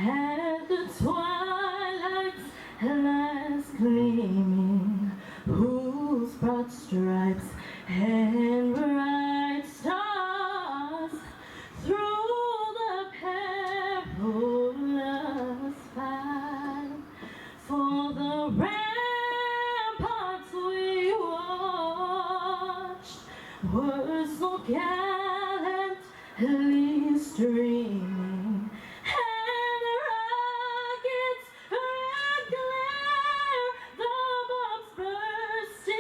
at the twilight's last gleaming, whose broad stripes and bright stars through the perilous fight, for the ramparts we watched were so gallantly streaming, and the rockets' red glare, the bombs bursting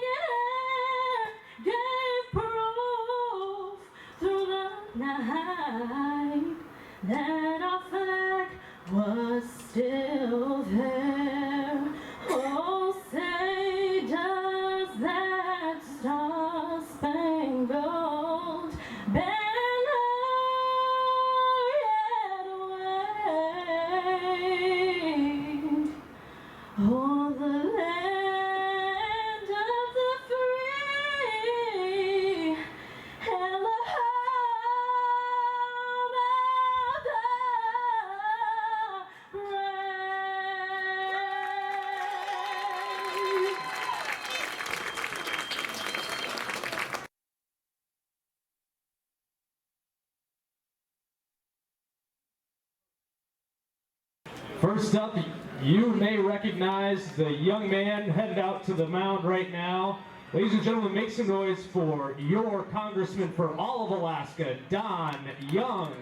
in air, gave proof through the night that our flag was still there. Oh, say does that star-spangled banner yet wave o'er the land of the free and the home of the brave. First up, you may recognize the young man headed out to the mound right now. Ladies and gentlemen, make some noise for your Congressman for all of Alaska, Don Young.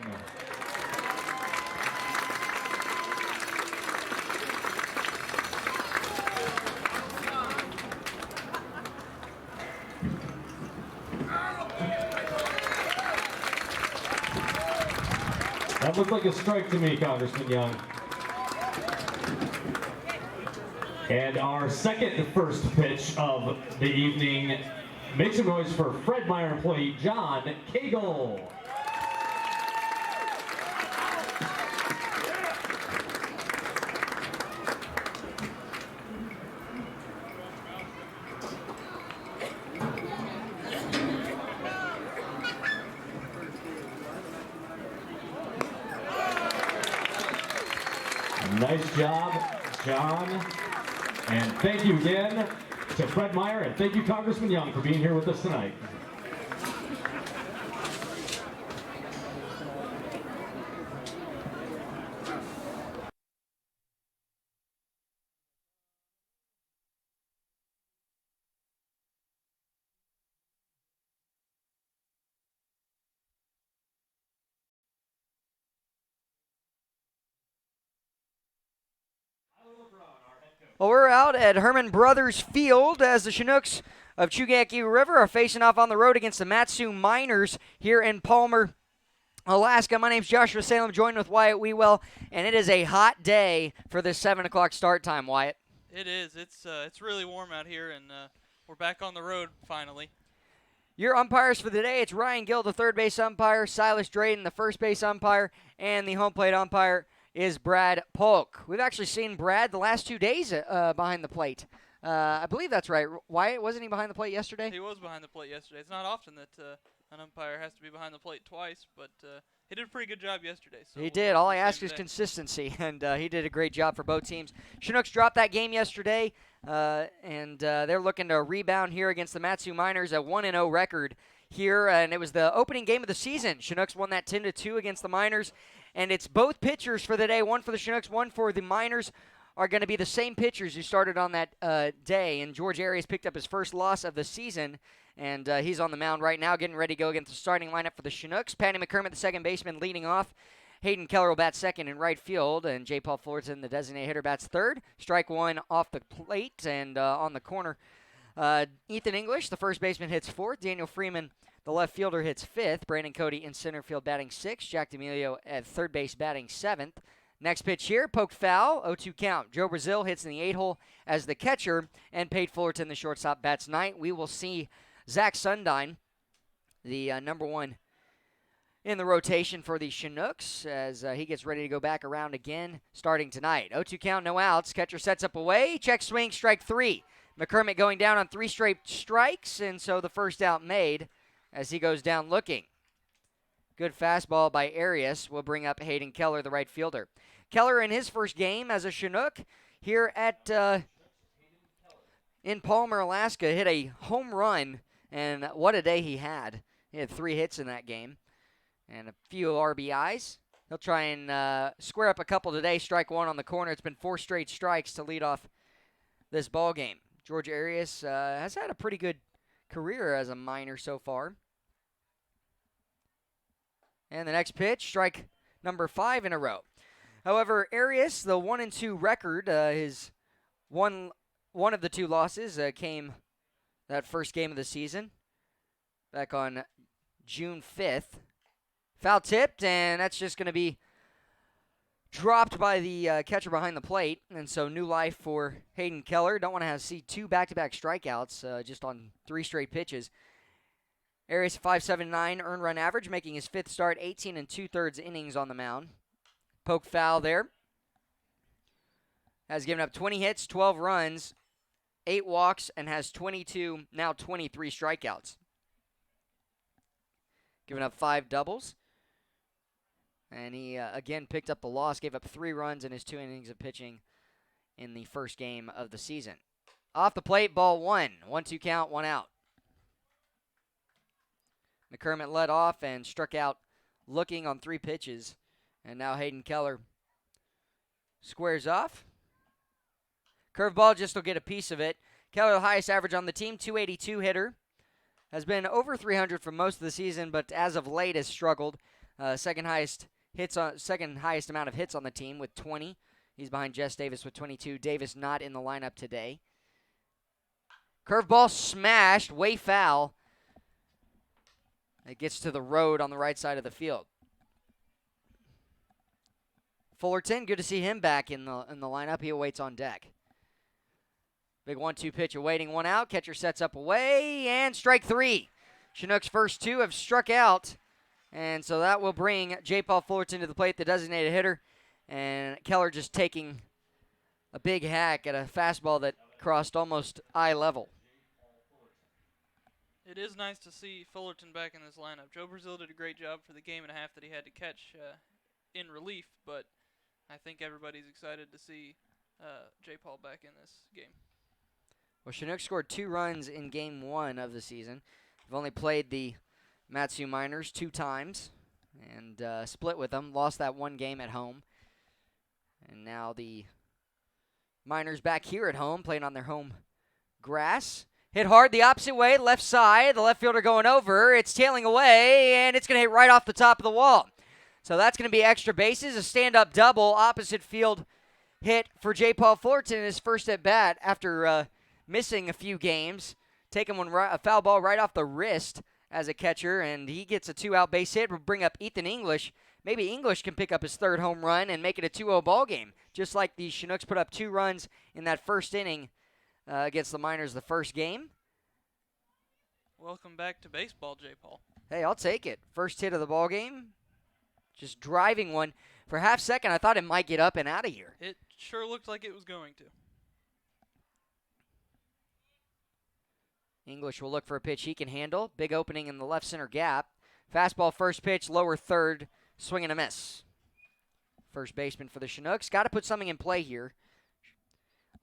That looked like a strike to me, Congressman Young. And our second first pitch of the evening, make some noise for Fred Meyer employee John Cagle. Nice job, John. And thank you again to Fred Meyer, and thank you, Congressman Young, for being here with us tonight. Well, we're out at Herman Brothers Field as the Chinooks of Chugiak River are facing off on the road against the Matsu Miners here in Palmer, Alaska. My name's Joshua Salem, joined with Wyatt Wewell, and it is a hot day for this 7 o'clock start time, Wyatt. It is. It's really warm out here, and we're back on the road finally. Your umpires for the day, it's Ryan Gill, the third base umpire, Silas Drayden, the first base umpire, and the home plate umpire is Brad Polk. We've actually seen Brad the last 2 days behind the plate. I believe that's right. Wyatt, wasn't he behind the plate yesterday? He was behind the plate yesterday. It's not often that an umpire has to be behind the plate twice, but he did a pretty good job yesterday. So he did. All I ask is consistency, and he did a great job for both teams. Chinooks dropped that game yesterday, and they're looking to rebound here against the Matsu Miners, a 1-0 record here, and it was the opening game of the season. Chinooks won that 10-2 against the Miners. And it's both pitchers for the day, one for the Chinooks, one for the Miners, are going to be the same pitchers who started on that day. And George Arias picked up his first loss of the season, and he's on the mound right now, getting ready to go against the starting lineup for the Chinooks. Patty McCormick, the second baseman, leading off. Hayden Keller will bat second in right field, and J. Paul Fullerton, the designated hitter, bats third. Strike one off the plate and on the corner. Ethan English, the first baseman, hits fourth. Daniel Freeman, the left fielder, hits fifth. Brandon Cody in center field batting sixth. Jack D'Amelio at third base batting seventh. Next pitch here, poked foul, 0-2 count. Joe Brazil hits in the 8-hole as the catcher, and Pate Fullerton, the shortstop, bats ninth. We will see Zach Sundine, the number one in the rotation for the Chinooks, as he gets ready to go back around again starting tonight. 0-2 count, no outs. Catcher sets up away. Check swing, strike three. McCormick going down on 3 straight strikes, and so the first out made as he goes down looking. Good fastball by Arias will bring up Hayden Keller, the right fielder. Keller in his first game as a Chinook here at in Palmer, Alaska, hit a home run, and what a day he had. He had 3 hits in that game and a few RBIs. He'll try and square up a couple today, strike 1 on the corner. It's been 4 straight strikes to lead off this ball game. George Arias has had a pretty good career as a minor so far. And the next pitch, strike number 5 in a row. However, Arias, the 1-2 record, his one of the 2 losses came that first game of the season back on June 5th. Foul tipped, and that's just going to be dropped by the catcher behind the plate. And so new life for Hayden Keller. Don't want to see 2 back-to-back strikeouts just on 3 straight pitches. Arias 5.79 earned run average, making his 5th start, 18 2/3 innings on the mound. Poke foul there. Has given up 20 hits, 12 runs, 8 walks, and has 22, now 23 strikeouts. Given up 5 doubles. And he, again, picked up the loss, gave up 3 runs in his 2 innings of pitching in the first game of the season. Off the plate, ball 1. 1-2 count, 1 out. McCormick led off and struck out looking on 3 pitches. And now Hayden Keller squares off. Curveball just will get a piece of it. Keller, the highest average on the team, 282 hitter. Has been over 300 for most of the season, but as of late has struggled. Second highest amount of hits on the team with 20. He's behind Jess Davis with 22. Davis not in the lineup today. Curveball smashed, way foul. It gets to the road on the right side of the field. Fullerton, good to see him back in the lineup. He awaits on deck. Big 1-2 pitch awaiting 1 out. Catcher sets up away, and strike 3. Chinook's first 2 have struck out, and so that will bring J. Paul Fullerton to the plate, the designated hitter, and Keller just taking a big hack at a fastball that crossed almost eye level. It is nice to see Fullerton back in this lineup. Joe Brazil did a great job for the game and a half that he had to catch in relief, but I think everybody's excited to see J. Paul back in this game. Well, Chinook scored 2 runs in Game 1 of the season. They've only played the Matsu Miners 2 times and split with them. Lost that 1 game at home. And now the Miners back here at home, playing on their home grass. Hit hard the opposite way, left side. The left fielder going over. It's tailing away, and it's going to hit right off the top of the wall. So that's going to be extra bases. A stand-up double, opposite field hit for J. Paul Fullerton in his first at-bat after missing a few games. Taking a foul ball right off the wrist as a catcher, and he gets a 2-out base hit. Will bring up Ethan English. Maybe English can pick up his 3rd home run and make it a 2-0 ball game, just like the Chinooks put up 2 runs in that first inning against the Miners the first game. Welcome back to baseball, J. Paul. Hey, I'll take it. First hit of the ball game. Just driving one. For half second, I thought it might get up and out of here. It sure looked like it was going to. English will look for a pitch he can handle. Big opening in the left center gap. Fastball first pitch, lower third, swing and a miss. First baseman for the Chinooks. Got to put something in play here.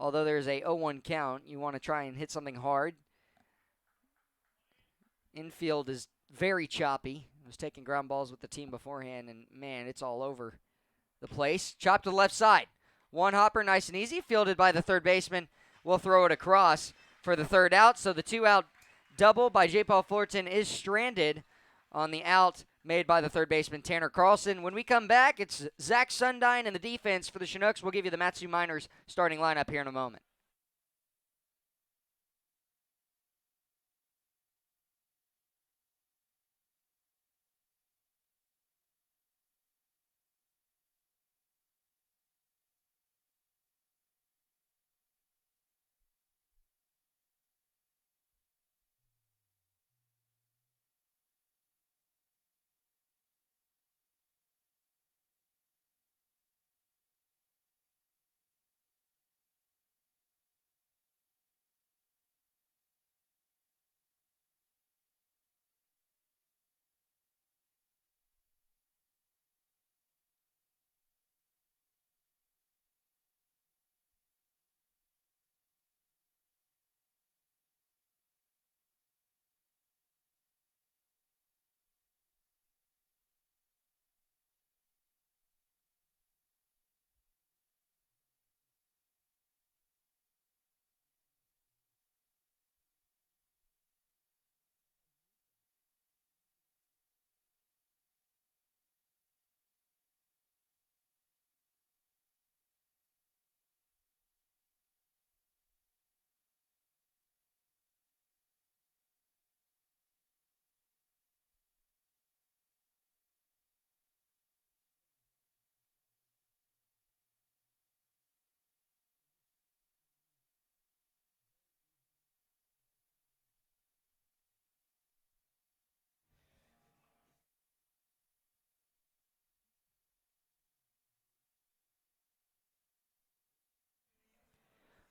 Although there's a 0-1 count, you want to try and hit something hard. Infield is very choppy. Was taking ground balls with the team beforehand, and man, it's all over the place. Chopped to the left side. One hopper, nice and easy, fielded by the third baseman. We'll throw it across for the 3rd out. So the 2-out double by J. Paul Fullerton is stranded on the out made by the third baseman, Tanner Carlson. When we come back, it's Zach Sundine and the defense for the Chinooks. We'll give you the Matsu Miners starting lineup here in a moment.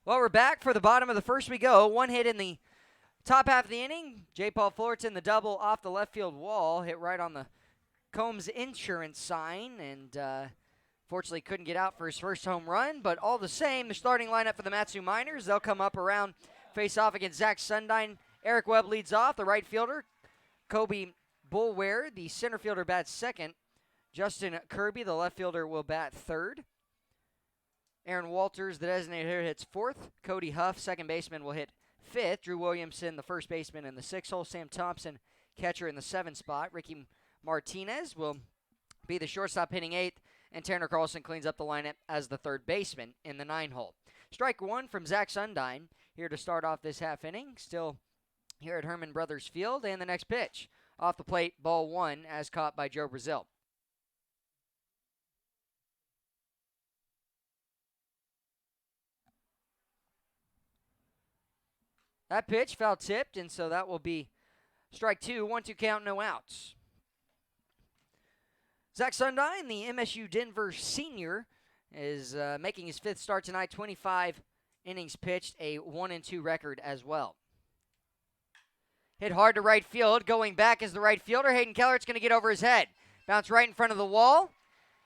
Well, we're back. For the bottom of the first we go. One hit in the top half of the inning. J. Paul Fullerton, the double off the left field wall, hit right on the Combs Insurance sign, and fortunately couldn't get out for his first home run. But all the same, the starting lineup for the Matsu Miners, they'll come up around, face off against Zach Sundine. Eric Webb leads off, the right fielder. Kobe Bullware, the center fielder, bats second. Justin Kirby, the left fielder, will bat third. Aaron Walters, the designated hitter, hits fourth. Cody Huff, second baseman, will hit fifth. Drew Williamson, the first baseman, in the sixth hole. Sam Thompson, catcher, in the seventh spot. Ricky Martinez will be the shortstop, hitting eighth. And Tanner Carlson cleans up the lineup as the third baseman in the nine hole. Strike one from Zach Sundine here to start off this half inning. Still here at Herman Brothers Field. And the next pitch off the plate, ball one, as caught by Joe Brazil. That pitch foul tipped, and so that will be strike two. 1-2 count, no outs. Zach Sundine, the MSU Denver senior, is making his fifth start tonight. 25 innings pitched, a 1-2 record as well. Hit hard to right field. Going back is the right fielder. Hayden Keller. It's going to get over his head. Bounce right in front of the wall,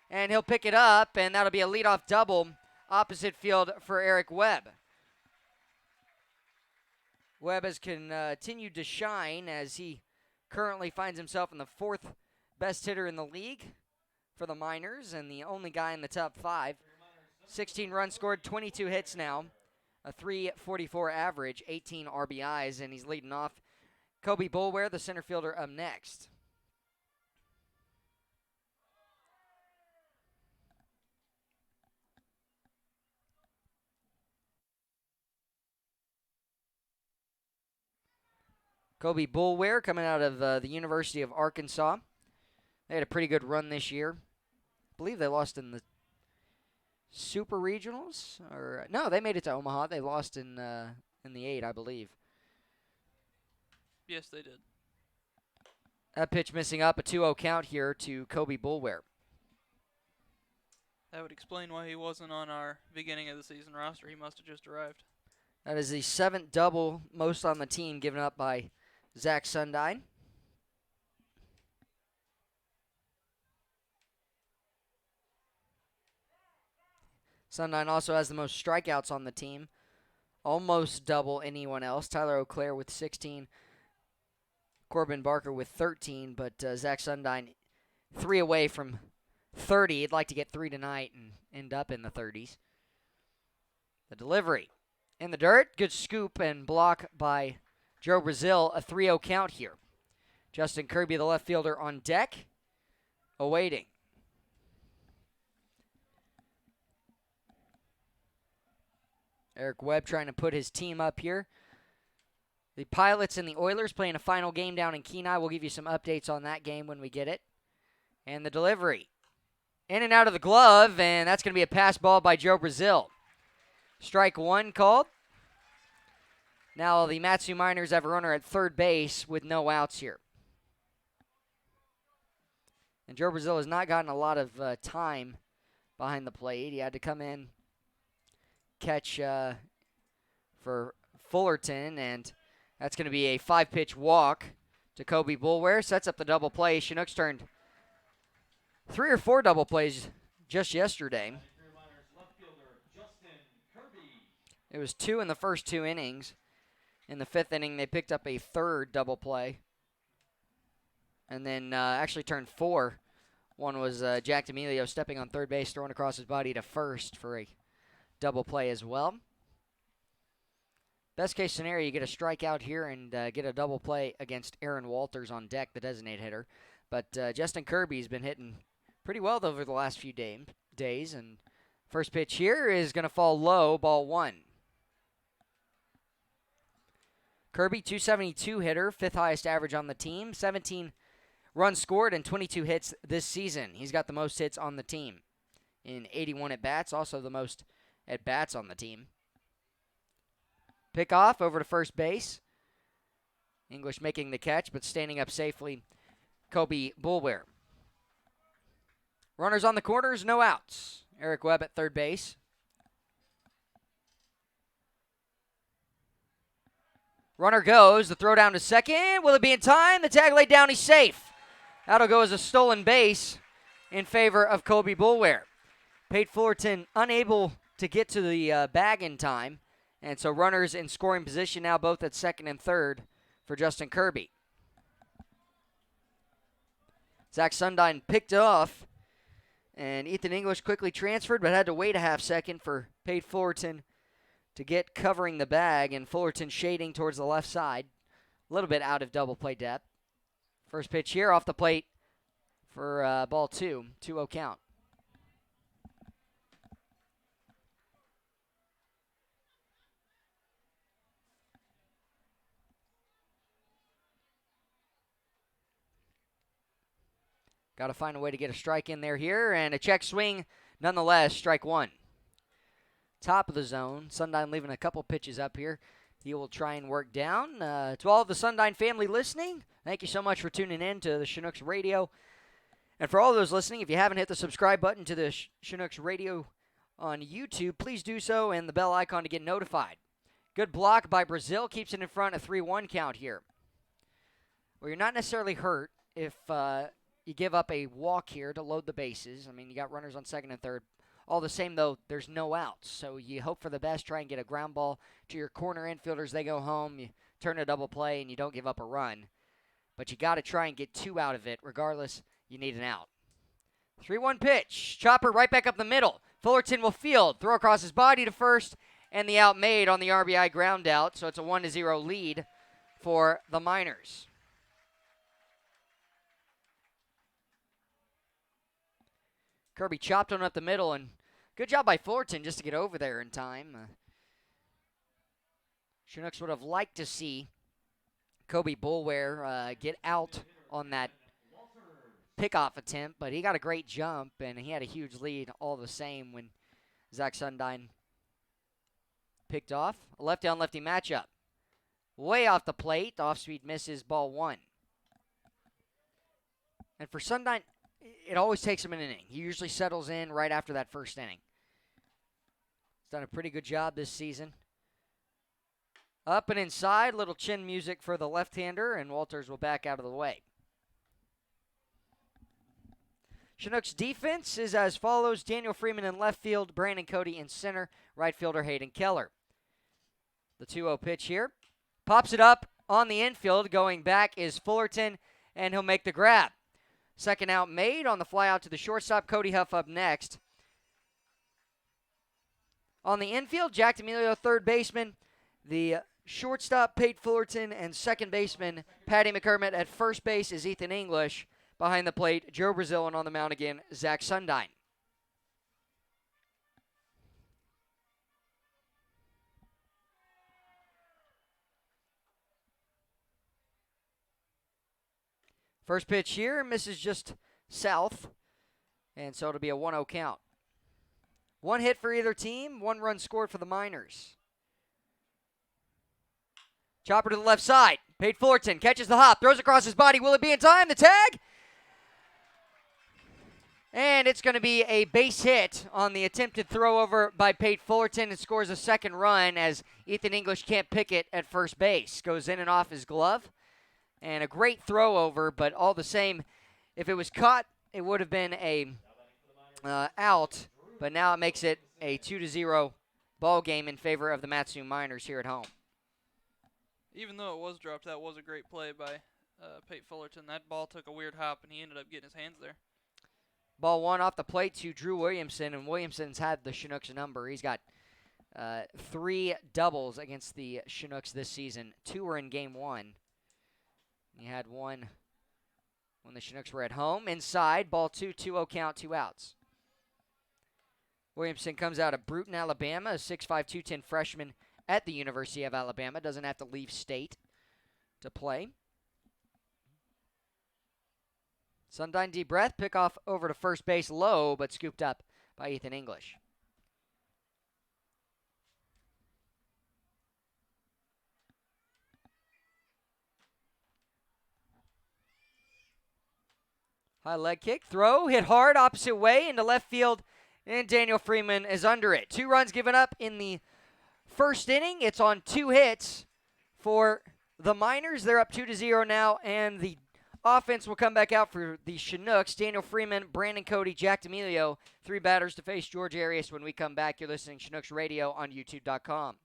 and he'll pick it up, and that'll be a leadoff double opposite field for Eric Webb. Webb has continued to shine as he currently finds himself in the fourth best hitter in the league for the Miners and the only guy in the top five. 16 runs scored, 22 hits now, a .344 average, 18 RBIs, and he's leading off. Kobe Bullware, the center fielder, up next. Kobe Bullware coming out of the University of Arkansas. They had a pretty good run this year. I believe they lost in the Super Regionals. Or no, they made it to Omaha. They lost in the 8, I believe. Yes, they did. That pitch missing up, a 2-0 count here to Kobe Bullware. That would explain why he wasn't on our beginning of the season roster. He must have just arrived. That is the 7th double most on the team given up by Zach Sundine. Sundine also has the most strikeouts on the team, almost double anyone else. Tyler O'Clair with 16, Corbin Barker with 13, but Zach Sundine 3 away from 30. He'd like to get 3 tonight and end up in the 30s. The delivery in the dirt, good scoop and block by Joe Brazil, a 3-0 count here. Justin Kirby, the left fielder, on deck, awaiting. Eric Webb trying to put his team up here. The Pilots and the Oilers playing a final game down in Kenai. We'll give you some updates on that game when we get it. And the delivery. In and out of the glove, and that's going to be a pass ball by Joe Brazil. Strike one called. Now the Matsu Miners have a runner at third base with no outs here. And Joe Brazil has not gotten a lot of time behind the plate. He had to come in, catch for Fullerton, and that's going to be a 5-pitch walk to Kobe Bullware. Sets up the double play. Chinooks turned 3 or 4 double plays just yesterday. It was 2 in the first 2 innings. In the 5th inning, they picked up a 3rd double play. And then actually turned 4. One was Jack D'Amelio stepping on third base, throwing across his body to first for a double play as well. Best case scenario, you get a strikeout here and get a double play against Aaron Walters on deck, the designated hitter. But Justin Kirby's been hitting pretty well over the last few days. And first pitch here is going to fall low, ball 1. Kirby, 272 hitter, 5th highest average on the team, 17 runs scored and 22 hits this season. He's got the most hits on the team in 81 at-bats, also the most at-bats on the team. Pick off over to first base. English making the catch, but standing up safely, Kobe Bullware. Runners on the corners, no outs. Eric Webb at third base. Runner goes. The throw down to second. Will it be in time? The tag laid down. He's safe. That'll go as a stolen base in favor of Kobe Boulware. Pate Fullerton unable to get to the bag in time. And so runners in scoring position now both at second and third for Justin Kirby. Zach Sundine picked it off. And Ethan English quickly transferred, but had to wait a half second for Pate Fullerton to get covering the bag. And Fullerton shading towards the left side. A little bit out of double play depth. First pitch here off the plate for ball 2. 2-0 count. Got to find a way to get a strike in there here, and a check swing nonetheless, strike 1. Top of the zone. Sundine leaving a couple pitches up here. He will try and work down. To all of the Sundine family listening, thank you so much for tuning in to the Chinooks Radio. And for all those listening, if you haven't hit the subscribe button to the Chinooks Radio on YouTube, please do so, and the bell icon to get notified. Good block by Brazil, keeps it in front, a 3-1 count here. Well, you're not necessarily hurt if you give up a walk here to load the bases. I mean, you got runners on second and third. All the same, though, there's no outs. So you hope for the best, try and get a ground ball to your corner infielders. They go home, you turn a double play, and you don't give up a run. But you got to try and get 2 out of it. Regardless, you need an out. 3-1 pitch. Chopper right back up the middle. Fullerton will field. Throw across his body to first, and the out made on the RBI ground out. So it's a 1-0 lead for the Miners. Kirby chopped one up the middle, and good job by Fullerton just to get over there in time. Chinooks would have liked to see Kobe Boulware get out on that pickoff attempt, but he got a great jump, and he had a huge lead all the same when Zach Sundine picked off. A lefty-on-lefty matchup. Way off the plate. Off-speed misses, ball 1. And for Sundine, it always takes him an inning. He usually settles in right after that first inning. He's done a pretty good job this season. Up and inside, little chin music for the left-hander, and Walters will back out of the way. Chinooks defense is as follows. Daniel Freeman in left field, Brandon Cody in center, right fielder Hayden Keller. The 2-0 pitch here. Pops it up on the infield. Going back is Fullerton, and he'll make the grab. Second out made on the fly out to the shortstop. Cody Huff up next. On the infield, Jack D'Amelio, third baseman. The shortstop, Pate Fullerton, and second baseman, Patty McCormick. At first base is Ethan English. Behind the plate, Joe Brazil, and on the mound again, Zach Sundine. First pitch here, misses just south, and so it'll be a 1-0 count. 1 hit for either team, 1 run scored for the Miners. Chopper to the left side. Pate Fullerton catches the hop, throws across his body. Will it be in time? The tag? And it's going to be a base hit on the attempted throw over by Pate Fullerton, and scores a second run as Ethan English can't pick it at first base. Goes in and off his glove. And a great throw over, but all the same, if it was caught, it would have been a out. But now it makes it a 2-0 ball game in favor of the Matsu Miners here at home. Even though it was dropped, that was a great play by Pate Fullerton. That ball took a weird hop, and he ended up getting his hands there. Ball 1 off the plate to Drew Williamson, and Williamson's had the Chinooks number. He's got 3 doubles against the Chinooks this season. 2 were in game 1. He had 1 when the Chinooks were at home. Inside, ball 2, 2-0 count, 2 outs. Williamson comes out of Bruton, Alabama, a 6'5", 210 freshman at the University of Alabama. Doesn't have to leave state to play. Sundine deep breath, pick off over to first base low, but scooped up by Ethan English. High leg kick, throw, hit hard, opposite way into left field, and Daniel Freeman is under it. 2 runs given up in the first inning. It's on 2 hits for the Miners. They're up 2-0 now, and the offense will come back out for the Chinooks. Daniel Freeman, Brandon Cody, Jack D'Amelio, 3 batters to face George Arias when we come back. You're listening to Chinooks Radio on YouTube.com.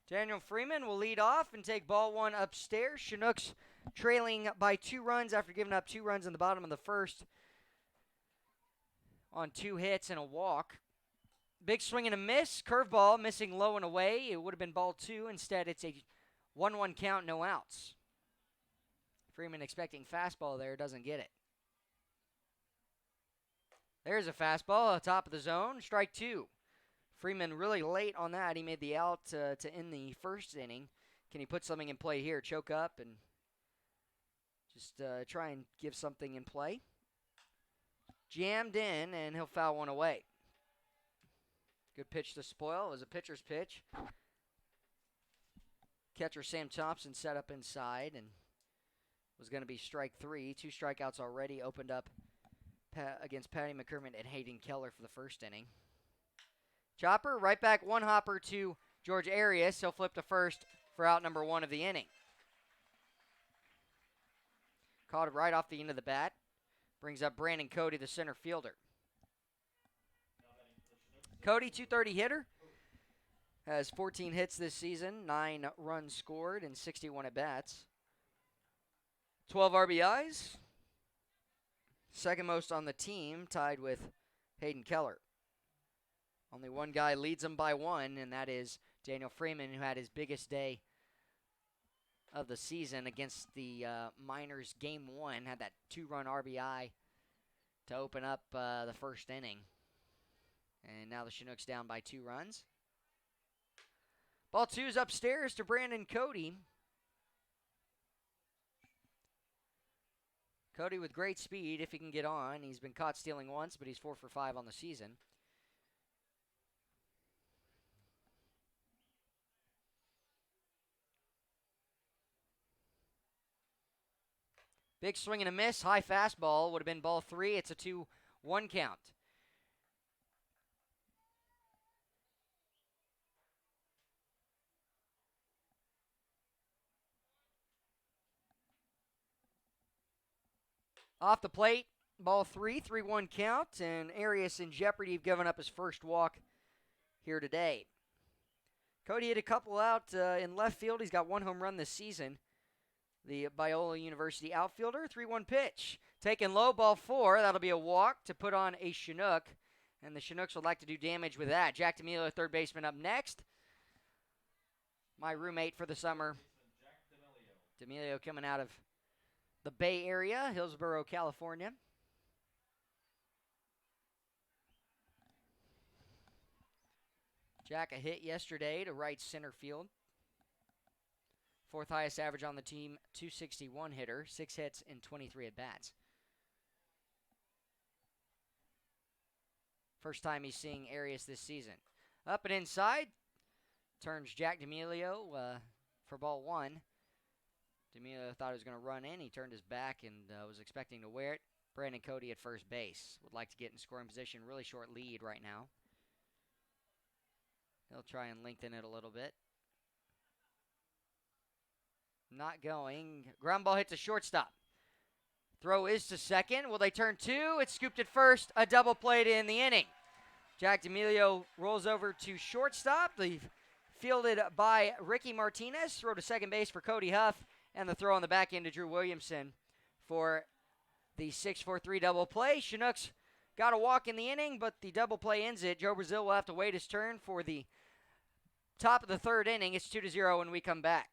Daniel Freeman will lead off and take ball 1 upstairs. Chinooks trailing by 2 runs after giving up 2 runs in the bottom of the first on 2 hits and a walk. Big swing and a miss. Curveball missing low and away. It would have been ball 2. Instead, it's a 1-1 count, no outs. Freeman expecting fastball there, doesn't get it. There's a fastball, top of the zone, strike 2. Freeman really late on that. He made the out to end the first inning. Can he put something in play here? Choke up and just try and give something in play. Jammed in, and he'll foul 1 away. Good pitch to spoil. It was a pitcher's pitch. Catcher Sam Thompson set up inside and was going to be strike 3. 2 strikeouts already. Opened up against Patty McCormick and Hayden Keller for the first inning. Chopper, right back, 1 hopper to George Arias. He'll flip to first for out number 1 of the inning. Caught it right off the end of the bat. Brings up Brandon Cody, the center fielder. Cody, 230 hitter. Has 14 hits this season, 9 runs scored, and 61 at-bats. 12 RBIs. Second most on the team, tied with Hayden Keller. Only one guy leads them by 1, and that is Daniel Freeman, who had his biggest day of the season against the Miners Game 1. Had that 2-run RBI to open up the first inning. And now the Chinooks down by 2 runs. Ball 2 is upstairs to Brandon Cody. Cody with great speed if he can get on. He's been caught stealing once, but he's 4 for 5 on the season. Big swing and a miss. High fastball would have been ball 3. It's a 2-1 count. Off the plate, ball 3, 3-1 count, and Arias in jeopardy of giving up his first walk here today. Cody hit a couple out in left field. He's got 1 home run this season. The Biola University outfielder, 3-1 pitch. Taken low, ball 4. That'll be a walk to put on a Chinook, and the Chinooks would like to do damage with that. Jack D'Amelio, third baseman, up next. My roommate for the summer. D'Amelio coming out of the Bay Area, Hillsborough, California. Jack a hit yesterday to right center field. 4th highest average on the team, 261 hitter, 6 hits and 23 at-bats. First time he's seeing Arias this season. Up and inside. Turns Jack D'Amelio for ball 1. D'Amelio thought he was going to run in. He turned his back and was expecting to wear it. Brandon Cody at first base. Would like to get in scoring position. Really short lead right now. He'll try and lengthen it a little bit. Not going. Ground ball hits a shortstop. Throw is to second. Will they turn 2? It's scooped at first. A double play to end the inning. Jack D'Amelio rolls over to shortstop. Fielded by Ricky Martinez. Throw to second base for Cody Huff. And the throw on the back end to Drew Williamson for the 6-4-3 double play. Chinooks got a walk in the inning, but the double play ends it. Joe Brazil will have to wait his turn for the top of the third inning. It's 2-0 when we come back.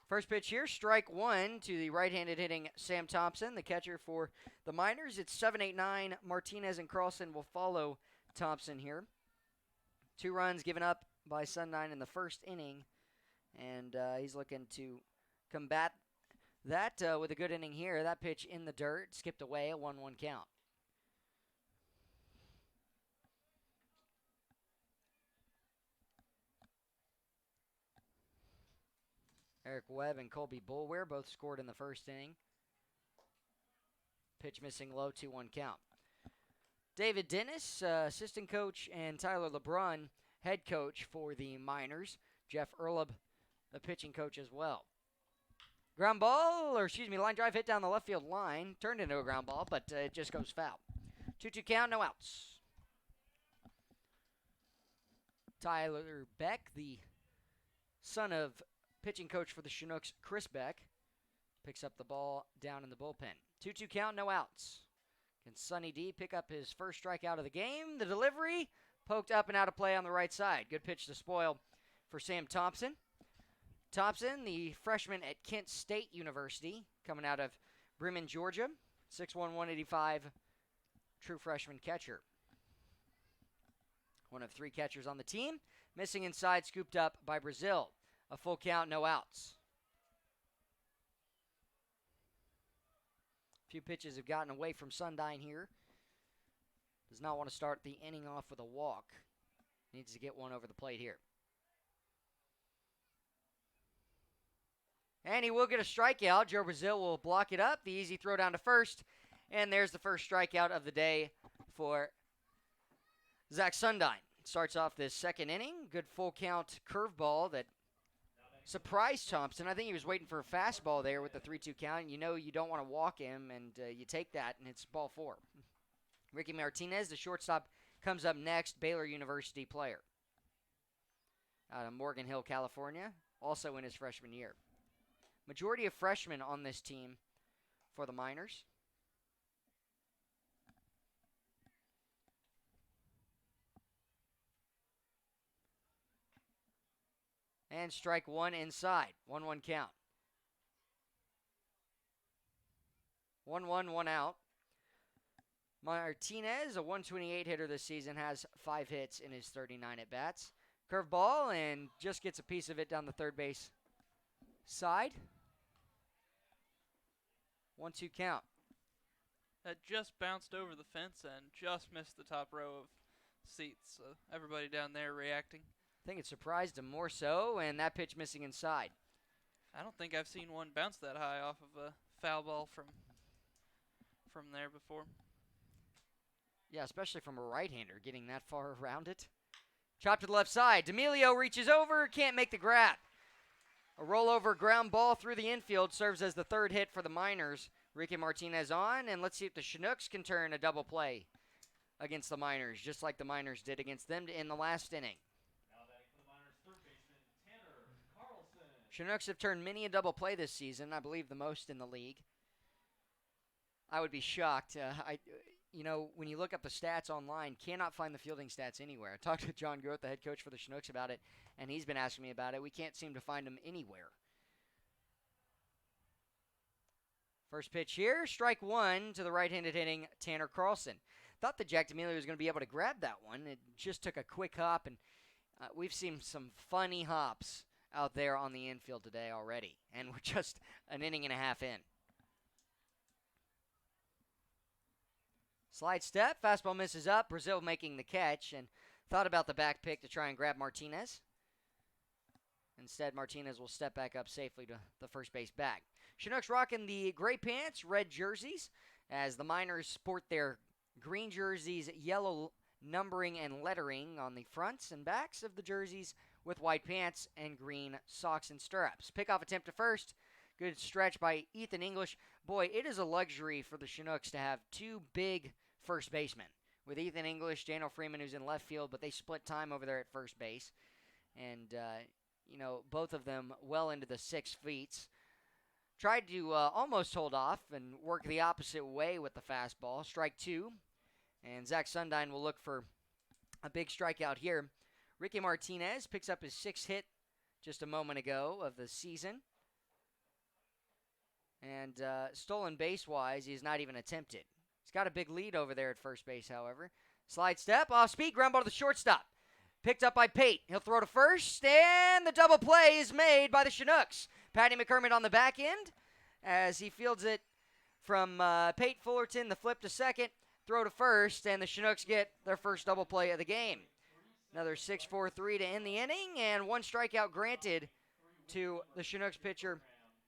First pitch here, strike 1 to the right-handed hitting Sam Thompson, the catcher for the Miners. It's 7-8-9. Martinez and Carlson will follow Thompson here. 2 runs given up by Sundyne in the first inning, and he's looking to combat that with a good inning here. That pitch in the dirt, skipped away, a 1-1 count. Eric Webb and Colby Boulware both scored in the first inning. Pitch missing low, 2-1 count. David Dennis, assistant coach, and Tyler LeBrun, head coach for the Miners. Jeff Erleb, the pitching coach as well. Line drive hit down the left field line. Turned into a ground ball, but it just goes foul. 2-2 count, no outs. Tyler Beck, the son of pitching coach for the Chinooks, Chris Beck, picks up the ball down in the bullpen. 2-2 count, no outs. Can Sonny D pick up his first strikeout of the game? The delivery poked up and out of play on the right side. Good pitch to spoil for Sam Thompson. Thompson, the freshman at Kent State University, coming out of Bremen, Georgia. 6'1", 185, true freshman catcher. One of 3 catchers on the team. Missing inside, scooped up by Brazil. A full count, no outs. A few pitches have gotten away from Sundyne here. Does not want to start the inning off with a walk. Needs to get one over the plate here. And he will get a strikeout. Joe Brazil will block it up. The easy throw down to first. And there's the first strikeout of the day for Zach Sundyne. Starts off this second inning. Good full count curveball that surprised Thompson. I think he was waiting for a fastball there with the 3-2 count. You know you don't want to walk him, and you take that, and it's ball 4. Ricky Martinez, the shortstop, comes up next, Baylor University player. Out of Morgan Hill, California, also in his freshman year. Majority of freshmen on this team for the Miners. And strike 1 inside. 1-1 count. 1-1, 1 out. Martinez, a 128 hitter this season, has 5 hits in his 39 at-bats. Curveball, and just gets a piece of it down the third base side. 1-2 count. That just bounced over the fence and just missed the top row of seats. So everybody down there reacting. I think it surprised him more so, and that pitch missing inside. I don't think I've seen one bounce that high off of a foul ball from there before. Yeah, especially from a right-hander, getting that far around it. Chop to the left side. D'Amelio reaches over, can't make the grab. A rollover ground ball through the infield serves as the third hit for the Miners. Ricky Martinez on, and let's see if the Chinooks can turn a double play against the Miners, just like the Miners did against them in the last inning. Chinooks have turned many a double play this season, I believe the most in the league. I would be shocked. When you look up the stats online, cannot find the fielding stats anywhere. I talked to John Groth, the head coach for the Chinooks, about it, and he's been asking me about it. We can't seem to find them anywhere. First pitch here, strike 1 to the right-handed hitting Tanner Carlson. Thought that Jack D'Amelio was going to be able to grab that one. It just took a quick hop, and we've seen some funny hops out there on the infield today already, and we're just an inning and a half in. Slide step, fastball misses up, Brazil making the catch, and thought about the back pick to try and grab Martinez. Instead, Martinez will step back up safely to the first base bag. Chinooks rocking the gray pants, red jerseys, as the Miners sport their green jerseys, yellow numbering and lettering on the fronts and backs of the jerseys with white pants and green socks and stirrups. Pickoff attempt to first. Good stretch by Ethan English. Boy, it is a luxury for the Chinooks to have 2 big first basemen. With Ethan English, Daniel Freeman, who's in left field, but they split time over there at first base. And, both of them well into the 6 feet. Tried to almost hold off and work the opposite way with the fastball. Strike 2. And Zach Sundine will look for a big strikeout here. Ricky Martinez picks up his 6th hit just a moment ago of the season. And stolen base-wise, he's not even attempted. He's got a big lead over there at first base, however. Slide step, off speed, ground ball to the shortstop. Picked up by Pate. He'll throw to first, and the double play is made by the Chinooks. Patty McCormick on the back end as he fields it from Pate Fullerton, the flip to second, throw to first, and the Chinooks get their first double play of the game. Another 6-4-3 to end the inning, and 1 strikeout granted to the Chinooks pitcher,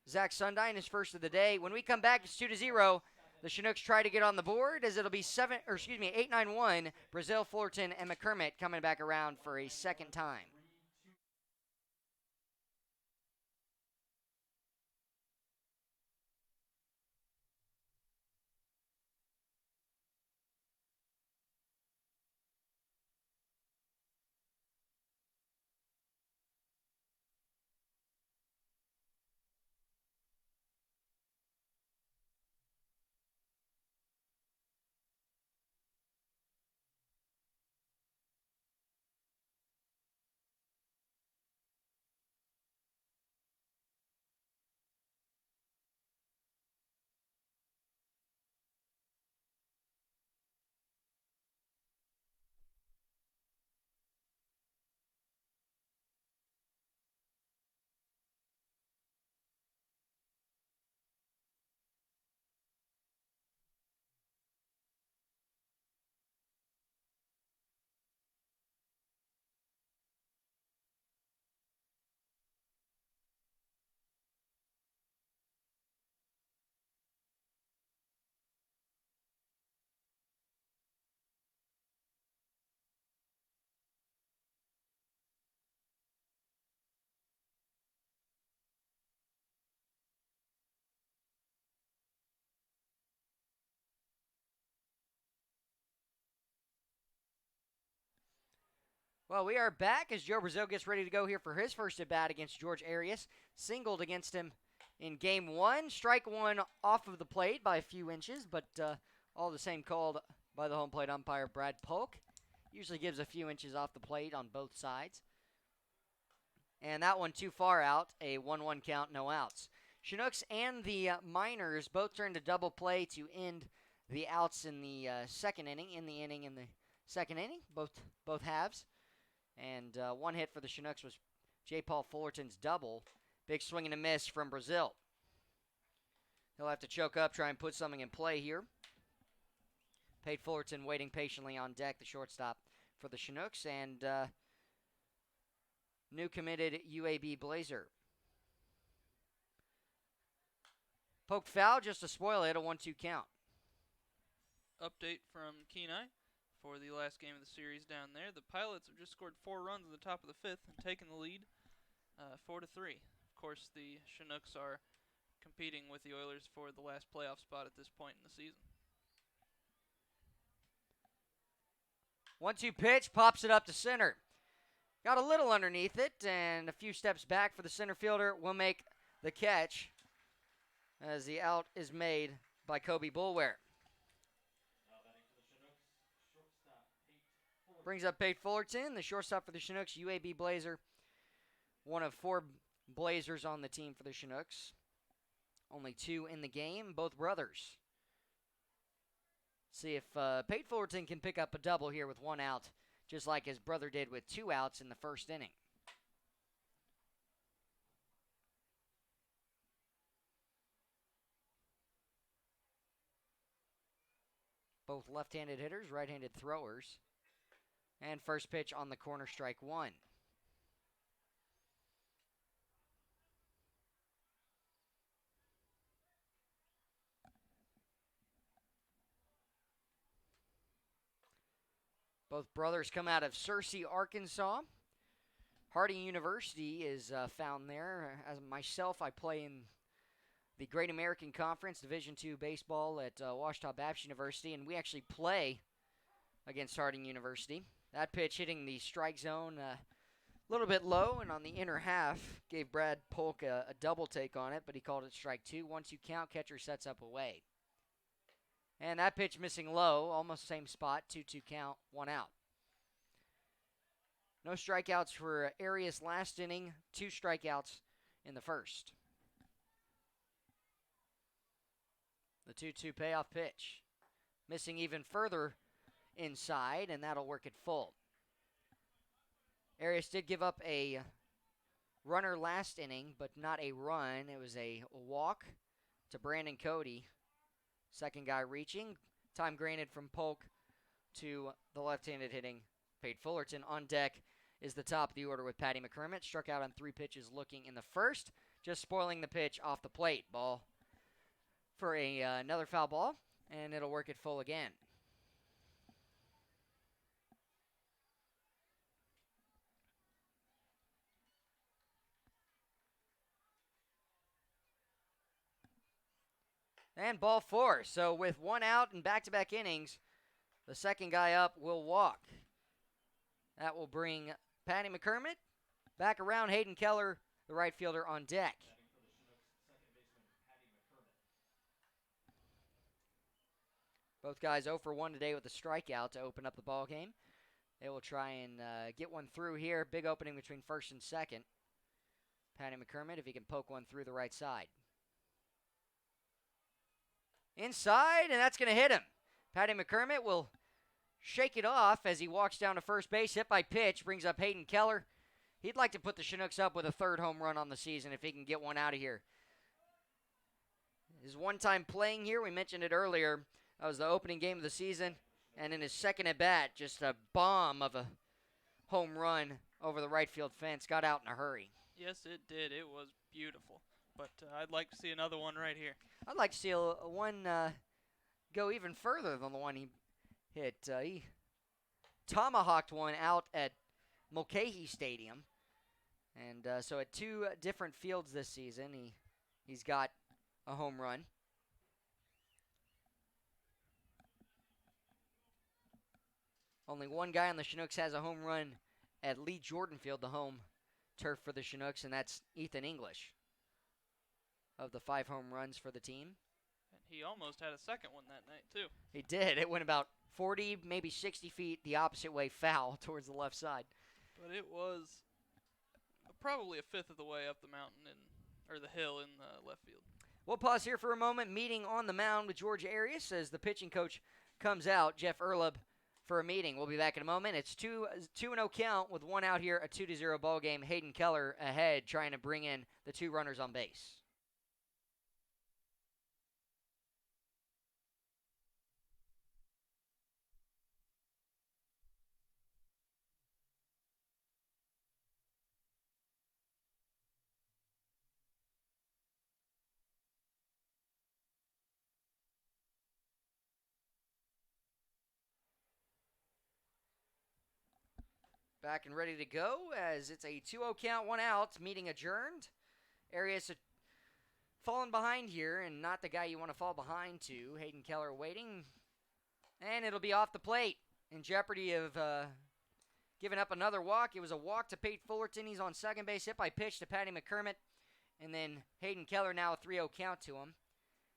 Zach Sundine, his first of the day. When we come back, it's 2-0. The Chinooks try to get on the board as it'll be 8-9-1. Brazil, Fullerton, and McCormick coming back around for a second time. Well, we are back as Joe Brazil gets ready to go here for his first at-bat against George Arias. Singled against him in game one. Strike one off of the plate by a few inches, but all the same called by the home plate umpire, Brad Polk. Usually gives a few inches off the plate on both sides. And that one too far out, a 1-1 count, no outs. Chinooks and the Miners both turned to double play to end the outs in the second inning, in the second inning, both halves. And one hit for the Chinooks was J. Paul Fullerton's double. Big swing and a miss from Brazil. He'll have to choke up, try and put something in play here. Pate Fullerton waiting patiently on deck, the shortstop for the Chinooks, and new committed UAB Blazer. Poked foul, just a spoil it, a 1-2 count. Update from Kenai for the last game of the series down there. The Pilots have just scored 4 runs in the top of the 5th and taken the lead 4-3. Of course, the Chinooks are competing with the Oilers for the last playoff spot at this point in the season. 1-2 pitch, pops it up to center. Got a little underneath it, and a few steps back for the center fielder will make the catch as the out is made by Kobe Bulware. Brings up Pate Fullerton, the shortstop for the Chinooks, UAB Blazer. One of 4 Blazers on the team for the Chinooks. Only 2 in the game, both brothers. See if Pate Fullerton can pick up a double here with 1 out, just like his brother did with 2 outs in the first inning. Both left-handed hitters, right-handed throwers. And first pitch on the corner, strike 1. Both brothers come out of Searcy, Arkansas. Harding University is found there. As myself, I play in the Great American Conference, Division II baseball at Ouachita Baptist University, and we actually play against Harding University. That pitch hitting the strike zone a little bit low and on the inner half. Gave Brad Polk a double take on it, but he called it strike 2. 1-2 count, catcher sets up away. And that pitch missing low, almost same spot, 2-2 count, 1 out. No strikeouts for Arias last inning, 2 strikeouts in the first. The 2-2 payoff pitch. Missing even further inside, and that'll work it full. Arias did give up a runner last inning, but not a run. It was a walk to Brandon Cody. Second guy reaching. Time granted from Polk to the left-handed hitting Pate Fullerton. On deck is the top of the order with Patty McCormick. Struck out on 3 pitches looking in the first. Just spoiling the pitch off the plate. Ball for another foul ball, and it'll work it full again. And ball 4. So with 1 out in back-to-back innings, the second guy up will walk. That will bring Patty McCormick back around. Hayden Keller, the right fielder, on deck. Both guys 0 for 1 today with a strikeout to open up the ball game. They will try and get one through here. Big opening between first and second. Patty McCormick, if he can poke one through the right side. Inside, and that's going to hit him. Patty McCormick will shake it off as he walks down to first base. Hit by pitch, brings up Hayden Keller. He'd like to put the Chinooks up with a 3rd home run on the season if he can get one out of here. His one time playing here, we mentioned it earlier, that was the opening game of the season. And in his second at bat, just a bomb of a home run over the right field fence. Got out in a hurry. Yes, it did. It was beautiful. But I'd like to see another one right here. I'd like to see one go even further than the one he hit. He tomahawked one out at Mulcahy Stadium. And so at 2 different fields this season, he's got a home run. Only one guy on the Chinooks has a home run at Lee Jordan Field, the home turf for the Chinooks, and that's Ethan English of the 5 home runs for the team. And he almost had a second one that night, too. He did. It went about 40, maybe 60 feet the opposite way foul towards the left side. But it was probably a fifth of the way up the mountain or the hill in the left field. We'll pause here for a moment. Meeting on the mound with George Arias as the pitching coach comes out, Jeff Erleb, for a meeting. We'll be back in a moment. It's 2-0 count with 1 out here, a 2-0 ball game. Hayden Keller ahead, trying to bring in the 2 runners on base. Back and ready to go as it's a 2-0 count, 1 out, meeting adjourned. Arias falling behind here, and not the guy you want to fall behind to. Hayden Keller waiting, and it'll be off the plate. In jeopardy of giving up another walk. It was a walk to Pate Fullerton. He's on second base, hit by pitch to Patty McCormick, and then Hayden Keller now a 3-0 count to him.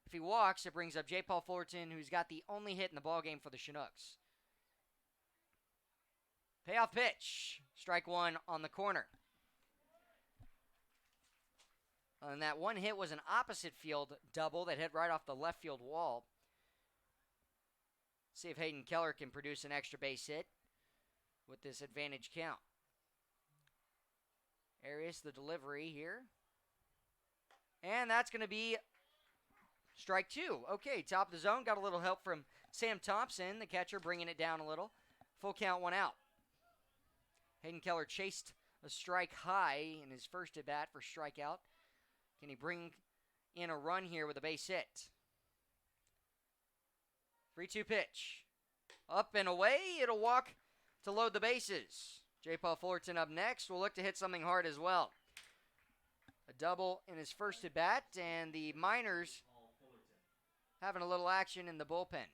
If he walks, it brings up J. Paul Fullerton, who's got the only hit in the ballgame for the Chinooks. Payoff pitch. Strike 1 on the corner. And that one hit was an opposite field double that hit right off the left field wall. See if Hayden Keller can produce an extra base hit with this advantage count. Arias, the delivery here. And that's going to be strike 2. Okay, top of the zone. Got a little help from Sam Thompson, the catcher, bringing it down a little. Full count, 1 out. Hayden Keller chased a strike high in his first at-bat for strikeout. Can he bring in a run here with a base hit? 3-2 pitch. Up and away. It'll walk to load the bases. J. Paul Fullerton up next. Will look to hit something hard as well. A double in his first at-bat, and the Miners having a little action in the bullpen.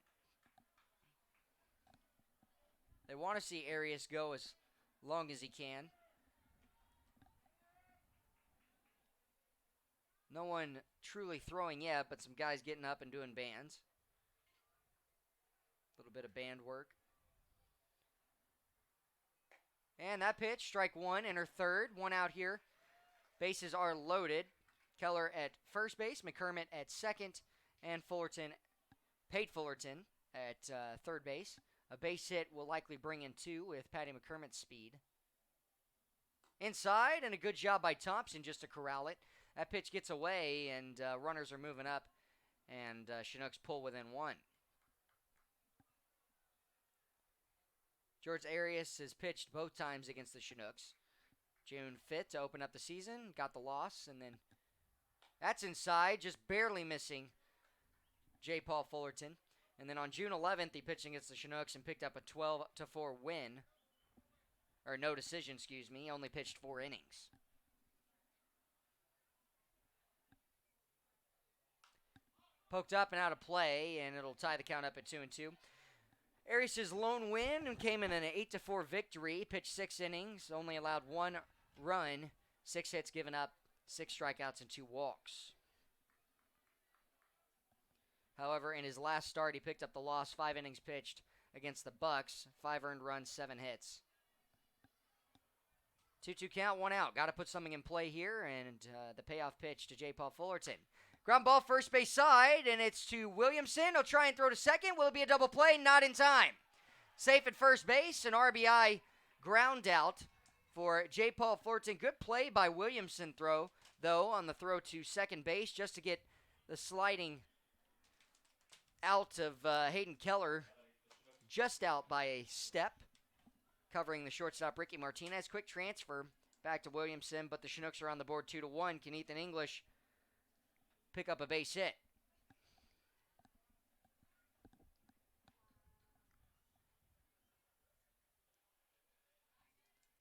They want to see Arias go as long as he can. No one truly throwing yet, but some guys getting up and doing bands. A little bit of band work. And that pitch, strike 1, enter third, 1 out here. Bases are loaded. Keller at first base, McCormick at second, and Pate Fullerton at third base. A base hit will likely bring in 2 with Patty McCormick's speed. Inside, and a good job by Thompson just to corral it. That pitch gets away, and runners are moving up, and Chinooks pull within 1. George Arias has pitched both times against the Chinooks. June 5th to open up the season, got the loss, and then that's inside, just barely missing J. Paul Fullerton. And then on June 11th, he pitched against the Chinooks and picked up a 12-4 win. Or no decision, excuse me. He only pitched 4 innings. Poked up and out of play, and it'll tie the count up at 2-2. Arias' lone win came in an 8-4 victory. Pitched 6 innings, only allowed 1 run, 6 hits given up, 6 strikeouts, and 2 walks. However, in his last start, he picked up the loss, 5 innings pitched against the Bucks, 5 earned runs, 7 hits. 2-2 count, 1 out. Got to put something in play here, and the payoff pitch to J. Paul Fullerton. Ground ball first base side, and it's to Williamson. He'll try and throw to second. Will it be a double play? Not in time. Safe at first base, an RBI ground out for J. Paul Fullerton. Good play by Williamson though, on the throw to second base, just to get the sliding out of Hayden Keller, just out by a step, covering the shortstop Ricky Martinez. Quick transfer back to Williamson, but the Chinooks are on the board 2-1. Can Ethan English pick up a base hit?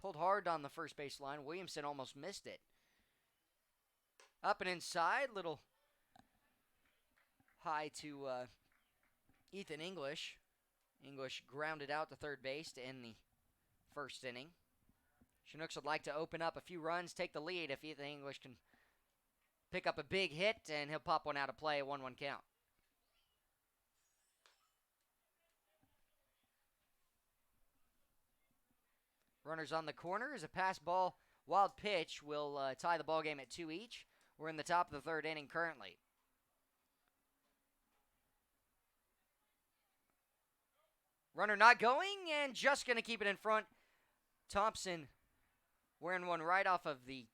Pulled hard on the first base line. Williamson almost missed it. Up and inside, little high to Ethan English. English grounded out to third base to end the first inning. Chinooks would like to open up a few runs, take the lead if Ethan English can pick up a big hit, and he'll pop one out of play, a 1-1 count. Runners on the corner is a pass ball. Wild pitch will tie the ball game at 2 each. We're in the top of the third inning currently. Runner not going and just going to keep it in front. Thompson wearing one right off of the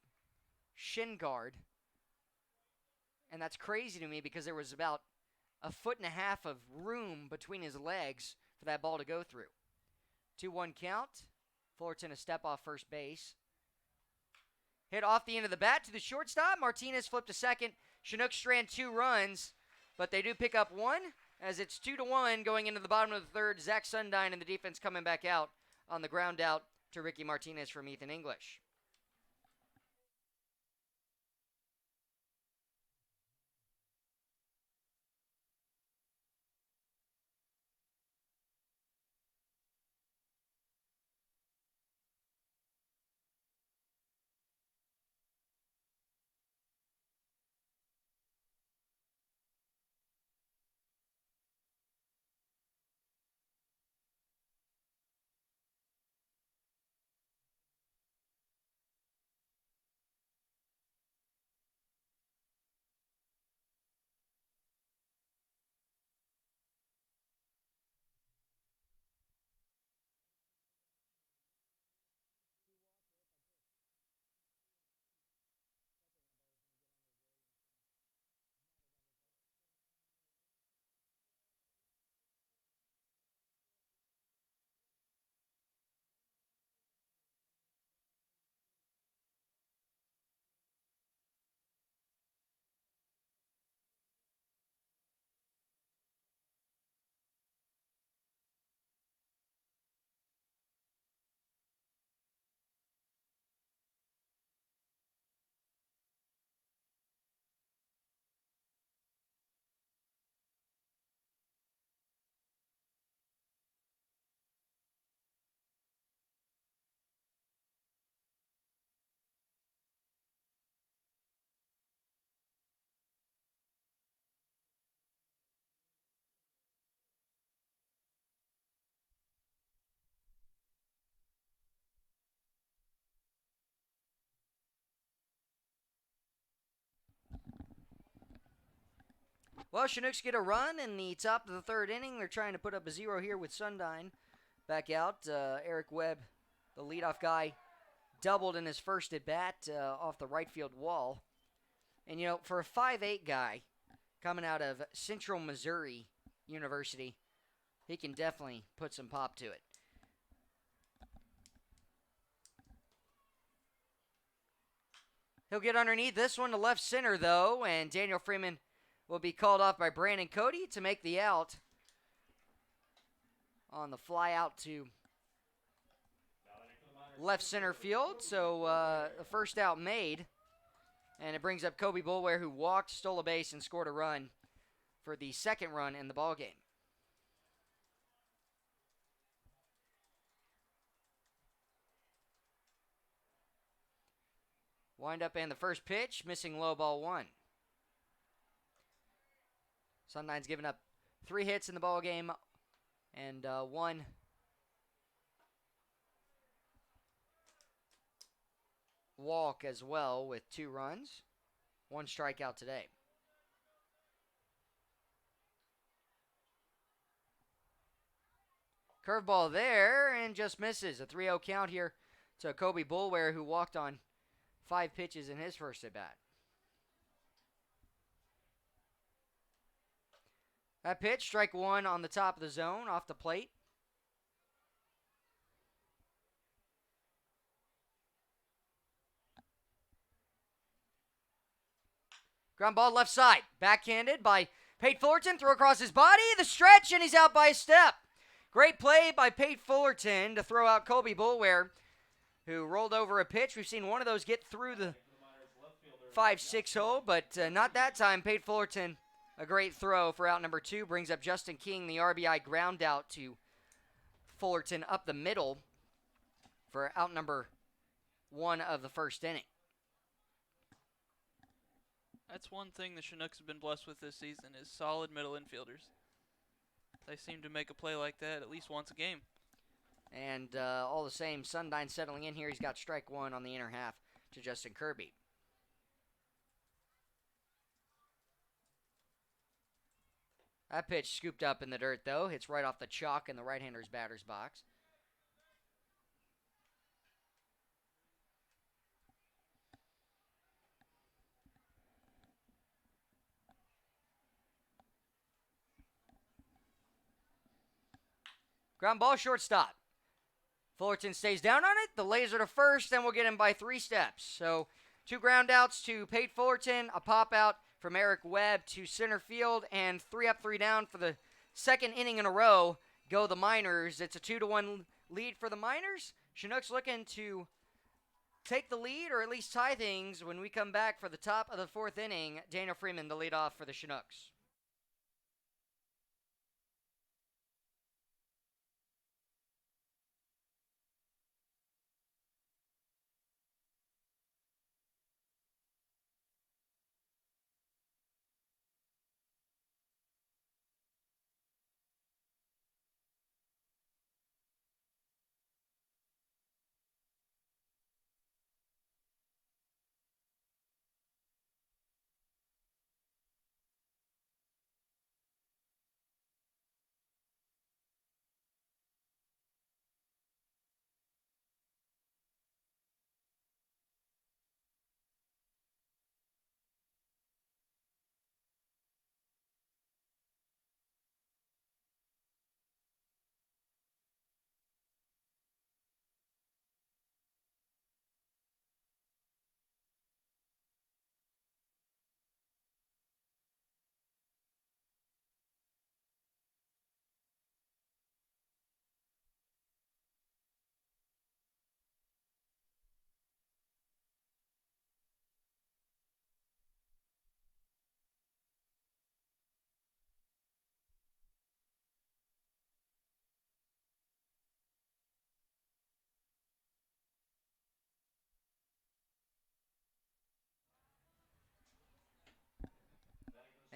shin guard. And that's crazy to me because there was about 1.5 feet of room between his legs for that ball to go through. 2-1 count. Fullerton a step off first base. Hit off the end of the bat to the shortstop. Martinez flipped to second. Chinooks strand 2 runs, but they do pick up 1 as it's 2-1 going into the bottom of the third. Zach Sundine and the defense coming back out on the ground out to Ricky Martinez from Ethan English. Well, Chinooks get a run in the top of the third inning. They're trying to put up a 0 here with Sundine back out. Eric Webb, the leadoff guy, doubled in his first at bat off the right field wall. And, you know, for a 5'8 guy coming out of Central Missouri University, he can definitely put some pop to it. He'll get underneath this one to left center, though, and Daniel Freeman will be called off by Brandon Cody to make the out on the fly out to left center field. So the first out made, and it brings up Kobe Boulware, who walked, stole a base, and scored a run for the second run in the ballgame. Wind up and the first pitch, missing low, ball 1. Sundine's given up 3 hits in the ball game and 1 walk as well with 2 runs. 1 strikeout today. Curveball there and just misses. A 3-0 count here to Kobe Boulware, who walked on 5 pitches in his first at bat. That pitch, strike 1 on the top of the zone, off the plate. Ground ball left side, backhanded by Pate Fullerton, throw across his body, the stretch, and he's out by a step. Great play by Pate Fullerton to throw out Kobe Boulware, who rolled over a pitch. We've seen one of those get through the 5-6 hole, but not that time. Pate Fullerton, a great throw for out number 2, brings up Justin King, the RBI ground out to Fullerton up the middle for out number 1 of the first inning. That's one thing the Chinooks have been blessed with this season is solid middle infielders. They seem to make a play like that at least once a game. And all the same, Sundine settling in here. He's got strike 1 on the inner half to Justin Kirby. That pitch scooped up in the dirt, though. Hits right off the chalk in the right-hander's batter's box. Ground ball, shortstop. Fullerton stays down on it. The laser to first, and we'll get him by 3 steps. So 2 ground outs to Pate Fullerton, a pop out from Eric Webb to center field, and 3 up, 3 down for the second inning in a row. Go the Miners. It's a 2-1 lead for the Miners. Chinooks looking to take the lead or at least tie things when we come back for the top of the 4th inning. Daniel Freeman, the leadoff for the Chinooks.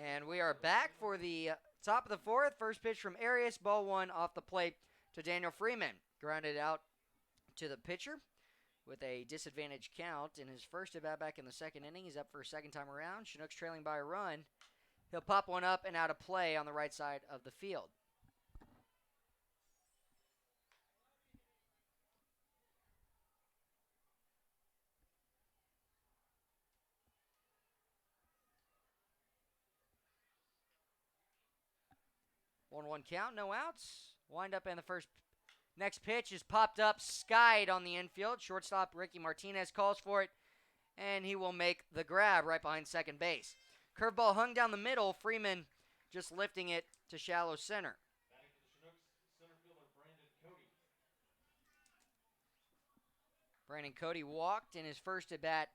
And we are back for the top of the 4th. First pitch from Arias. Ball 1 off the plate to Daniel Freeman. Grounded out to the pitcher with a disadvantaged count. In his first at bat back in the 2nd inning, he's up for a second time around. Chinooks trailing by a run. He'll pop one up and out of play on the right side of the field. One count, no outs. Wind up in the first. Next pitch is popped up, skied on the infield. Shortstop Ricky Martinez calls for it, and he will make the grab right behind second base. Curveball hung down the middle. Freeman just lifting it to shallow center. Batting for the Chinooks, center fielder Brandon Cody. Brandon Cody walked in his first at bat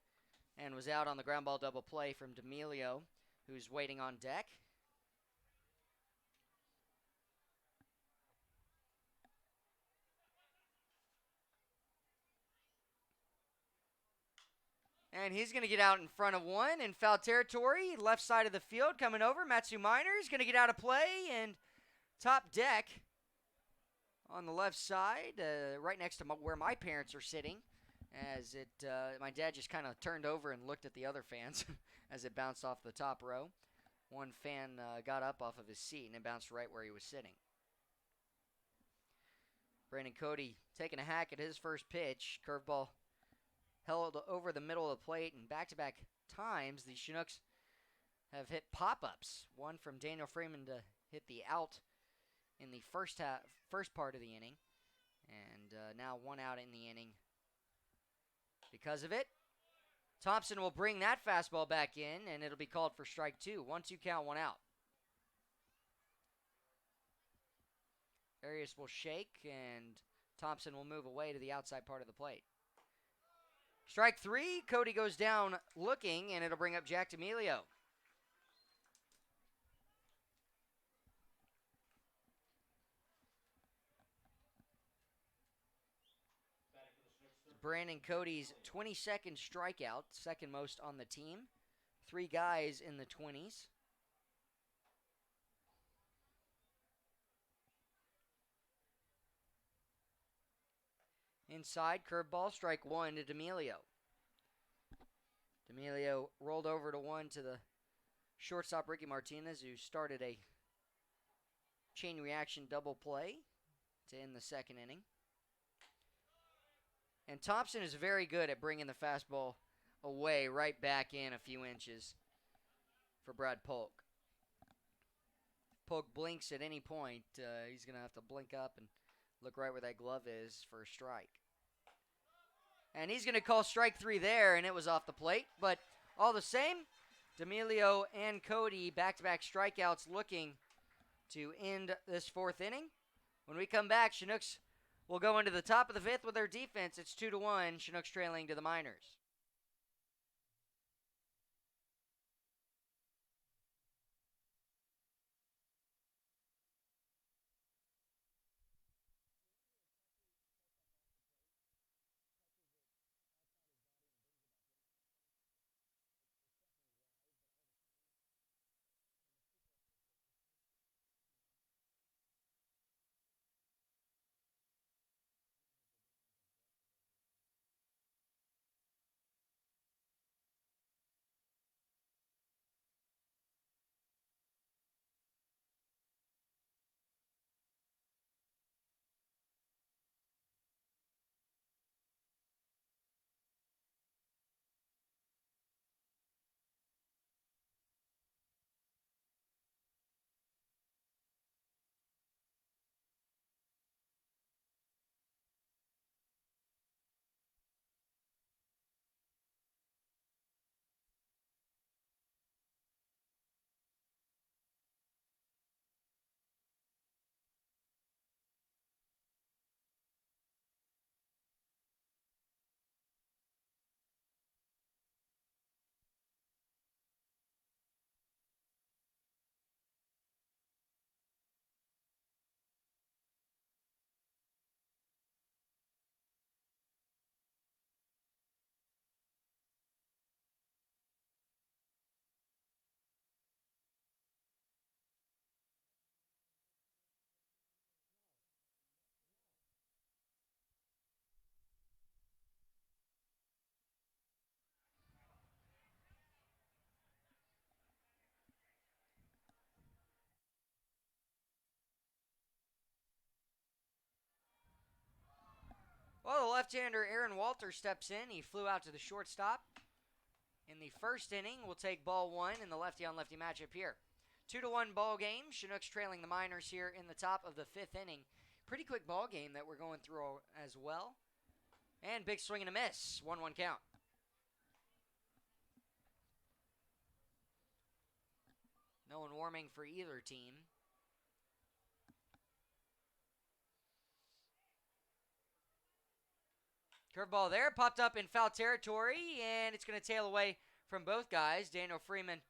and was out on the ground ball double play from D'Amelio, who's waiting on deck. And he's going to get out in front of one in foul territory. Left side of the field coming over. Matsu Miners going to get out of play and top deck on the left side, right next to where my parents are sitting. As my dad just kind of turned over and looked at the other fans as it bounced off the top row. One fan got up off of his seat and it bounced right where he was sitting. Brandon Cody taking a hack at his first pitch. Curveball held over the middle of the plate, and back-to-back times the Chinooks have hit pop-ups. One from Daniel Freeman to hit the out in the first part of the inning, and now one out in the inning because of it. Thompson will bring that fastball back in, and it'll be called for strike 2. 1-2 count, 1 out. Arias will shake, and Thompson will move away to the outside part of the plate. Strike 3, Cody goes down looking, and it'll bring up Jack D'Amelio. Brandon Cody's 22nd strikeout, second most on the team. 3 guys in the 20s. Inside, curveball, strike 1 to D'Amelio. D'Amelio rolled over to 1 to the shortstop Ricky Martinez, who started a chain reaction double play to end the second inning. And Thompson is very good at bringing the fastball away right back in a few inches for Brad Polk. If Polk blinks at any point, he's going to have to blink up and look right where that glove is for a strike. And he's going to call strike 3 there, and it was off the plate. But all the same, D'Amelio and Cody back-to-back strikeouts looking to end this 4th inning. When we come back, Chinooks will go into the top of the 5th with their defense. It's 2-1, Chinooks trailing to the Miners. Well, the left-hander Aaron Walter steps in. He flew out to the shortstop in the 1st inning. We'll take ball 1 in the lefty-on-lefty matchup here. 2-1 ball game. Chinooks trailing the Miners here in the top of the 5th inning. Pretty quick ball game that we're going through as well. And big swing and a miss. 1-1 count. No one warming for either team. Curveball there, popped up in foul territory, and it's going to tail away from both guys. Daniel Freeman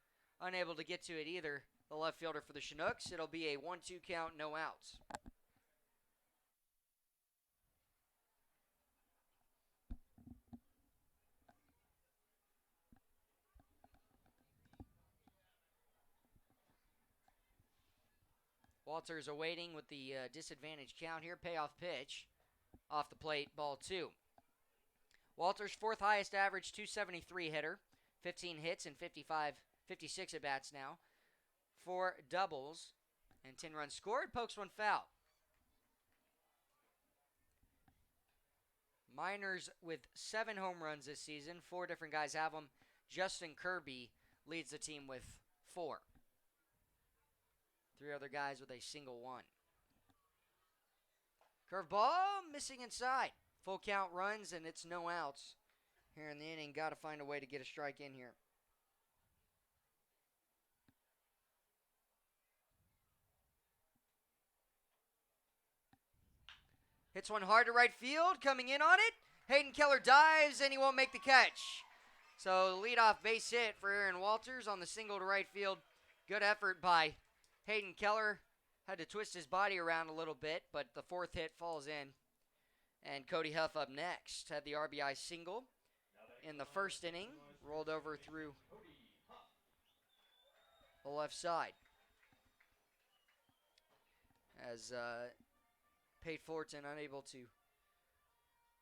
unable to get to it either, the left fielder for the Chinooks. It'll be a 1-2 count, no outs. Walters awaiting with the disadvantage count here. Payoff pitch off the plate, ball 2. Walters' 4th highest average, 273 hitter, 15 hits and 56 at-bats now. 4 doubles and 10 runs scored, pokes 1 foul. Miners with 7 home runs this season. 4 different guys have them. Justin Kirby leads the team with 4. 3 other guys with a single 1. Curveball missing inside. Full count runs, and it's no outs here in the inning. Got to find a way to get a strike in here. Hits one hard to right field. Coming in on it. Hayden Keller dives, and he won't make the catch. So the leadoff base hit for Aaron Walters on the single to right field. Good effort by Hayden Keller. Had to twist his body around a little bit, but the 4th hit falls in. And Cody Huff up next. Had the RBI single in the first inning. Rolled over through the left side. As Pate Fullerton unable to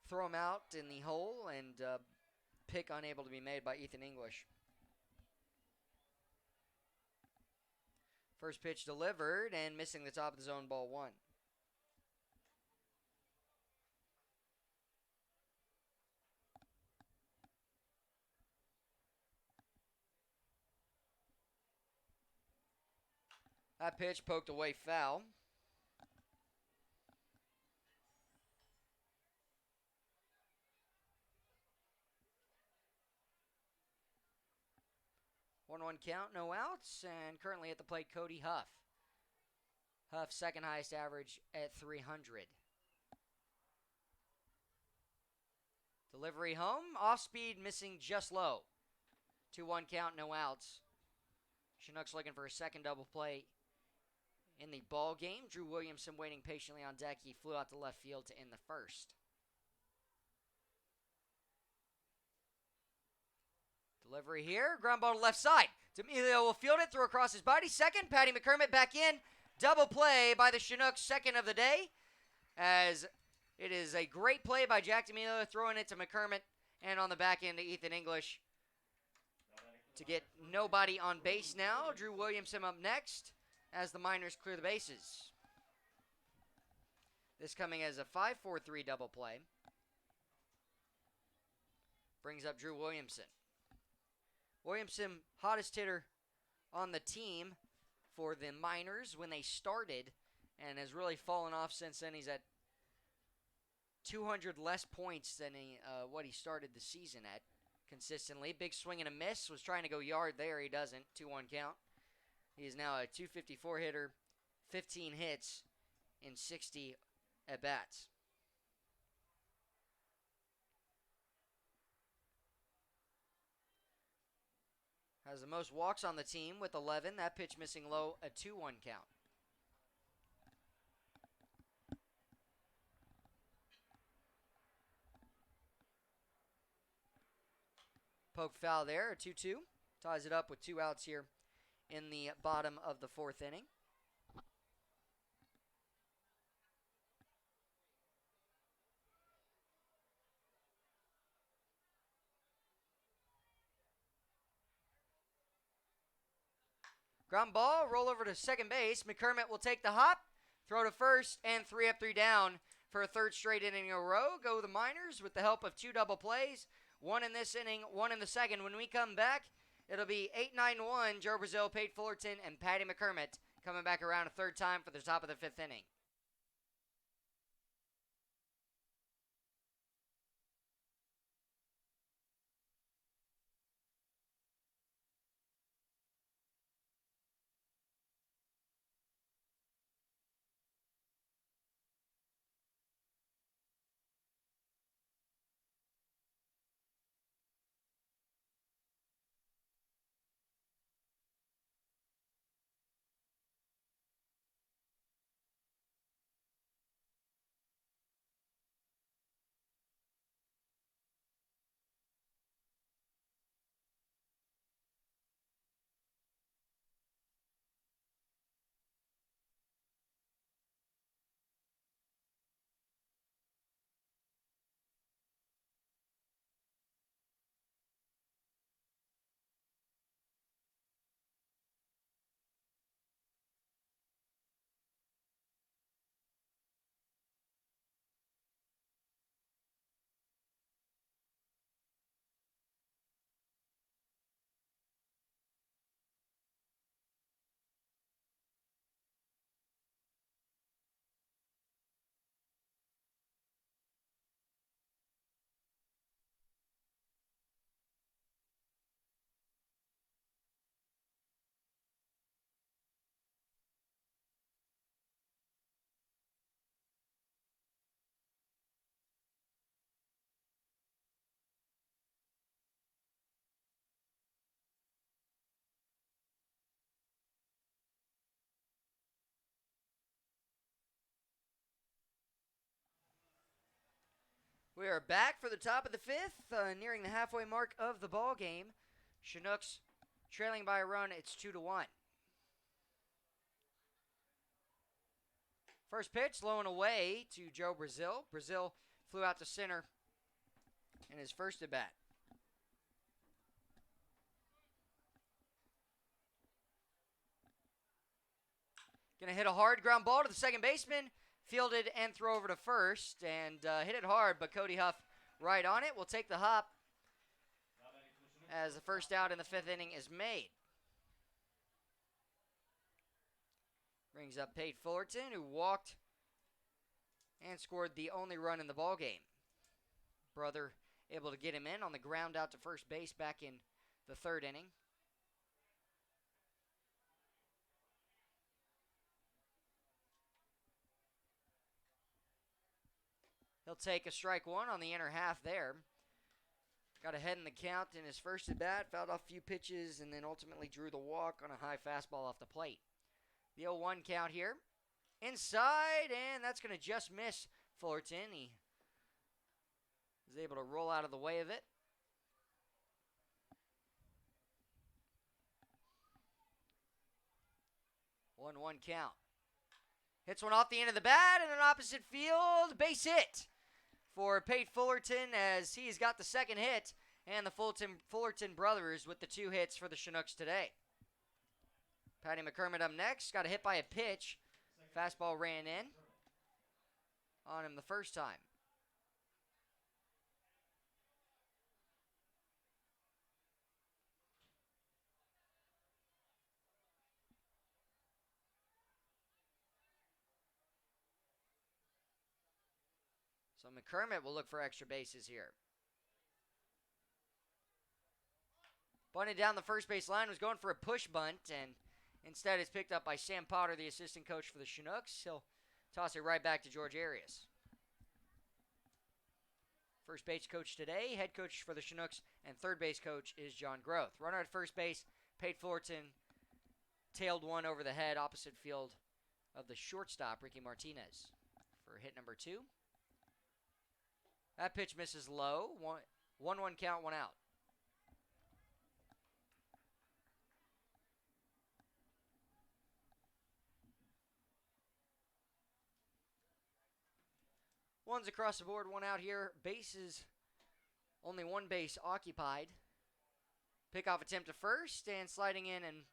throw him out in the hole, and pick unable to be made by Ethan English. First pitch delivered and missing the top of the zone, ball 1. That pitch poked away foul. One count, no outs, and currently at the plate, Cody Huff. Huff, second highest average at 300. Delivery home, off speed, missing just low. 2-1 count, no outs. Chinooks looking for a second double play in the ball game. Drew Williamson waiting patiently on deck. He flew out to left field to end the first. Delivery here, ground ball to left side. D'Amelio will field it, throw across his body. Second, Patty McCormick back in. Double play by the Chinooks, second of the day. As it is a great play by Jack D'Amelio, throwing it to McCormick, and on the back end to Ethan English to get nobody on base now. Drew Williamson up next as the Miners clear the bases. This coming as a 5-4-3 double play. Brings up Drew Williamson. Williamson, hottest hitter on the team for the Miners when they started, and has really fallen off since then. He's at 200 less points than what he started the season at consistently. Big swing and a miss. Was trying to go yard there. He doesn't. 2-1 count. He is now a 254 hitter, 15 hits in 60 at-bats. Has the most walks on the team with 11. That pitch missing low, a 2-1 count. Poke foul there, a 2-2. Ties it up with 2 outs here in the bottom of the 4th inning. Ground ball, roll over to second base. McCormick will take the hop, throw to first, and 3 up, 3 down for a third straight inning in a row. Go the Miners with the help of 2 double plays. 1 in this inning, 1 in the second. When we come back, it'll be 8-9-1, Joe Brazil, Pate Fullerton, and Patty McCormick coming back around a third time for the top of the 5th inning. We are back for the top of the fifth, nearing the halfway mark of the ball game. Chinooks trailing by a run. It's 2-1. First pitch, low and away to Joe Brazil. Brazil flew out to center in his first at bat. Gonna hit a hard ground ball to the second baseman. Fielded and throw over to first, and hit it hard, but Cody Huff right on it. Will take the hop as the first out in the fifth inning is made. Brings up Pate Fullerton, who walked and scored the only run in the ball game. Brother able to get him in on the ground out to first base back in the third inning. He'll take a strike one on the inner half there. Got ahead in the count in his first at bat, fouled off a few pitches, and then ultimately drew the walk on a high fastball off the plate. The 0-1 count here. Inside, and that's going to just miss Fullerton. He was able to roll out of the way of it. 1-1 count. Hits one off the end of the bat in an opposite field. Base hit for Pate Fullerton as he's got the second hit, and the Fullerton brothers with the 2 hits for the Chinooks today. Patty McCormick up next. Got a hit by a pitch. Fastball ran in on him the first time. So McCormick will look for extra bases here. Bunted down the first base line, was going for a push bunt, and instead it's picked up by Sam Potter, the assistant coach for the Chinooks. He'll toss it right back to George Arias. First base coach today, head coach for the Chinooks, and third base coach is John Groth. Runner at first base, Pate Fullerton tailed one over the head opposite field of the shortstop, Ricky Martinez, for hit number 2. That pitch misses low. 1-1 count, 1 out. One's across the board, 1 out here. Bases, only 1 base occupied. Pickoff attempt to first, and sliding in and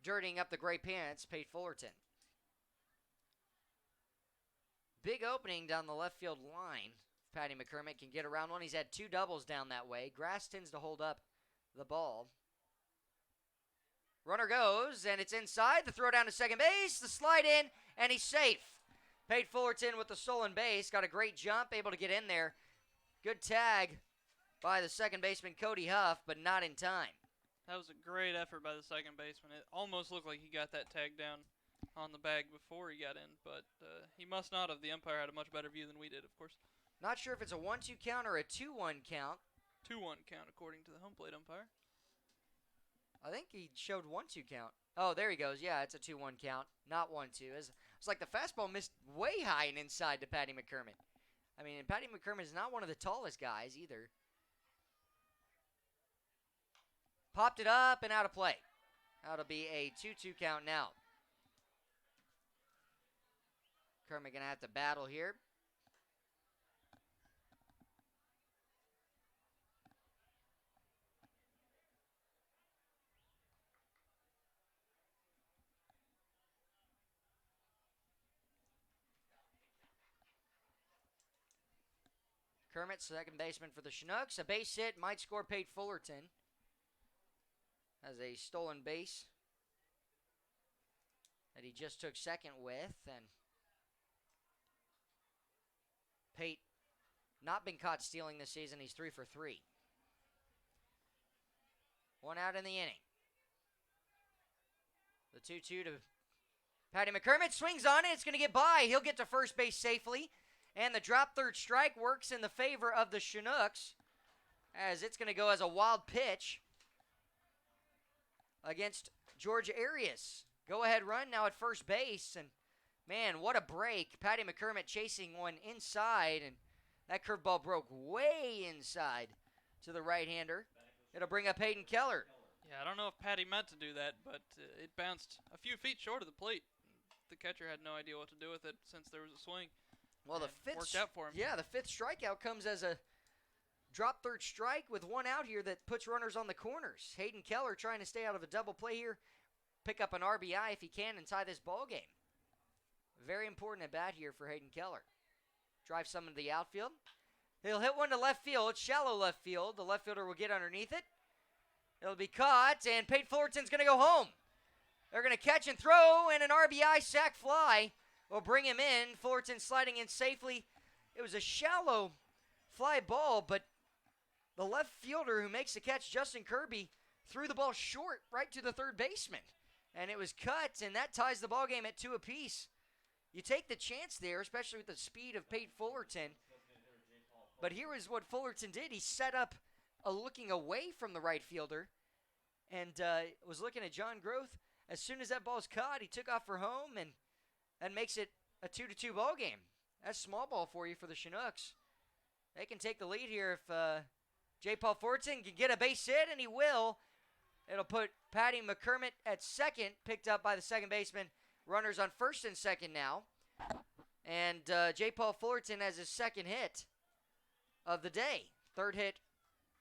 dirtying up the gray pants, Pate Fullerton. Big opening down the left field line. Patty McCormick can get around one. He's had 2 doubles down that way. Grass tends to hold up the ball. Runner goes, and it's inside. The throw down to second base. The slide in, and he's safe. Pate Fullerton with the stolen base. Got a great jump, able to get in there. Good tag by the second baseman, Cody Huff, but not in time. That was a great effort by the second baseman. It almost looked like he got that tag down on the bag before he got in, but he must not have. The umpire had a much better view than we did, of course. Not sure if it's a 1-2 count or a 2-1 count. 2-1 count, according to the home plate umpire. I think he showed 1-2 count. Oh, there he goes. Yeah, it's a 2-1 count, not 1-2. It's like the fastball missed way high and inside to Patty McCormick. I mean, and Patty McCormick is not one of the tallest guys either. Popped it up and out of play. That'll be a 2-2 count now. McCormick going to have to battle here. Kermit, second baseman for the Chinooks. A base hit might score Pate Fullerton. Has a stolen base that he just took second with. And Pate not been caught stealing this season. He's 3 for 3. 1 out in the inning. The 2-2 to Patty McCormick. Swings on it. It's going to get by. He'll get to first base safely. And the drop third strike works in the favor of the Chinooks, as it's going to go as a wild pitch against George Arias. Go-ahead run now at first base, and man, what a break. Patty McCormick chasing one inside, and That curveball broke way inside to the right-hander. It'll bring up Hayden Keller. Yeah, I don't know if Patty meant to do that, but it bounced a few feet short of the plate. The catcher had no idea what to do with it since there was a swing. Well, the And fifth worked out for him. Yeah, the fifth strikeout comes as a drop third strike with one out here that puts runners on the corners. Hayden Keller trying to stay out of a double play here, pick up an RBI if he can and tie this ball game. Very important at bat here for Hayden Keller. Drive some into the outfield. He'll hit one to left field. It's shallow left field. The left fielder will get underneath it. It'll be caught, and Pate Fullerton's going to go home. They're going to catch and throw, and an RBI sac fly will bring him in. Fullerton sliding in safely. It was a shallow fly ball, but the left fielder who makes the catch, Justin Kirby, threw the ball short right to the third baseman. And it was cut, and that ties the ball game at 2 apiece. You take the chance there, especially with the speed of Pate Fullerton. But here is what Fullerton did. He set up a looking away from the right fielder and was looking at John Groth. As soon as that ball's caught, he took off for home, and that makes it a 2-2 ball game. That's small ball for you for the Chinooks. They can take the lead here if J. Paul Fullerton can get a base hit, and he will. It'll put Patty McCormick at second, picked up by the second baseman. Runners on first and second now. And J. Paul Fullerton has his second hit of the day. Third hit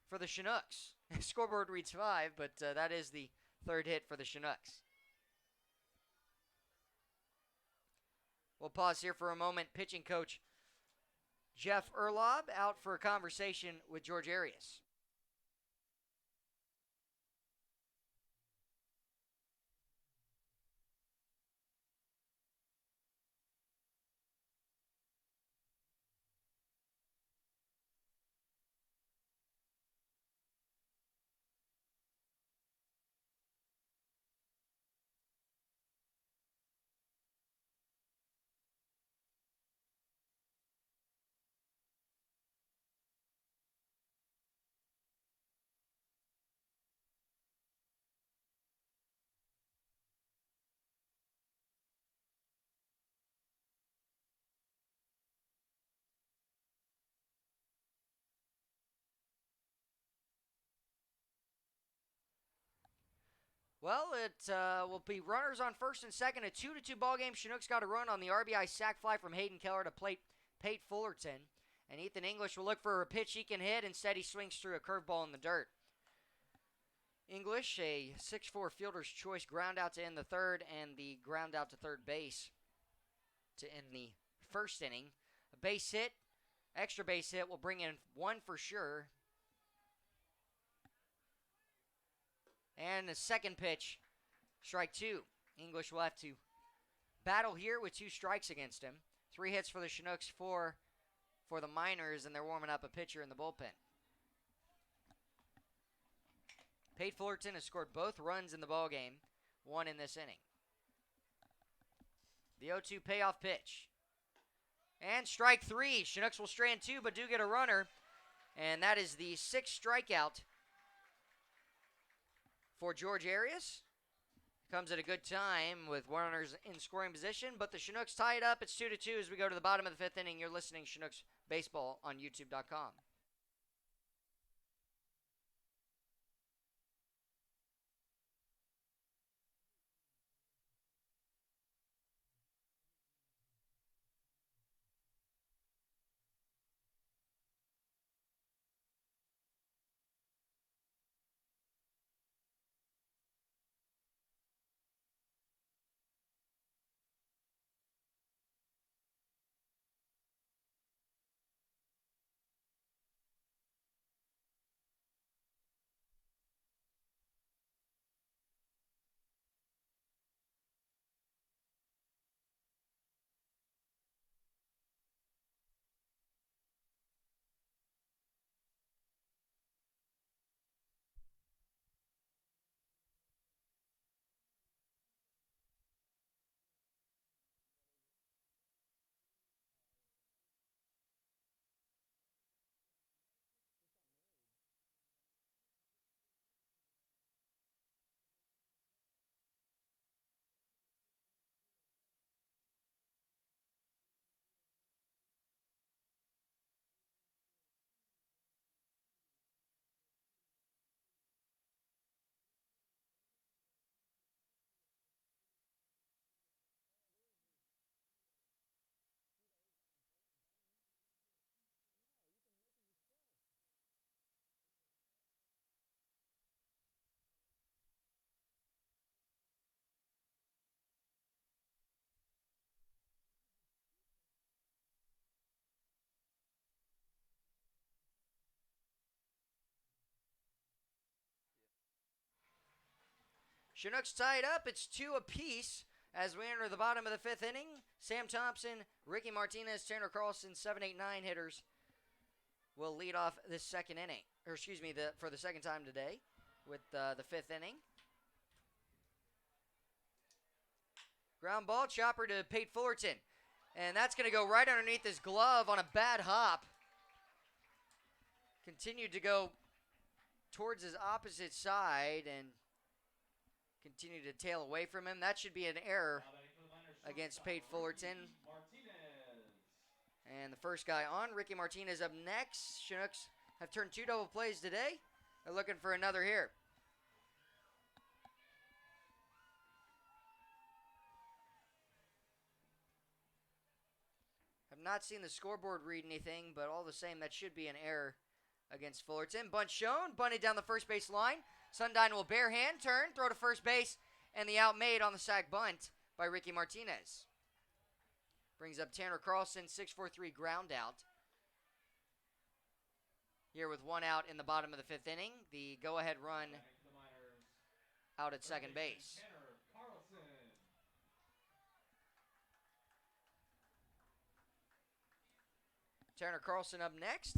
for the Chinooks. Scoreboard reads 5, but that is the third hit for the Chinooks. We'll pause here for a moment. Pitching coach Jeff Erlob out for a conversation with George Arias. Well, it will be runners on first and second, a 2-2 ball game. Chinooks got a run on the RBI sac fly from Hayden Keller to Pate Fullerton. And Ethan English will look for a pitch he can hit. Instead, he swings through a curveball in the dirt. English, a 6'4" fielder's choice ground out to end the third, and the ground out to third base to end the first inning. A base hit, extra base hit will bring in one for sure. And the second pitch, strike 2. English will have to battle here with 2 strikes against him. 3 hits for the Chinooks, 4 for the Miners, and they're warming up a pitcher in the bullpen. Pate Fullerton has scored both runs in the ballgame, 1 in this inning. The 0-2 payoff pitch. And strike 3. Chinooks will strand 2, but do get a runner. And that is the 6th strikeout for George Arias. Comes at a good time with runners in scoring position, but the Chinooks tie it up. It's 2-2 as we go to the bottom of the 5th inning. You're listening Chinooks Baseball on YouTube.com. Chinooks tied up. It's 2 apiece as we enter the bottom of the 5th inning. Sam Thompson, Ricky Martinez, Tanner Carlson, 7, 8, 9 hitters will lead off this second inning. Or excuse me, for the second time today with the 5th inning. Ground ball, chopper to Pate Fullerton. And that's going to go right underneath his glove on a bad hop. Continued to go towards his opposite side and continue to tail away from him. That should be an error against Pate Fullerton. And the first guy on, Ricky Martinez, up next. Chinooks have turned 2 double plays today. They're looking for another here. Have not seen the scoreboard read anything, but all the same, that should be an error against Fullerton. Bunt shown, bunted down the first base line. Sundine will bare hand turn, throw to first base, and the out made on the sac bunt by Ricky Martinez. Brings up Tanner Carlson, 6-4-3 ground out. Here with 1 out in the bottom of the 5th inning, the go-ahead run out at second base. Tanner Carlson up next.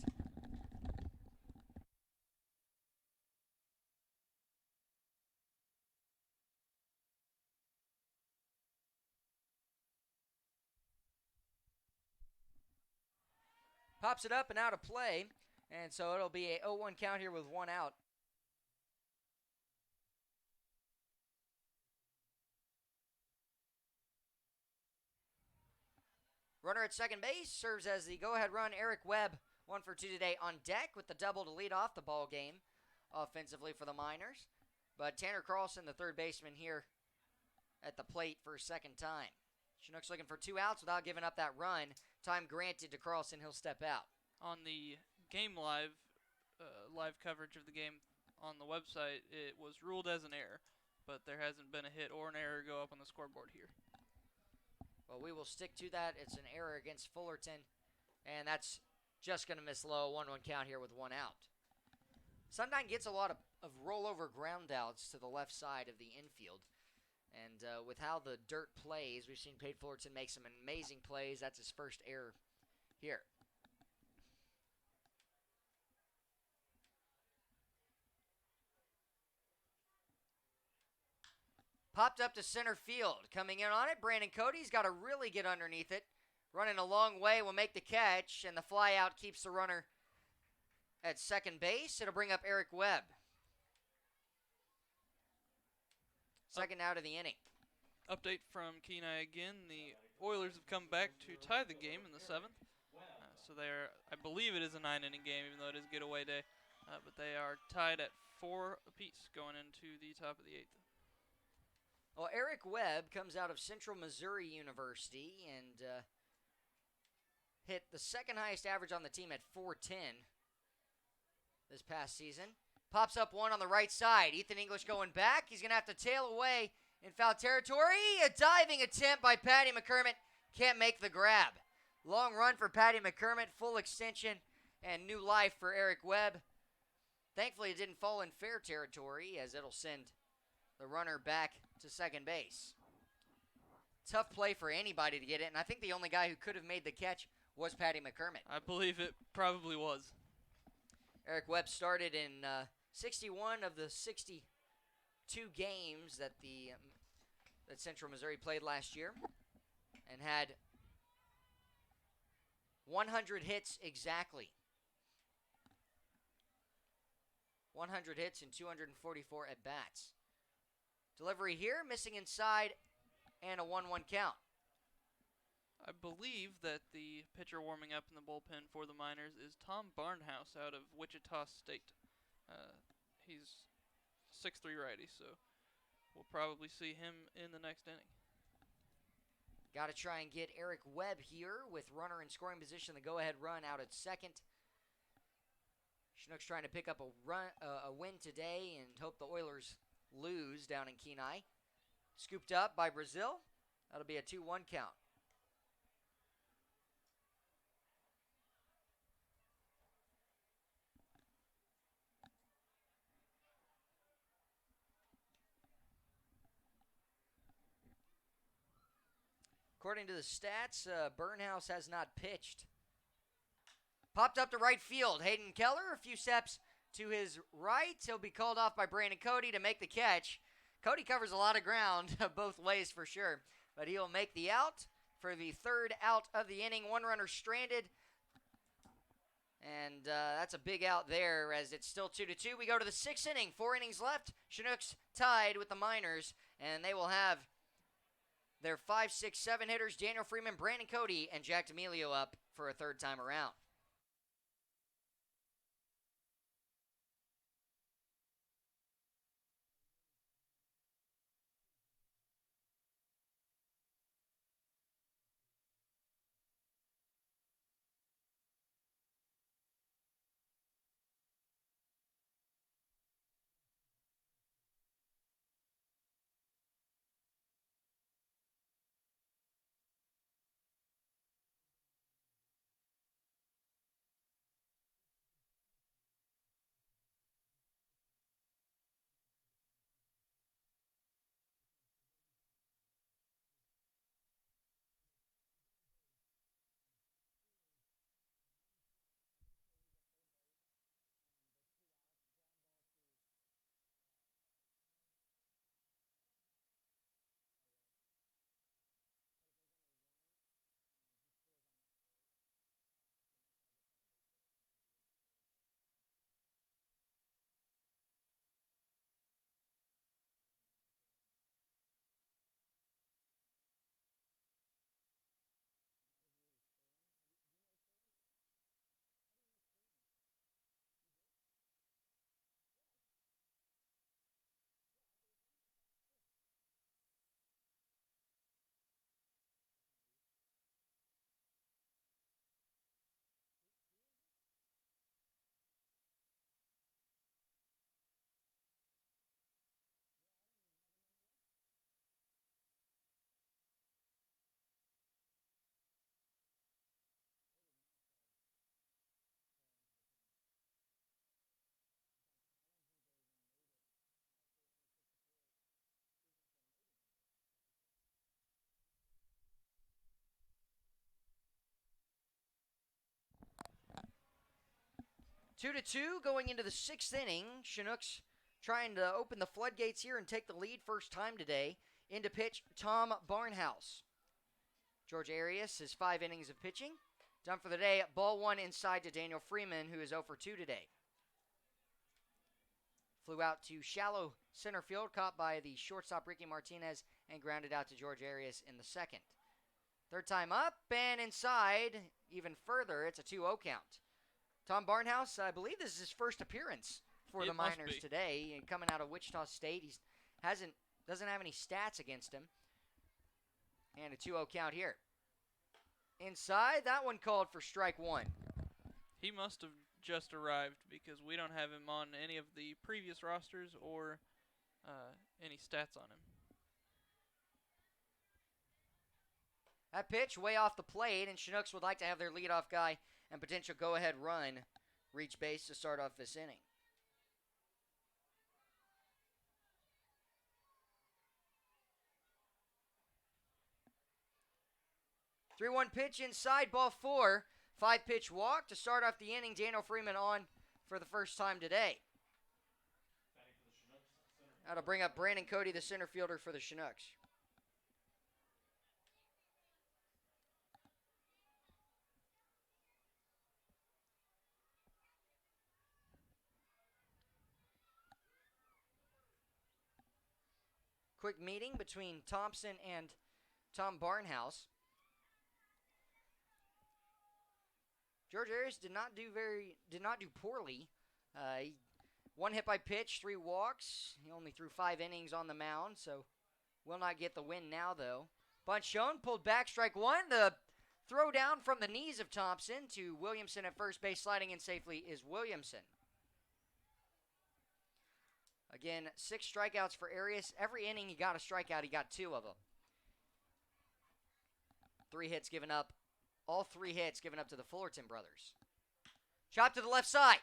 Pops it up and out of play, and so it'll be a 0-1 count here with 1 out. Runner at second base serves as the go-ahead run. Eric Webb, 1 for 2 today on deck with the double to lead off the ball game offensively for the Miners. But Tanner Carlson, the third baseman here at the plate for a second time. Chinooks looking for 2 outs without giving up that run. Time granted to Carlson. He'll step out. On the game live coverage of the game on the website, it was ruled as an error, but there hasn't been a hit or an error go up on the scoreboard here. Well, we will stick to that. It's an error against Fullerton, and that's just going to miss low. 1-1 count here with 1 out. Sundine gets a lot of rollover ground outs to the left side of the infield. And with how the dirt plays, we've seen Pate Fullerton make some amazing plays. That's his first error here. Popped up to center field. Coming in on it, Brandon Cody's got to really get underneath it. Running a long way will make the catch, and the fly out keeps the runner at second base. It'll bring up Eric Webb. Second out of the inning. Update from Kenai again. The Oilers have come back to tie the game in the 7th. So they are, I believe it is a 9-inning game, even though it is getaway day. But they are tied at 4 apiece going into the top of the 8th. Well, Eric Webb comes out of Central Missouri University and hit the second highest average on the team at 410 this past season. Pops up one on the right side. Ethan English going back. He's going to have to tail away in foul territory. A diving attempt by Patty McCormick. Can't make the grab. Long run for Patty McCormick. Full extension and new life for Eric Webb. Thankfully, it didn't fall in fair territory as it'll send the runner back to second base. Tough play for anybody to get it, and I think the only guy who could have made the catch was Patty McCormick. I believe it probably was. Eric Webb started in 61 of the 62 games that that Central Missouri played last year, and had 100 hits exactly. 100 hits and 244 at-bats. Delivery here, missing inside, and a 1-1 count. I believe that the pitcher warming up in the bullpen for the Miners is Tom Barnhouse out of Wichita State. He's 6'3" righty, so we'll probably see him in the next inning. Got to try and get Eric Webb here with runner in scoring position. The go-ahead run out at second. Chinooks trying to pick up a win today and hope the Oilers lose down in Kenai. Scooped up by Brazil. That'll be a 2-1 count. According to the stats, Burnhouse has not pitched. Popped up to right field. Hayden Keller, a few steps to his right. He'll be called off by Brandon Cody to make the catch. Cody covers a lot of ground both ways for sure, but he'll make the out for the third out of the inning. One runner stranded, and that's a big out there as it's still 2-2. We go to the sixth inning. 4 innings left. Chinooks tied with the Miners, and they will have their 5, 6, 7 hitters, Daniel Freeman, Brandon Cody, and Jack D'Amelio up for a third time around. Two to two going into the sixth inning. Chinooks trying to open the floodgates here and take the lead first time today. Into pitch, Tom Barnhouse. George Arias has 5 innings of pitching. Done for the day. Ball 1 inside to Daniel Freeman, who is 0 for 2 today. Flew out to shallow center field, caught by the shortstop Ricky Martinez, and grounded out to George Arias in the second. Third time up and inside, even further. It's a 2-0 count. Tom Barnhouse, I believe this is his first appearance for the Miners today. Coming out of Wichita State, he doesn't have any stats against him. And a 2-0 count here. Inside, that one called for strike 1. He must have just arrived because we don't have him on any of the previous rosters or any stats on him. That pitch way off the plate, and Chinooks would like to have their leadoff guy and potential go-ahead run reach base to start off this inning. Three-one pitch inside, ball 4. 5-pitch walk to start off the inning. Daniel Freeman on for the first time today. That'll bring up Brandon Cody, the center fielder for the Chinooks. Quick meeting between Thompson and Tom Barnhouse. George Arias did not do poorly. 1 hit by pitch, 3 walks. He only threw 5 innings on the mound, so will not get the win now, though. Bunt shown, pulled back, strike 1. The throw down from the knees of Thompson to Williamson at first base. Sliding in safely is Williamson. Again, 6 strikeouts for Arias. Every inning he got a strikeout. He got 2 of them. 3 hits given up. All 3 hits given up to the Fullerton brothers. Chop to the left side.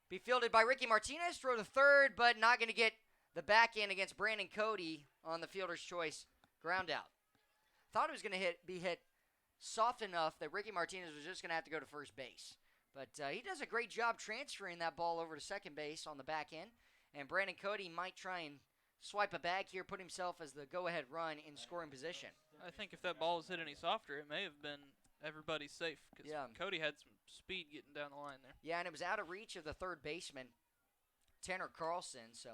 Be fielded by Ricky Martinez. Throw to third, but not going to get the back end against Brandon Cody on the fielder's choice ground out. thought it was going to be hit soft enough that Ricky Martinez was just going to have to go to first base. But he does a great job transferring that ball over to second base on the back end. And Brandon Cody might try and swipe a bag here, put himself as the go-ahead run in scoring position. I think if that ball was hit any softer, it may have been everybody's safe because Cody had some speed getting down the line there. Yeah, and it was out of reach of the third baseman, Tanner Carlson. So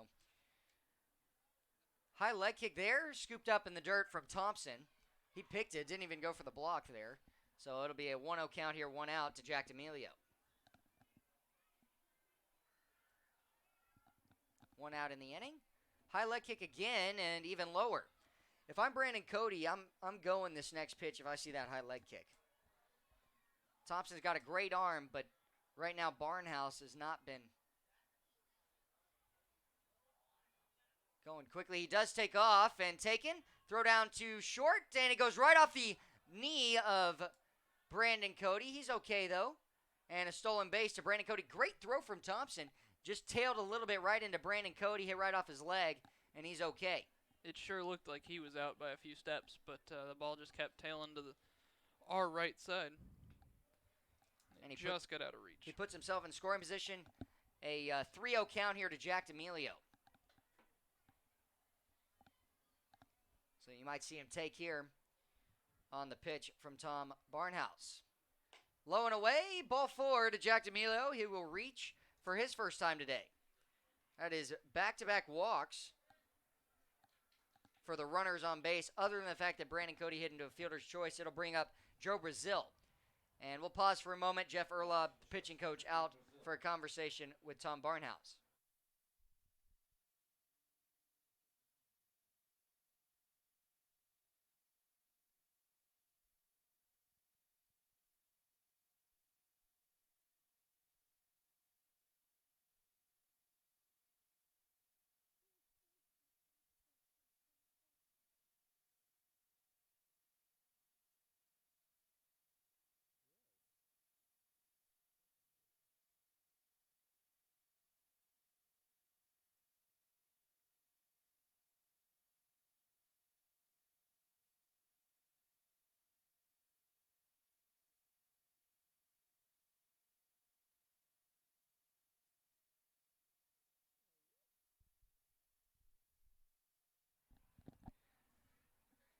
high leg kick there, scooped up in the dirt from Thompson. He picked it, didn't even go for the block there. So it'll be a 1-0 count here, 1 out to Jack D'Amelio. 1 out in the inning. High leg kick again and even lower. If I'm Brandon Cody, I'm going this next pitch if I see that high leg kick. Thompson's got a great arm, but right now Barnhouse has not been going quickly. He does take off and taken. Throw down to short, and it goes right off the knee of Brandon Cody. He's okay, though. And a stolen base to Brandon Cody. Great throw from Thompson. Just tailed a little bit right into Brandon Cody, hit right off his leg, and he's okay. It sure looked like he was out by a few steps, but the ball just kept tailing to our right side. And he just got out of reach. He puts himself in scoring position. A 3-0 count here to Jack D'Amelio. So you might see him take here on the pitch from Tom Barnhouse. Low and away, ball forward to Jack D'Amelio. He will reach for his first time today. That is back-to-back walks for the runners on base. Other than the fact that Brandon Cody hit into a fielder's choice, it'll bring up Joe Brazil. And we'll pause for a moment. Jeff Erlaub, pitching coach, out for a conversation with Tom Barnhouse.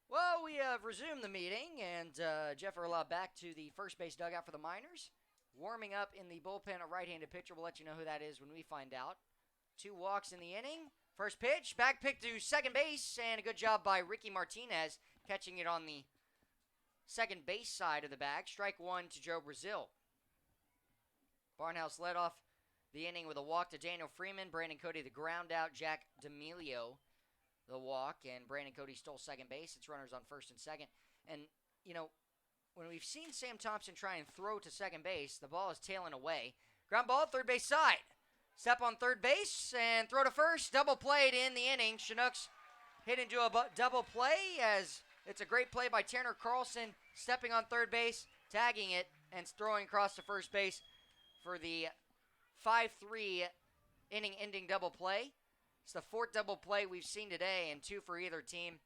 Well, we have resumed the meeting, and Jeff Erlaub back to the first base dugout for the Miners. Warming up in the bullpen, a right-handed pitcher. We'll let you know who that is when we find out. 2 walks in the inning. First pitch, back pick to second base, and a good job by Ricky Martinez catching it on the second base side of the bag. Strike 1 to Joe Brazil. Barnhouse led off the inning with a walk to Daniel Freeman. Brandon Cody the ground out. Jack D'Amelio the walk, and Brandon Cody stole second base. It's runners on first and second. And, you know, when we've seen Sam Thompson try and throw to second base, the ball is tailing away. Ground ball, third base side. Step on third base and throw to first. Double played in the inning. Chinooks hit into a double play as it's a great play by Tanner Carlson, stepping on third base, tagging it, and throwing across to first base for the 5-3 inning-ending double play. It's the 4th double play we've seen today, and 2 for either team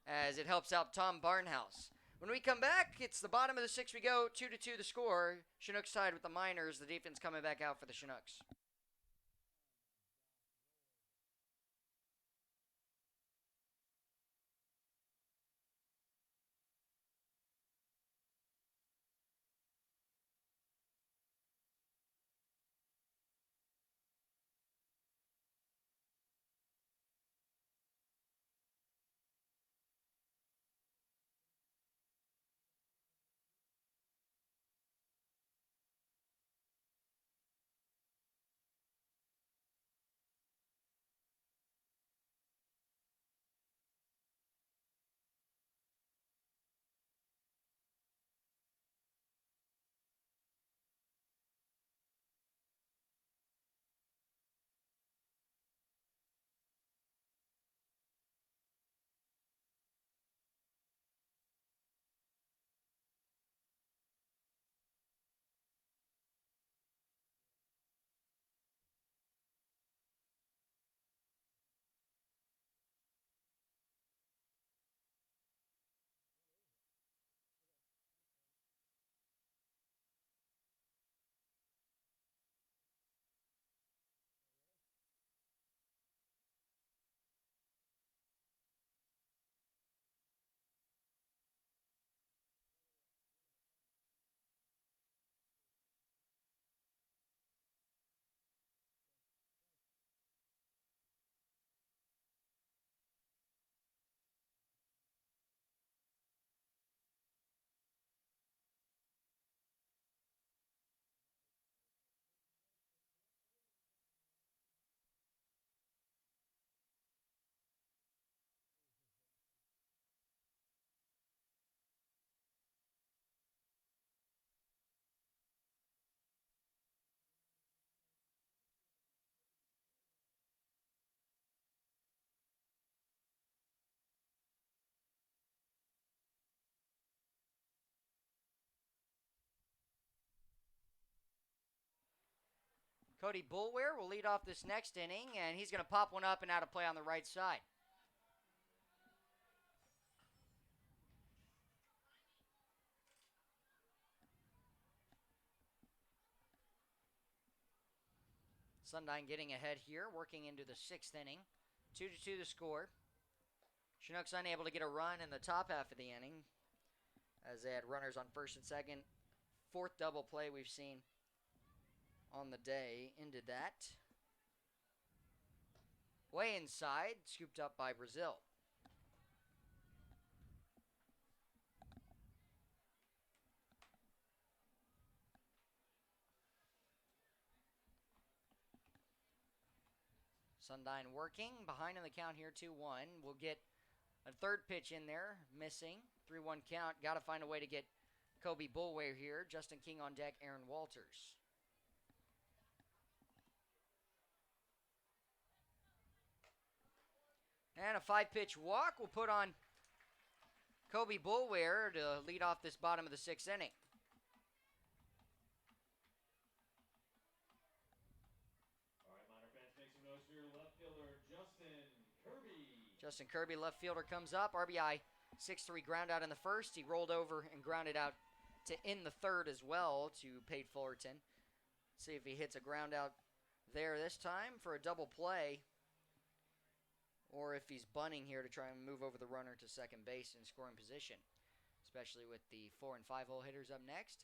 as it helps out Tom Barnhouse. When we come back, it's the bottom of the 6th we go, 2-2 the score. Chinooks tied with the Miners. The defense coming back out for the Chinooks. Cody Boulware will lead off this next inning, and he's going to pop one up and out of play on the right side. Sundyne getting ahead here, working into the 6th inning. 2-2 the score. Chinooks unable to get a run in the top half of the inning as they had runners on first and second. 4th double play we've seen on the day ended that. Way inside, scooped up by Brazil. Sundyne working, behind in the count here, 2-1. We'll get a third pitch in there, missing. 3-1 count. Got to find a way to get Kobe Boulware here. Justin King on deck, Aaron Walters. And a 5-pitch walk will put on Kobe Boulware to lead off this bottom of the 6th inning. Justin Kirby, left fielder, comes up. RBI 6-3 ground out in the first. He rolled over and grounded out to end the third as well to Pate Fullerton. See if he hits a ground out there this time for a double play, or if he's bunting here to try and move over the runner to second base in scoring position, especially with the 4 and 5 hole hitters up next.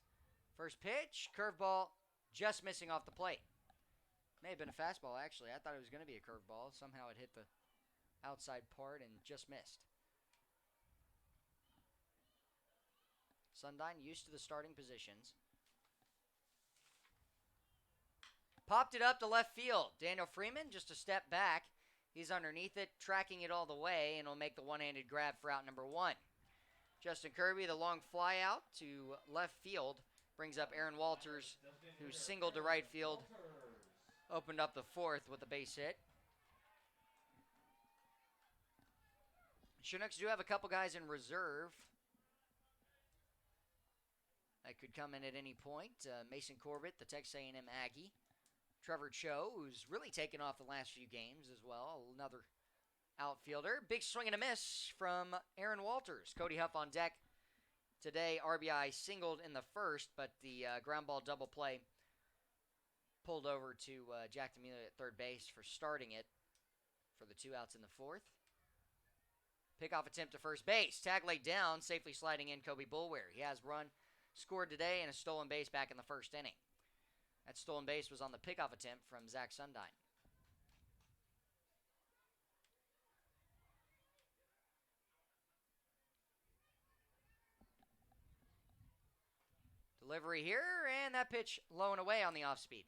First pitch, curveball, just missing off the plate. May have been a fastball, actually. I thought it was going to be a curveball. Somehow it hit the outside part and just missed. Sundyne used to the starting positions. Popped it up to left field. Daniel Freeman just a step back. He's underneath it, tracking it all the way, and will make the one-handed grab for out number 1. Justin Kirby, the long fly out to left field, brings up Aaron Walters, who singled to right field, opened up the 4th with a base hit. Chinooks do have a couple guys in reserve that could come in at any point. Mason Corbett, the Texas A&M Aggie. Trevor Cho, who's really taken off the last few games as well. Another outfielder. Big swing and a miss from Aaron Walters. Cody Huff on deck today. RBI singled in the first, but the ground ball double play pulled over to Jack D'Amelio at third base for starting it for the 2 outs in the 4th. Pickoff attempt to first base. Tag laid down, safely sliding in Kobe Boulware. He has run scored today and a stolen base back in the first inning. That stolen base was on the pickoff attempt from Zach Sundyne. Delivery here, and that pitch low and away on the off speed.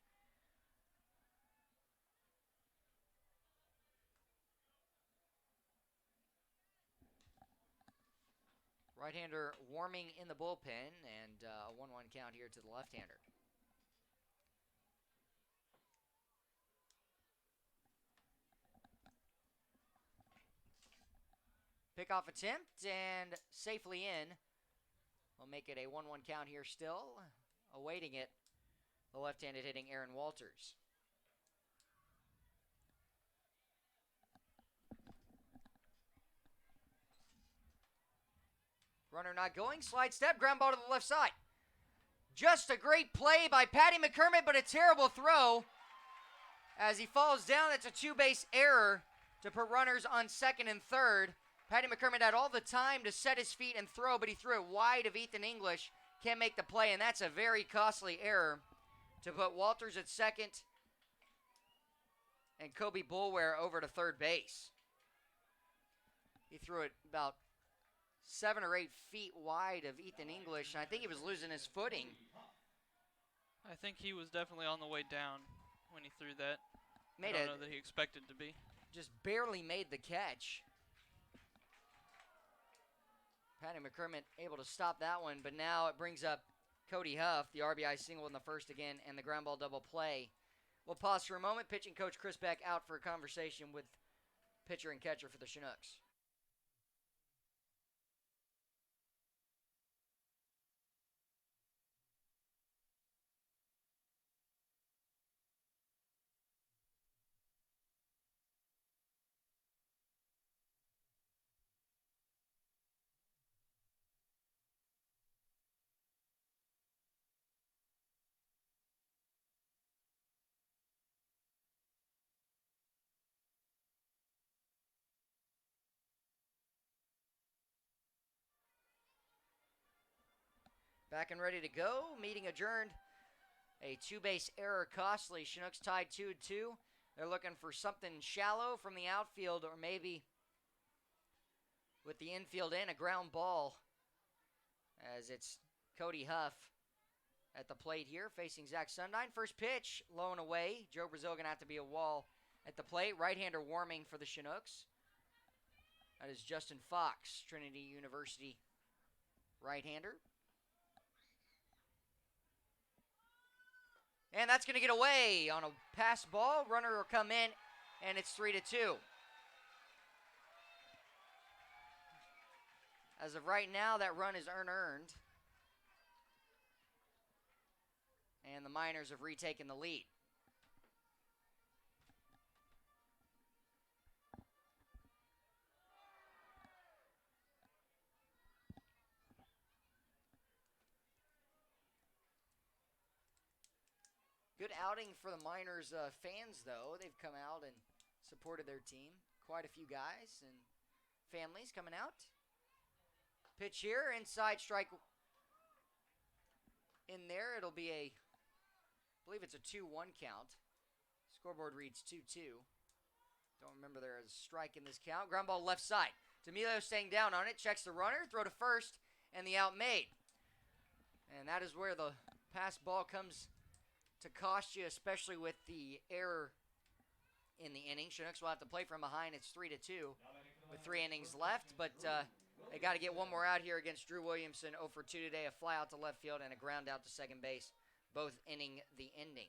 Right-hander warming in the bullpen, and a 1-1 count here to the left-hander. Pickoff attempt, and safely in. We'll make it a 1-1 count here still. Awaiting it, the left-handed hitting Aaron Walters. Runner not going, slide step, ground ball to the left side. Just a great play by Patty McCormick, but a terrible throw. As he falls down, it's a 2-base error to put runners on second and third. Patty McCormick had all the time to set his feet and throw, but he threw it wide of Ethan English. Can't make the play, and that's a very costly error to put Walters at second and Kobe Boulware over to third base. He threw it about 7 or 8 feet wide of Ethan English, and I think he was losing his footing. I think he was definitely on the way down when he threw that. I don't know that he expected to be. Just barely made the catch. Patty McCormick able to stop that one, but now it brings up Cody Huff, the RBI single in the first again, and the ground ball double play. We'll pause for a moment. Pitching coach Chris Beck out for a conversation with pitcher and catcher for the Chinooks. back and ready to go. Meeting adjourned. A two-base error costly. Chinooks tied 2-2. They're looking for something shallow from the outfield, or maybe with the infield in, a ground ball, as it's Cody Huff at the plate here facing Zach Sundine. First pitch, low and away. Joe Brazil going to have to be a wall at the plate. Right-hander warming for the Chinooks. That is Justin Fox, Trinity University right-hander. And that's going to get away on a pass ball. Runner will come in, and it's 3-2. As of right now, that run is unearned. And the Miners have retaken the lead. Good outing for the Miners fans, though. They've come out and supported their team. Quite a few guys and families coming out. Pitch here, inside strike in there. It'll be I believe it's a 2-1 count. Scoreboard reads 2-2. Don't remember there is a strike in this count. Ground ball left side. D'Amelio staying down on it. Checks the runner. Throw to first. And the out made. And that is where the pass ball comes to cost you, especially with the error in the inning. Chinooks will have to play from behind. It's 3-2 with 3 innings left. But they got to get one more out here against Drew Williamson. 0 for 2 today. A fly out to left field and a ground out to second base. Both ending the inning.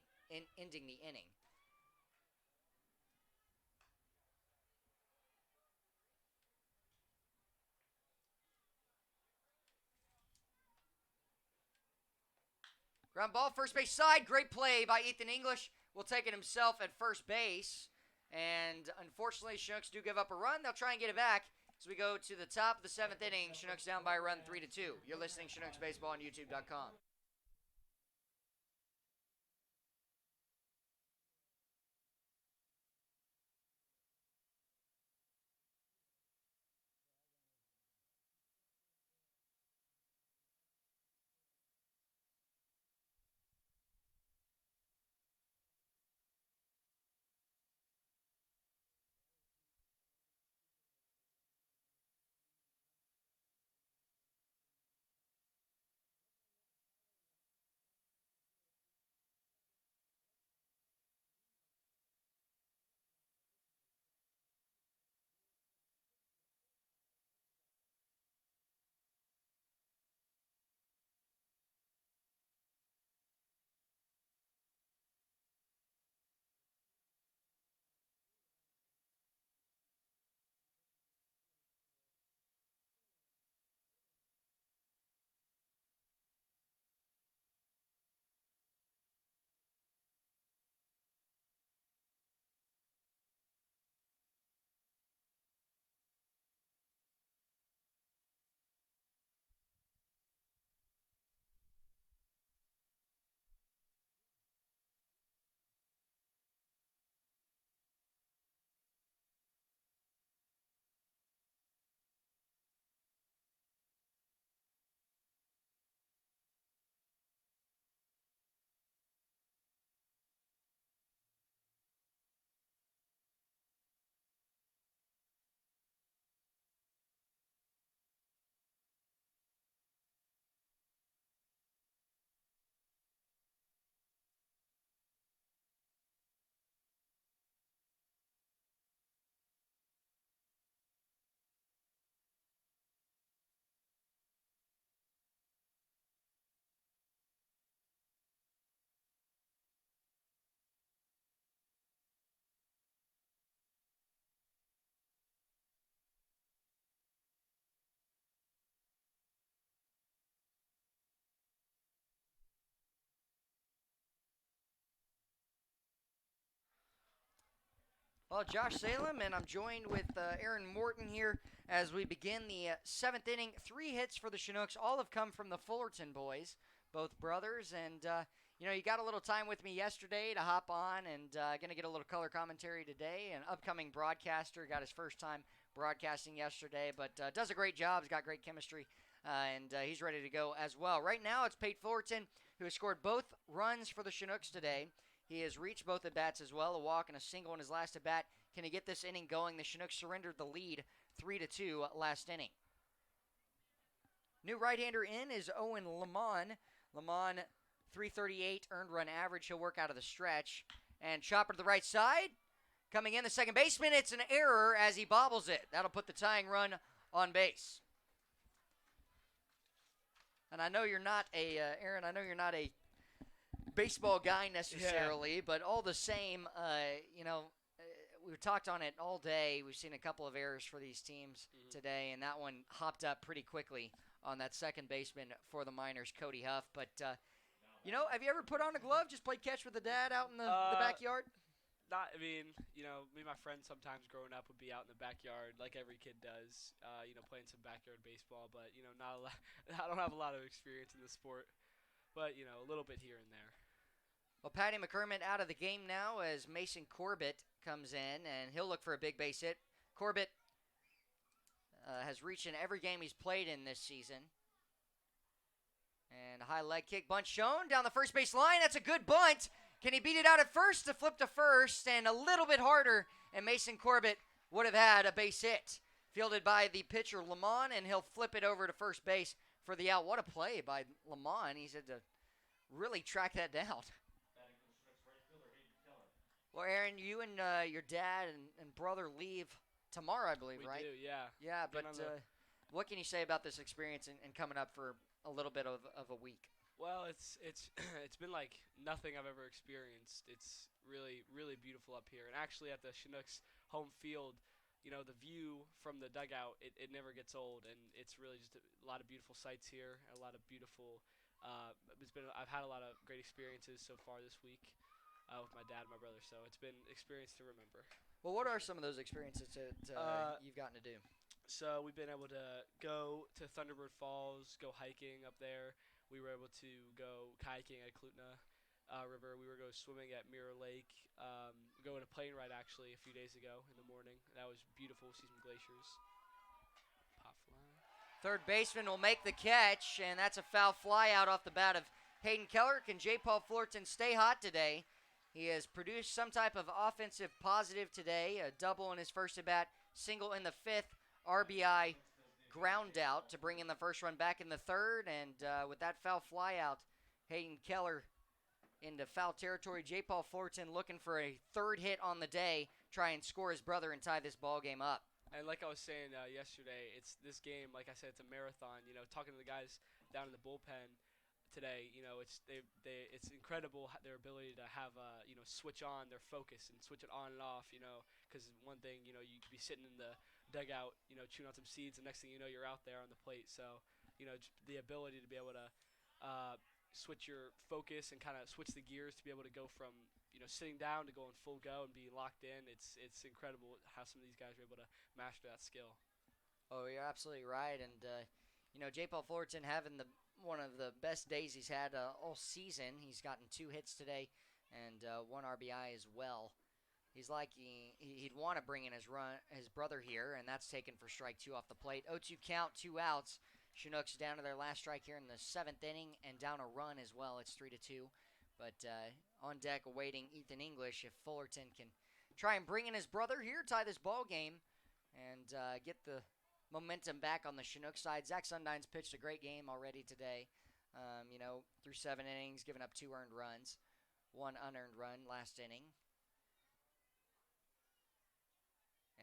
Ground ball, first base side. Great play by Ethan English. Will take it himself at first base. And unfortunately, Chinooks do give up a run. They'll try and get it back as we go to the top of the 7th inning. Chinooks down by a run, 3-2. You're listening to Chinooks Baseball on YouTube.com. Well, Josh Salem, and I'm joined with Aaron Morton here as we begin the 7th inning. 3 hits for the Chinooks. All have come from the Fullerton boys, both brothers. And, you got a little time with me yesterday to hop on, and going to get a little color commentary today. An upcoming broadcaster got his first time broadcasting yesterday, but does a great job. He's got great chemistry and he's ready to go as well. Right now, it's Pate Fullerton who has scored both runs for the Chinooks today. He has reached both at-bats as well, a walk and a single in his last at-bat. Can he get this inning going? The Chinooks surrendered the lead 3-2 last inning. New right-hander in is Owen Lamont. Lamont, 338 earned run average. He'll work out of the stretch. And chopper to the right side. Coming in, the second baseman. It's an error as he bobbles it. That'll put the tying run on base. And I know you're not Aaron, I know you're not a baseball guy necessarily, but all the same, we've talked on it all day. We've seen a couple of errors for these teams today, and that one hopped up pretty quickly on that second baseman for the Miners, Cody Huff. But, have you ever put on a glove, just played catch with the dad out in the backyard? Me and my friends sometimes growing up would be out in the backyard like every kid does, playing some backyard baseball. But, not a lot. I don't have a lot of experience in the sport, but, a little bit here and there. Well, Patty McCormick out of the game now as Mason Corbett comes in, and he'll look for a big base hit. Corbett has reached in every game he's played in this season. And a high leg kick bunt shown down the first base line. That's a good bunt. Can he beat it out at first to flip to first? And a little bit harder, and Mason Corbett would have had a base hit. Fielded by the pitcher, Lamont, and he'll flip it over to first base for the out. What a play by Lamont. He's had to really track that down. Well, Aaron, you and your dad and brother leave tomorrow, I believe, right? We do, yeah. Yeah, but what can you say about this experience and coming up for a little bit of a week? Well, it's been like nothing I've ever experienced. It's really, really beautiful up here. And actually at the Chinooks home field, the view from the dugout, it never gets old. And it's really just a lot of beautiful sights here, a lot of beautiful I've had a lot of great experiences so far this week. With my dad and my brother, so it's been an experience to remember. Well, what are some of those experiences that you've gotten to do? So we've been able to go to Thunderbird Falls, go hiking up there. We were able to go kayaking at Klutna River. We were go swimming at Mirror Lake. Go on a plane ride actually a few days ago in the morning. That was beautiful. See some glaciers. Pop fly. Third baseman will make the catch, and that's a foul fly out off the bat of Hayden Keller. Can J. Paul Fullerton stay hot today? He has produced some type of offensive positive today, a double in his first at-bat, single in the fifth, RBI ground out to bring in the first run back in the third, and with that foul fly out, Hayden Keller into foul territory. J. Paul Fullerton looking for a third hit on the day, try and score his brother and tie this ball game up. And like I was saying yesterday, it's this game, like I said, it's a marathon. Talking to the guys down in the bullpen today, it's incredible their ability to have switch on their focus and switch it on and off, because one thing, you could be sitting in the dugout, chewing on some seeds, and next thing you know, you're out there on the plate. So, the ability to be able to switch your focus and kind of switch the gears to be able to go from sitting down to going full go and be locked in. It's incredible how some of these guys are able to master that skill. Oh, you're absolutely right, and J. Paul Fullerton having one of the best days he's had all season. He's gotten 2 hits today and 1 RBI as well. He's like he'd want to bring in his brother here, and that's taken for strike 2 off the plate. 0-2 count, 2 outs. Chinooks down to their last strike here in the 7th inning and down a run as well. It's 3-2. But on deck awaiting Ethan English if Fullerton can try and bring in his brother here, tie this ball game, and get the momentum back on the Chinook side. Zach Sundine's pitched a great game already today. Through 7 innings, giving up 2 earned runs, 1 unearned run last inning.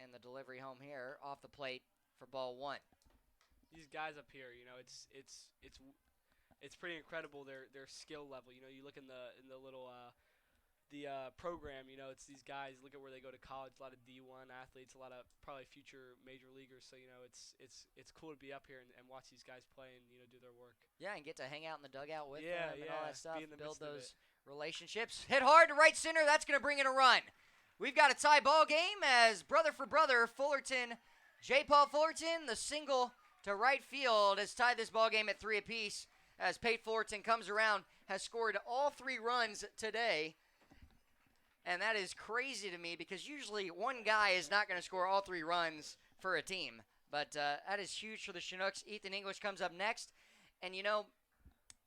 And the delivery home here off the plate for ball 1. These guys up here, it's pretty incredible their skill level. You look in the little program, it's these guys. Look at where they go to college. A lot of D1 athletes, a lot of probably future major leaguers. So it's cool to be up here and watch these guys play and do their work. Yeah, and get to hang out in the dugout with them and all that stuff. Build those relationships. Hit hard to right center. That's going to bring in a run. We've got a tie ball game as brother for brother, Fullerton, J. Paul Fullerton, the single to right field has tied this ball game at 3 apiece. As Pate Fullerton comes around, has scored all 3 runs today. And that is crazy to me because usually one guy is not going to score all 3 runs for a team. But that is huge for the Chinooks. Ethan English comes up next. And, you know,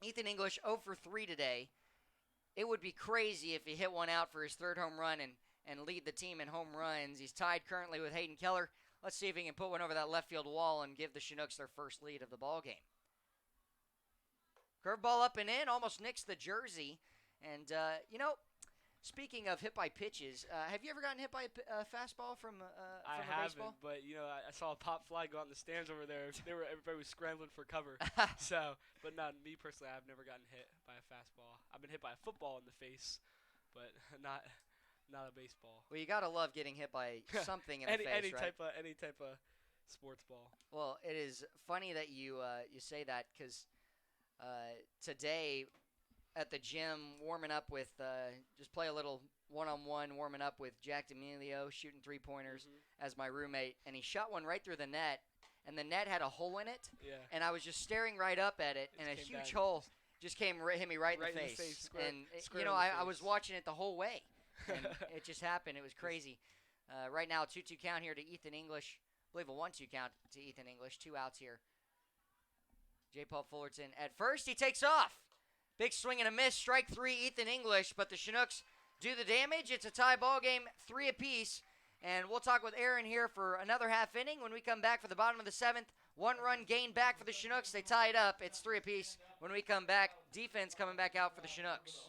Ethan English 0 for 3 today. It would be crazy if he hit one out for his third home run and lead the team in home runs. He's tied currently with Hayden Keller. Let's see if he can put one over that left field wall and give the Chinooks their first lead of the ball game. Curveball up and in, almost nicks the jersey. And, you know, speaking of hit by pitches, have you ever gotten hit by a fastball from I a haven't, baseball? but you know, I saw a pop fly go out in the stands over there. Everybody was scrambling for cover. So, but not me personally. I've never gotten hit by a fastball. I've been hit by a football in the face, but not a baseball. Well, you gotta love getting hit by something in the face, right? Any type of sports ball. Well, it is funny that you say that because today at the gym, warming up with just play a little one-on-one, warming up with Jack D'Amelio, shooting three-pointers as my roommate, and he shot one right through the net, and the net had a hole in it, and I was just staring right up at it, and a huge hole just hit me right in the face. I was watching it the whole way, and it just happened. It was crazy. Right now, 2-2 count here to Ethan English. I believe a 1-2 count to Ethan English. 2 outs here. J. Paul Fullerton at first. He takes off. Big swing and a miss. Strike 3, Ethan English. But the Chinooks do the damage. It's a tie ball game, 3 apiece. And we'll talk with Aaron here for another half inning. When we come back for the bottom of the 7th, 1-run gain back for the Chinooks. They tie it up. It's 3 apiece. When we come back, defense coming back out for the Chinooks.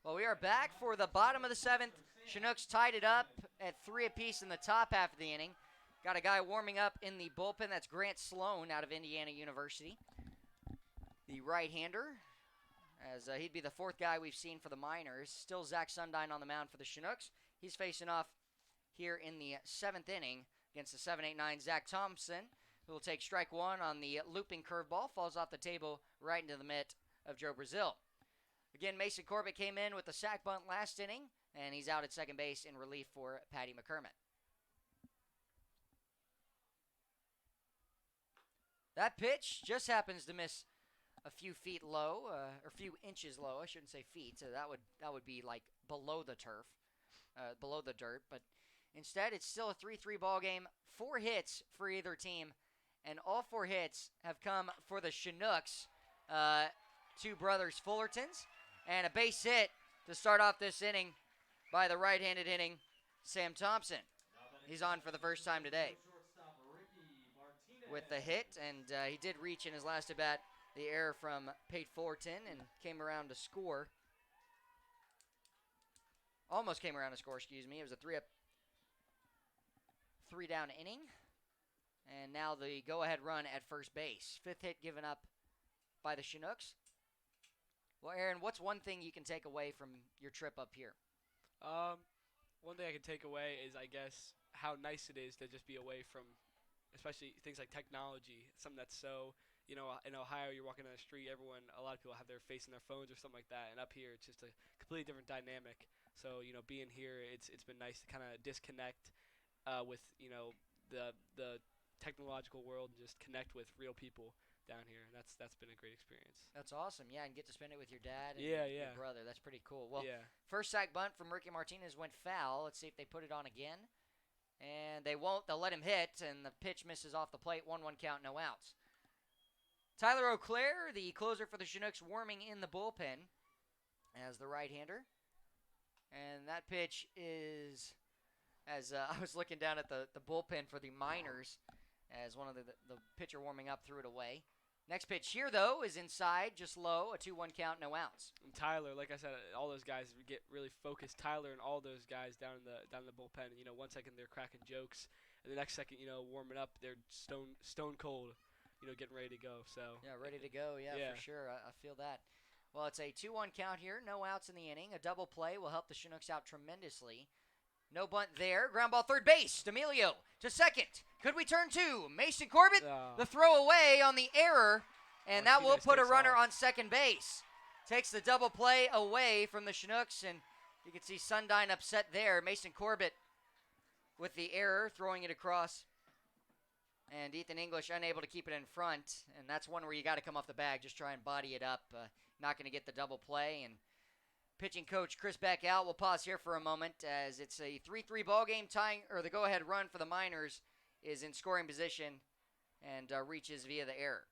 Well, we are back for the bottom of the 7th. Chinooks tied it up at 3 apiece in the top half of the inning. Got a guy warming up in the bullpen. That's Grant Sloan out of Indiana University. The right-hander, as he'd be the 4th guy we've seen for the minors. Still Zach Sundine on the mound for the Chinooks. He's facing off here in the 7th inning against the 7-8-9 Zach Thompson, who will take strike 1 on the looping curveball. Falls off the table right into the mitt of Joe Brazil. Again, Mason Corbett came in with the sac bunt last inning, and he's out at second base in relief for Patty McCormick. That pitch just happens to miss a few feet low, or a few inches low. I shouldn't say feet. So that would be like below the turf, below the dirt. But instead, it's still a 3-3 ball game. 4 hits for either team, and all 4 hits have come for the Chinooks. 2 brothers Fullertons. And a base hit to start off this inning by the right-handed hitting Sam Thompson. He's on for the first time today with the hit, and he did reach in his last at-bat the error from Pate Fullerton and came around to score. Almost came around to score, excuse me. It was a 3-down inning. And now the go-ahead run at first base. 5th hit given up by the Chinooks. Well, Aaron, what's one thing you can take away from your trip up here? One thing I can take away is, I guess, how nice it is to just be away from, especially things like technology. It's something that's so, you know, in Ohio, you're walking down the street, a lot of people have their face in their phones or something like that, and up here, it's just a completely different dynamic. So, you know, being here, it's been nice to kind of disconnect with, you know, the technological world and just connect with real people down here. And that's been a great experience. That's awesome. Yeah, and get to spend it with your dad and Yeah, your yeah. brother. That's pretty cool. Well, Yeah. first sack bunt from Ricky Martinez went foul. Let's see if they put it on again. And they won't. They'll let him hit, and the pitch misses off the plate. 1-1 count, no outs. Tyler O'Clair, the closer for the Chinooks, warming in the bullpen as the right-hander. And that pitch is, as I was looking down at the bullpen for the Miners, as one of the pitcher warming up threw it away. Next pitch here, though, is inside, just low, a 2-1 count, no outs. And Tyler, like I said, all those guys get really focused. Tyler and all those guys down in the bullpen. And, 1 second they're cracking jokes, and the next second, warming up, they're stone cold, getting ready to go. So yeah, ready to go. Yeah. For sure. I feel that. Well, it's a 2-1 count here, no outs in the inning. A double play will help the Chinooks out tremendously. No bunt there. Ground ball third base. D'Amelio to second. Could we turn two? Mason Corbett, the throw away on the error, and that will put a runner on second base. Takes the double play away from the Chinooks, and you can see Sundine upset there. Mason Corbett with the error, throwing it across, and Ethan English unable to keep it in front, and that's one where you got to come off the bag, just try and body it up. Not going to get the double play, and pitching coach Chris Beck out. We'll pause here for a moment as it's a 3-3 ball game. Tying or the go-ahead run for the Miners is in scoring position and reaches via the error.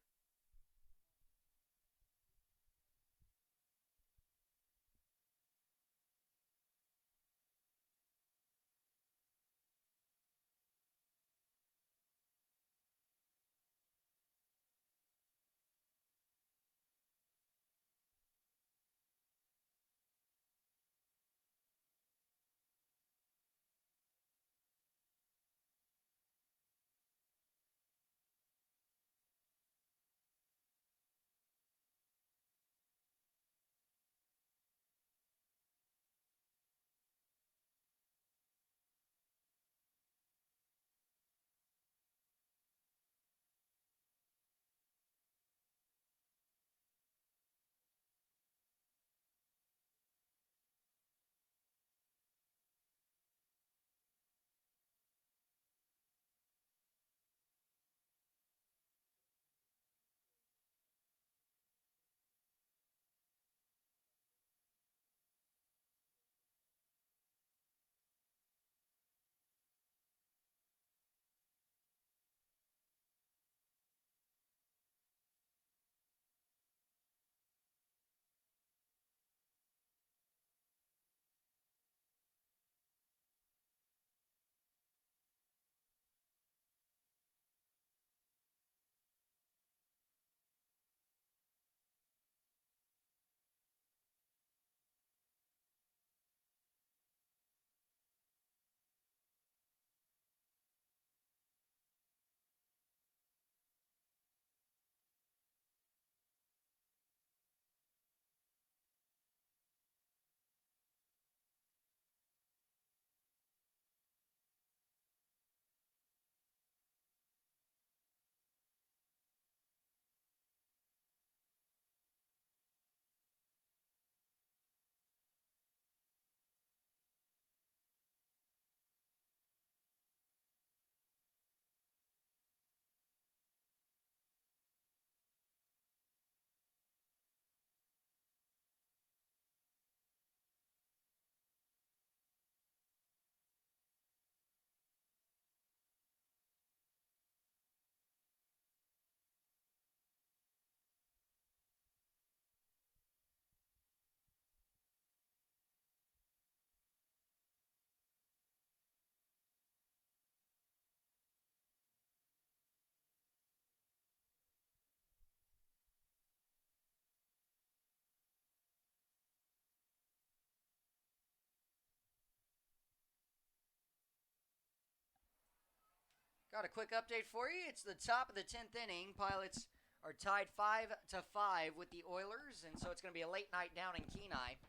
Got a quick update for you. It's the top of the 10th inning. Pilots are tied 5-5 with the Oilers, and so it's going to be a late night down in Kenai.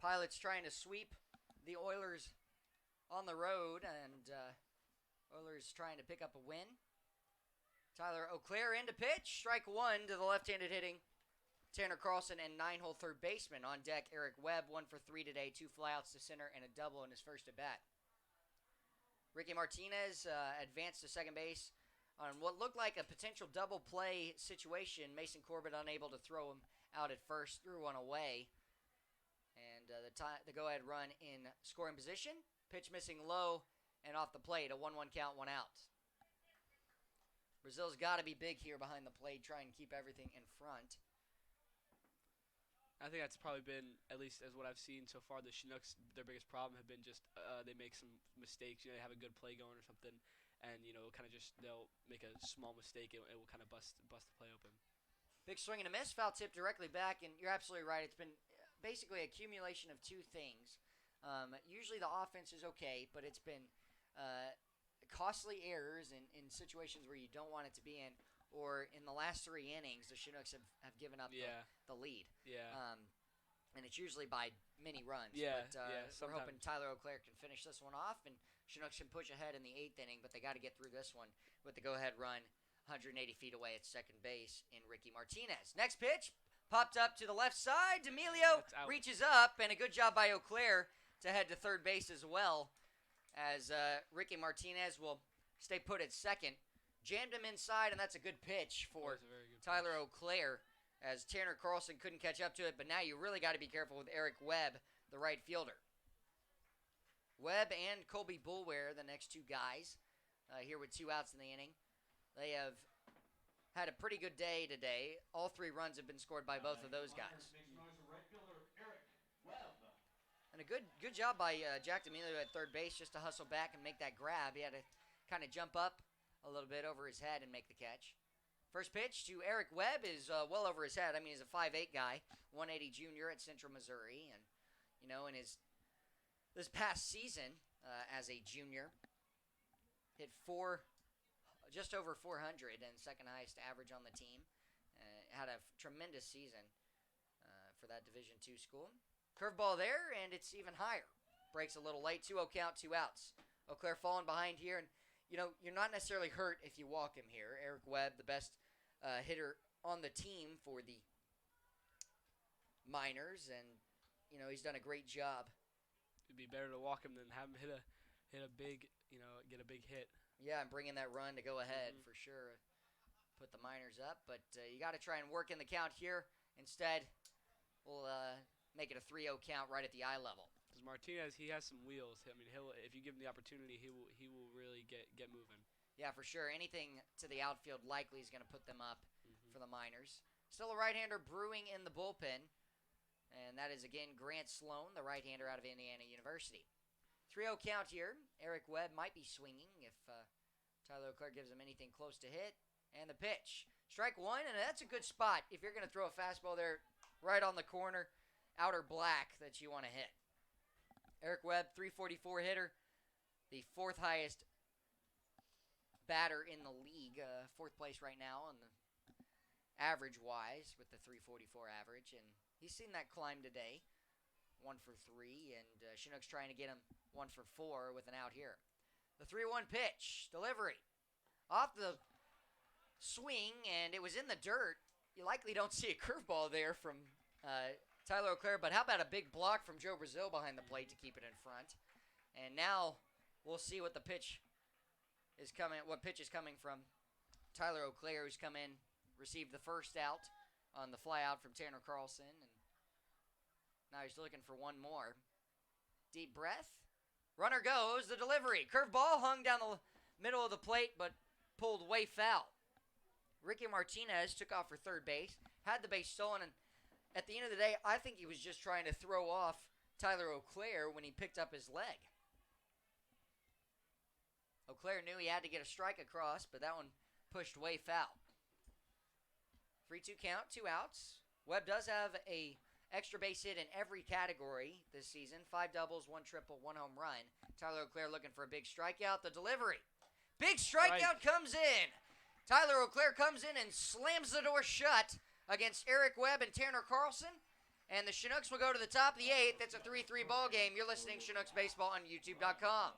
Pilots trying to sweep the Oilers on the road, and Oilers trying to pick up a win. Tyler O'Clair in to pitch. Strike one to the left-handed hitting Tanner Carlson, and 9-hole third baseman on deck. Eric Webb, 1 for 3 today, 2 flyouts to center and a double in his first at bat. Ricky Martinez advanced to second base on what looked like a potential double play situation. Mason Corbett unable to throw him out at first, threw one away. And the go-ahead run in scoring position. Pitch missing low and off the plate. A 1-1 count, 1 out. Brazil's got to be big here behind the plate, try and keep everything in front. I think that's probably been, at least as what I've seen so far, the Chinooks, their biggest problem have been just they make some mistakes. They have a good play going or something, and they'll make a small mistake. It will kind of bust the play open. Big swing and a miss, foul tip directly back, and you're absolutely right. It's been basically accumulation of two things. Usually the offense is okay, but it's been costly errors in situations where you don't want it to be in. Or in the last 3 innings, the Chinooks have given up the lead. Yeah. And it's usually by many runs. Yeah, But we're hoping Tyler O'Clair can finish this one off, and Chinooks can push ahead in the 8th inning, but they got to get through this one with the go-ahead run 180 feet away at second base in Ricky Martinez. Next pitch, popped up to the left side. D'Amelio reaches up, and a good job by O'Clair to head to third base as well, as Ricky Martinez will stay put at second. Jammed him inside, and that's a good pitch for Tyler O'Clair, as Tanner Carlson couldn't catch up to it. But now you really got to be careful with Eric Webb, the right fielder. Webb and Colby Boulware, the next 2 guys, here with 2 outs in the inning. They have had a pretty good day today. All 3 runs have been scored by both of those guys. And a good job by Jack D'Amelio at third base just to hustle back and make that grab. He had to kind of jump up a little bit over his head and make the catch. First pitch to Eric Webb is well over his head. I mean, he's a 5'8" guy, 180 junior at Central Missouri. And, in this past season as a junior, hit just over 400 and second highest average on the team. Had a tremendous season for that Division II school. Curveball there, and it's even higher. Breaks a little late, 2-0 count, 2 outs. O'Clair falling behind here, and you're not necessarily hurt if you walk him here. Eric Webb, the best hitter on the team for the Miners, and he's done a great job. It'd be better to walk him than have him hit a big, get a big hit. Yeah, and bring in that run to go ahead for sure. Put the Miners up, but you got to try and work in the count here. Instead, we'll make it a 3-0 count right at the eye level. Martinez, he has some wheels. I mean, if you give him the opportunity, he will really get moving. Yeah, for sure. Anything to the outfield likely is going to put them up for the Miners. Still a right-hander brewing in the bullpen, and that is again Grant Sloan, the right-hander out of Indiana University. 3-0 count here. Eric Webb might be swinging if Tyler O'Clair gives him anything close to hit. And the pitch, strike 1, and that's a good spot if you're going to throw a fastball there right on the corner, outer black that you want to hit. Eric Webb, 344 hitter, the 4th highest batter in the league, 4th place right now on the average-wise with the 344 average, and he's seen that climb today, 1 for 3, and Chinooks trying to get him 1 for 4 with an out here. The 3-1 pitch, delivery, off the swing, and it was in the dirt. You likely don't see a curveball there from Tyler O'Clair, but how about a big block from Joe Brazil behind the plate to keep it in front? And now we'll see what pitch is coming from Tyler O'Clair, who's come in, received the first out on the fly out from Tanner Carlson, and now he's looking for one more. Deep breath. Runner goes, the delivery. Curveball hung down the middle of the plate, but pulled way foul. Ricky Martinez took off for third base, had the base stolen, and at the end of the day, I think he was just trying to throw off Tyler O'Clair when he picked up his leg. O'Clair knew he had to get a strike across, but that one pushed way foul. 3-2 count, 2 outs. Webb does have a extra base hit in every category this season. 5 doubles, 1 triple, 1 home run. Tyler O'Clair looking for a big strikeout. The delivery. Big strikeout comes in. Tyler O'Clair comes in and slams the door shut against Eric Webb and Tanner Carlson. And the Chinooks will go to the top of the 8th. It's a 3-3 ball game. You're listening to Chinooks Baseball on YouTube.com.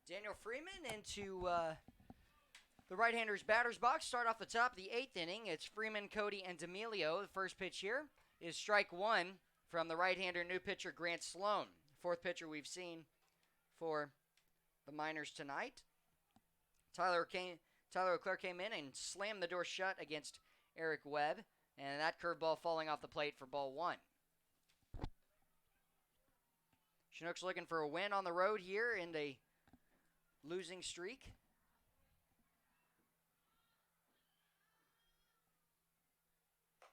Daniel Freeman into the right-hander's batter's box. Start off the top of the 8th inning. It's Freeman, Cody, and D'Amelio. The first pitch here is strike one from the right-hander new pitcher Grant Sloan. Fourth pitcher we've seen for the Miners tonight. Tyler O'Clair came in and slammed the door shut against Eric Webb, and that curveball falling off the plate for ball one. Chinooks looking for a win on the road here in a losing streak.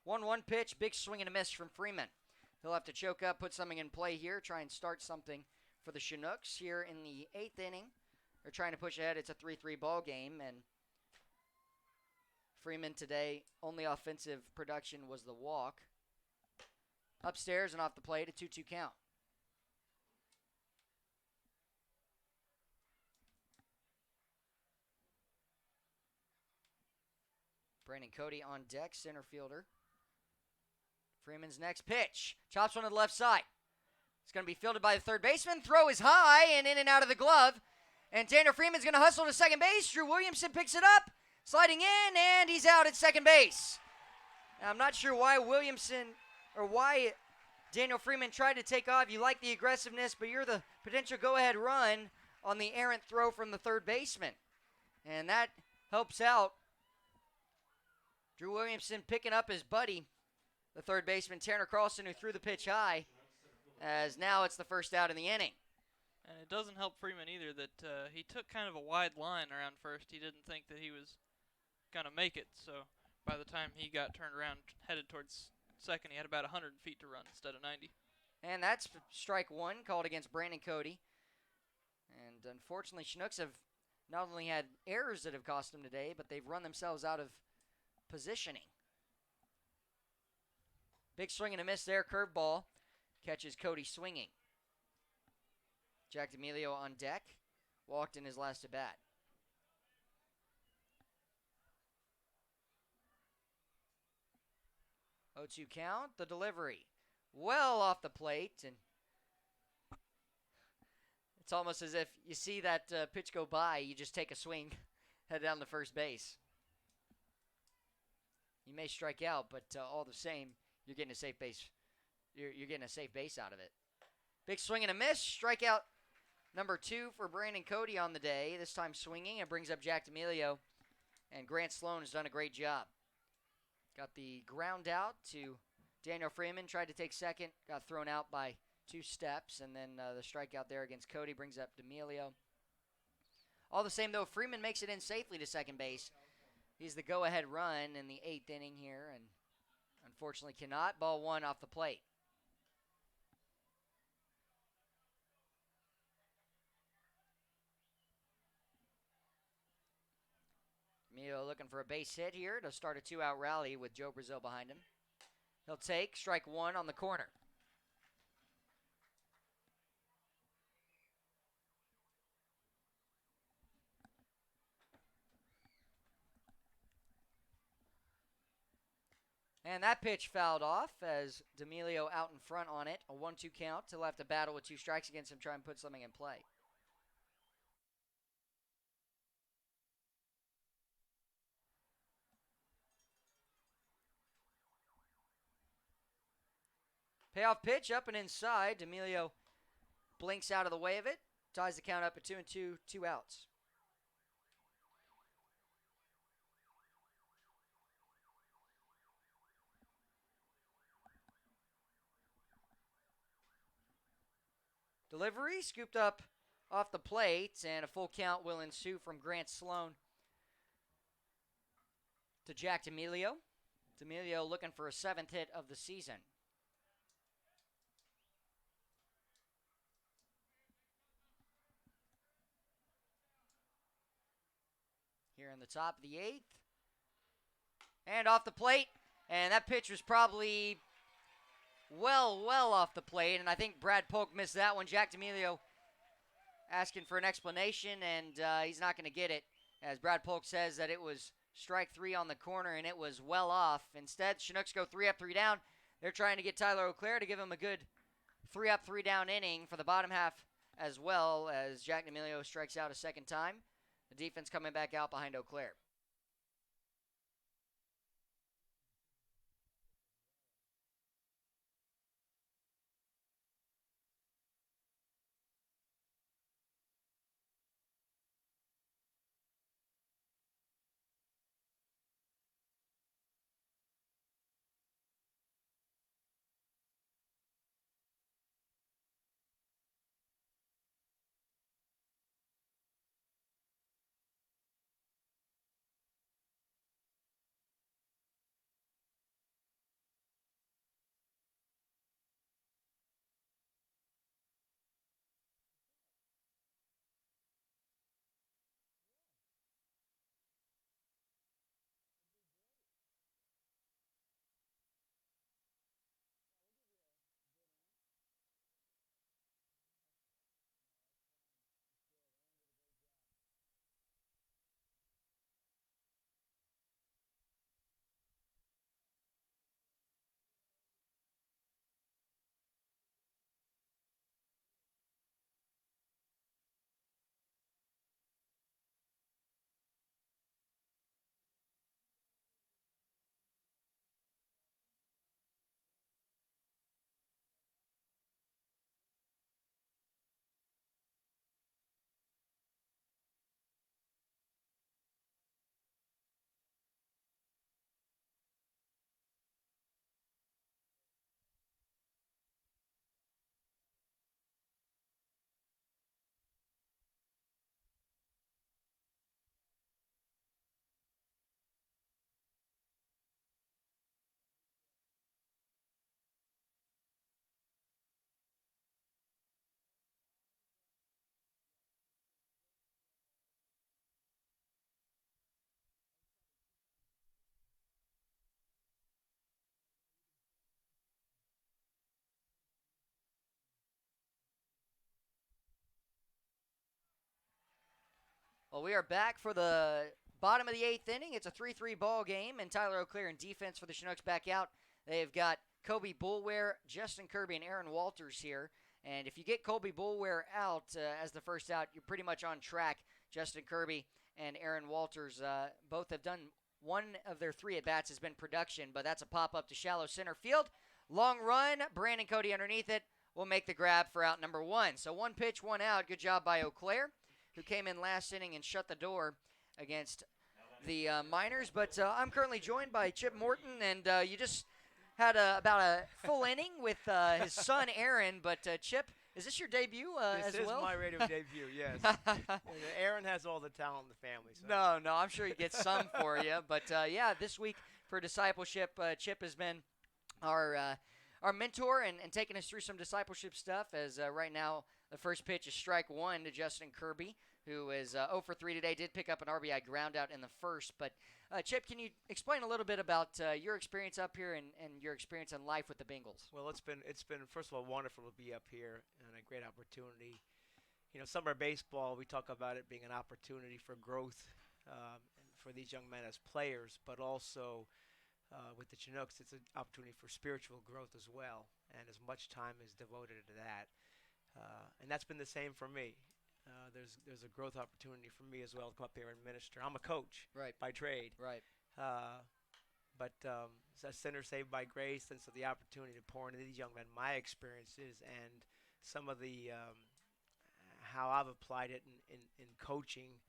One pitch, big swing and a miss from Freeman. He'll have to choke up, put something in play here, try and start something for the Chinooks here in the 8th inning. They're trying to push ahead. It's a 3-3 ball game, and Freeman today, only offensive production was the walk. Upstairs and off the plate, a 2-2 count. Brandon Cody on deck, center fielder. Freeman's next pitch. Chops one to the left side. It's going to be fielded by the third baseman. Throw is high and in and out of the glove. And Daniel Freeman's going to hustle to second base. Drew Williamson picks it up, sliding in, and he's out at second base. Now, I'm not sure why why Daniel Freeman tried to take off. You like the aggressiveness, but you're the potential go-ahead run on the errant throw from the third baseman. And that helps out Drew Williamson picking up his buddy, the third baseman, Tanner Carlson, who threw the pitch high, as now it's the first out in the inning. And it doesn't help Freeman either that he took kind of a wide line around first. He didn't think that he was going to make it, so by the time he got turned around, headed towards second, he had about 100 feet to run instead of 90. And that's strike one called against Brandon Cody. And unfortunately, Chinooks have not only had errors that have cost them today, but they've run themselves out of positioning. Big swing and a miss there, curveball. Catches Cody swinging. Jack D'Amelio on deck. Walked in his last at-bat. 0-2 count. The delivery. Well off the plate. And it's almost as if you see that pitch go by, you just take a swing, head down to first base. You may strike out, but all the same, you're getting a safe base. You're getting a safe base out of it. Big swing and a miss. Strikeout number 2 for Brandon Cody on the day. This time swinging. It brings up Jack D'Amelio. And Grant Sloan has done a great job. Got the ground out to Daniel Freeman. Tried to take second. Got thrown out by 2 steps. And then the strikeout there against Cody brings up D'Amelio. All the same, though, Freeman makes it in safely to second base. He's the go-ahead run in the 8th inning here. And unfortunately cannot. Ball 1 off the plate. D'Amelio looking for a base hit here to start a 2-out rally with Joe Brazil behind him. He'll take strike 1 on the corner. And that pitch fouled off as D'Amelio out in front on it. A 1-2 count. He'll have to battle with 2 strikes against him, try and put something in play. Payoff pitch up and inside. D'Amelio blinks out of the way of it. Ties the count up at 2-2, 2 outs. Delivery scooped up off the plate, and a full count will ensue from Grant Sloan to Jack D'Amelio. D'Amelio looking for a 7th hit of the season. Here in the top of the 8th. And off the plate. And that pitch was probably well off the plate. And I think Brad Polk missed that one. Jack D'Amelio asking for an explanation, and he's not going to get it. As Brad Polk says that it was strike 3 on the corner, and it was well off. Instead, Chinooks go 3 up, 3 down. They're trying to get Tyler O'Clair to give him a good 3 up, 3 down inning for the bottom half as well as Jack D'Amelio strikes out a second time. The defense coming back out behind Eau Claire. Well, we are back for the bottom of the 8th inning. It's a 3-3 ball game, and Tyler Eau Claire in defense for the Chinooks back out. They've got Kobe Boulware, Justin Kirby, and Aaron Walters here. And if you get Kobe Boulware out as the first out, you're pretty much on track. Justin Kirby and Aaron Walters both have done one of their 3 at-bats has been production, but that's a pop-up to shallow center field. Long run, Brandon Cody underneath it will make the grab for out number 1. So 1 pitch, 1 out. Good job by Eau Claire, who came in last inning and shut the door against the Miners. But I'm currently joined by Chip Morton, and you just had about a full inning with his son Aaron. But Chip, is this your debut as well? This is my radio debut, yes. Aaron has all the talent in the family. So. No, I'm sure he gets some for you. But yeah, this week for discipleship, Chip has been our mentor and taking us through some discipleship stuff. As right now, the first pitch is strike 1 to Justin Kirby, who is 0 for 3 today. Did pick up an RBI ground out in the first. But Chip, can you explain a little bit about your experience up here and your experience in life with the Bengals? Well, it's been first of all wonderful to be up here and a great opportunity. You know, summer baseball, we talk about it being an opportunity for growth for these young men as players, but also with the Chinooks, it's an opportunity for spiritual growth as well, and as much time is devoted to that. And that's been the same for me. There's a growth opportunity for me as well to come up here and minister. I'm a coach by trade. Right. But it's a sinner saved by grace, and so the opportunity to pour into these young men my experiences and some of the how I've applied it in coaching,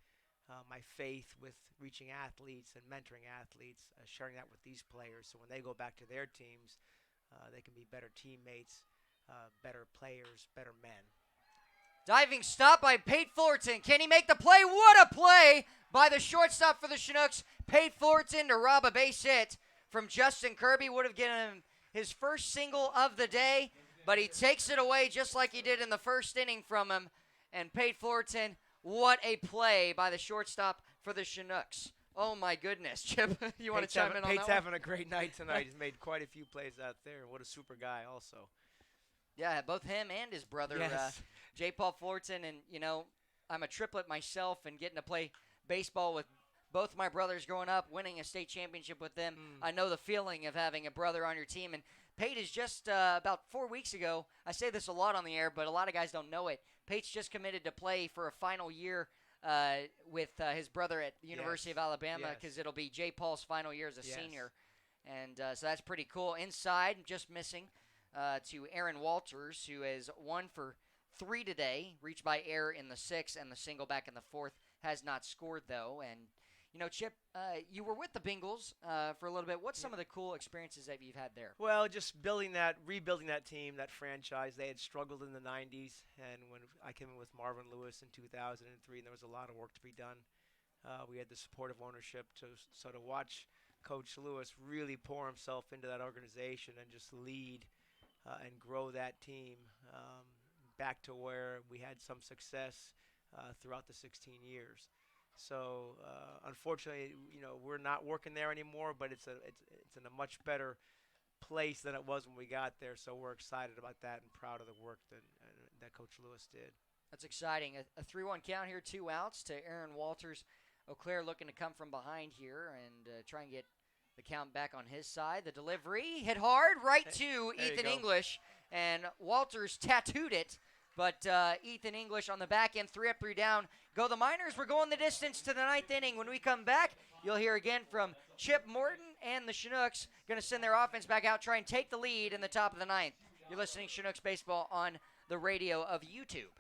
my faith with reaching athletes and mentoring athletes, sharing that with these players, so when they go back to their teams, they can be better teammates, better players, better men. Diving stop by Pate Fullerton. Can he make the play? What a play by the shortstop for the Chinooks. Pate Fullerton to rob a base hit from Justin Kirby. Would have given him his first single of the day, but he takes it away just like he did in the first inning from him. And Pate Fullerton, what a play by the shortstop for the Chinooks. Oh, my goodness. Chip, you want to chime in on that Pate's one? having a great night tonight. He's made quite a few plays out there. What a super guy also. Yeah, both him and his brother, Yes. J. Paul Fullerton. And, you know, I'm a triplet myself, and getting to play baseball with both my brothers growing up, winning a state championship with them. I know the feeling of having a brother on your team. And Pate is just about 4 weeks ago, I say this a lot on the air, but a lot of guys don't know it. Pate's just committed to play for a final year with his brother at the University of Alabama, because it'll be Jay Paul's final year as a senior. And so that's pretty cool. Inside, just missing to Aaron Walters, who has 1 for 3 today, reached by air in the 6th and the single back in the 4th. Has not scored, though. And, Chip, you were with the Bengals for a little bit. What's some of the cool experiences that you've had there? Well, just rebuilding that team, that franchise. They had struggled in the 90s, and when I came in with Marvin Lewis in 2003, and there was a lot of work to be done. We had the support of ownership to watch Coach Lewis really pour himself into that organization and just lead and grow that team back to where we had some success throughout the 16 years. So unfortunately, we're not working there anymore, but it's in a much better place than it was when we got there. So we're excited about that and proud of the work that Coach Lewis did. That's exciting. A 3-1 count here, 2 outs to Aaron Walters. Eau Claire looking to come from behind here and try and get the count back on his side. The delivery hit hard right to Ethan English, and Walters tattooed it. But Ethan English on the back end, 3 up, 3 down. Go the Miners. We're going the distance to the 9th inning. When we come back, you'll hear again from Chip Morton and the Chinooks. Going to send their offense back out, try and take the lead in the top of the 9th. You're listening to Chinooks Baseball on the radio of YouTube.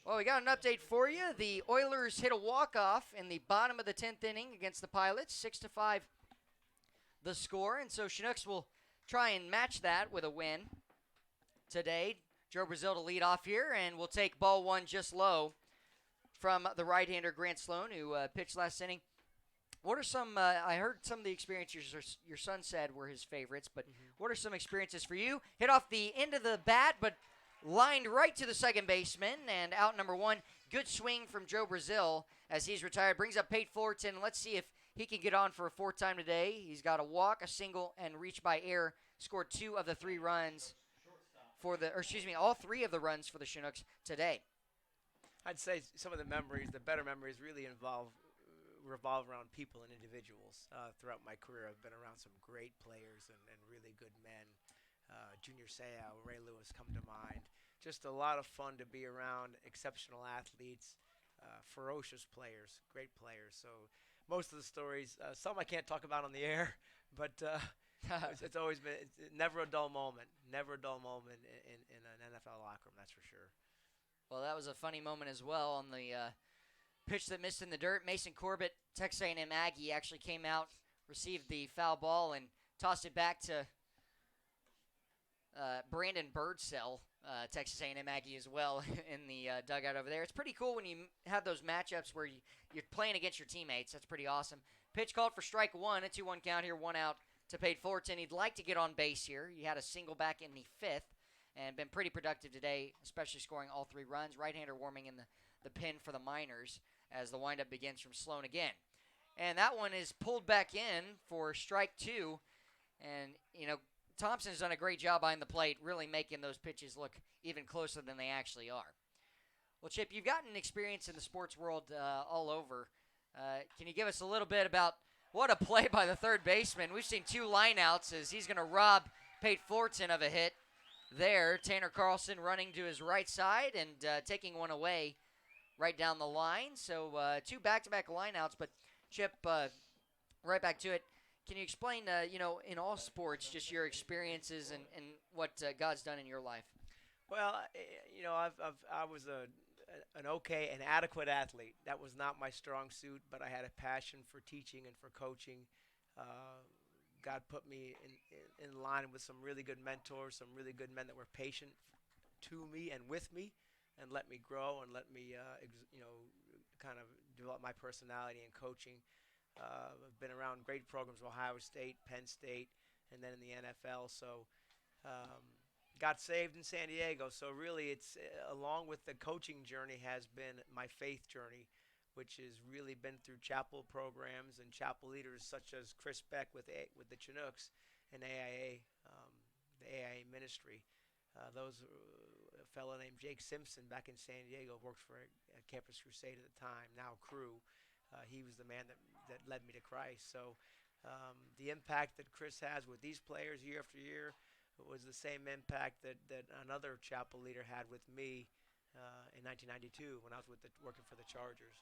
Well, we got an update for you. The Oilers hit a walk-off in the bottom of the 10th inning against the Pilots, 6-5 the score. And so Chinooks will try and match that with a win today. Joe Brazil to lead off here, and we'll take ball 1 just low from the right-hander Grant Sloan, who pitched last inning. What are some, I heard some of the experiences your son said were his favorites, but what are some experiences for you? Hit off the end of the bat, but lined right to the second baseman, and out number 1. Good swing from Joe Brazil as he's retired. Brings up Pate Fullerton. Let's see if he can get on for a 4th time today. He's got a walk, a single, and reach by air. Scored 2 of the 3 runs all 3 of the runs for the Chinooks today. I'd say some of the better memories really revolve around people and individuals. Throughout my career, I've been around some great players and really good men. Junior Seau, Ray Lewis come to mind. Just a lot of fun to be around exceptional athletes, ferocious players, great players. So most of the stories, some I can't talk about on the air, but it's always been never a dull moment. Never a dull moment in an NFL locker room, that's for sure. Well, that was a funny moment as well on the pitch that missed in the dirt. Mason Corbett, Texas A&M Aggie, actually came out, received the foul ball, and tossed it back to Brandon Birdsell, Texas A&M Aggie as well, in the dugout over there. It's pretty cool when you have those matchups where you're playing against your teammates. That's pretty awesome. Pitch called for strike 1, a 2-1 count here, 1 out to Pate Fullerton. He'd like to get on base here. He had a single back in the 5th and been pretty productive today, especially scoring all 3 runs. Right-hander warming in the pin for the Miners as the windup begins from Sloan again. And that one is pulled back in for strike 2. And, Thompson's done a great job behind the plate, really making those pitches look even closer than they actually are. Well, Chip, you've gotten experience in the sports world all over. Can you give us a little bit about What a play by the third baseman. We've seen 2 lineouts as he's going to rob Pate Fullerton of a hit there. Tanner Carlson running to his right side and taking one away right down the line. So 2 back-to-back lineouts, but Chip, right back to it. Can you explain, in all sports, just your experiences and what God's done in your life? Well, I was an okay and adequate athlete. That was not my strong suit, but I had a passion for teaching and for coaching. God put me in line with some really good mentors, some really good men that were patient to me and with me, and let me grow and let me, kind of develop my personality in coaching. I've been around great programs, Ohio State, Penn State, and then in the NFL. So got saved in San Diego. So really it's along with the coaching journey has been my faith journey, which has really been through chapel programs and chapel leaders such as Chris Beck with the Chinooks and AIA, the AIA ministry. Those a fellow named Jake Simpson back in San Diego worked for Campus Crusade at the time, now Crew. He was the man that led me to Christ. So the impact that Chris has with these players year after year was the same impact that another chapel leader had with me in 1992 when I was working for the Chargers.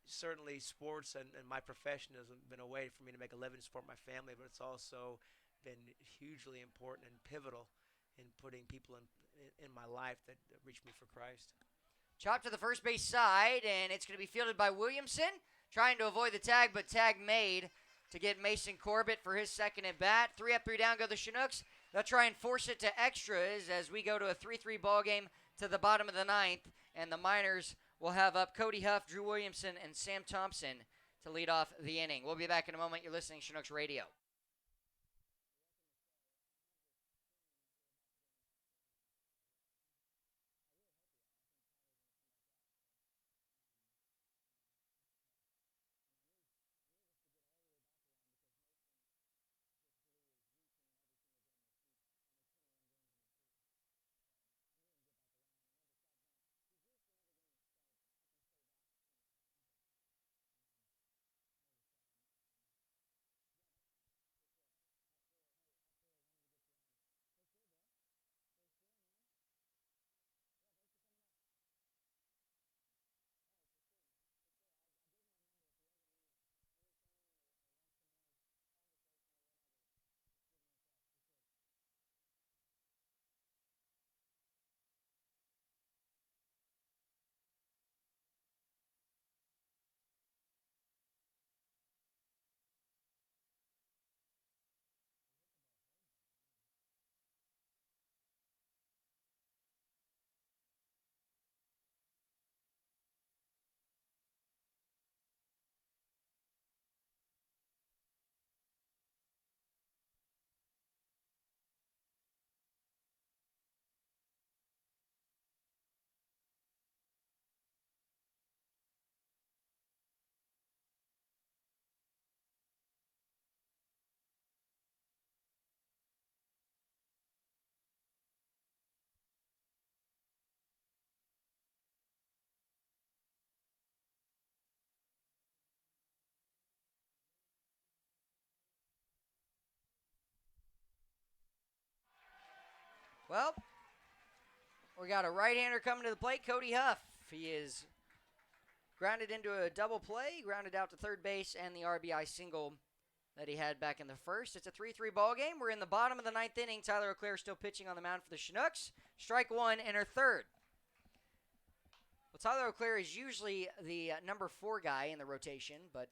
Certainly sports and my profession has been a way for me to make a living, support my family, but it's also been hugely important and pivotal in putting people in my life that reached me for Christ. Chop to the first base side, and it's going to be fielded by Williamson, trying to avoid the tag, but tag made to get Mason Corbett for his second at bat. 3 up, 3 down go the Chinooks. They'll try and force it to extras as we go to a 3-3 ball game to the bottom of the ninth, and the Miners will have up Cody Huff, Drew Williamson, and Sam Thompson to lead off the inning. We'll be back in a moment. You're listening to Chinooks Radio. Well, we got a right-hander coming to the plate, Cody Huff. He is grounded into a double play, grounded out to third base, and the RBI single that he had back in the first. It's a 3-3 ball game. We're in the bottom of the ninth inning. Tyler O'Clair still pitching on the mound for the Chinooks. Strike one, enter third. Well, Tyler O'Clair is usually the number 4 guy in the rotation, but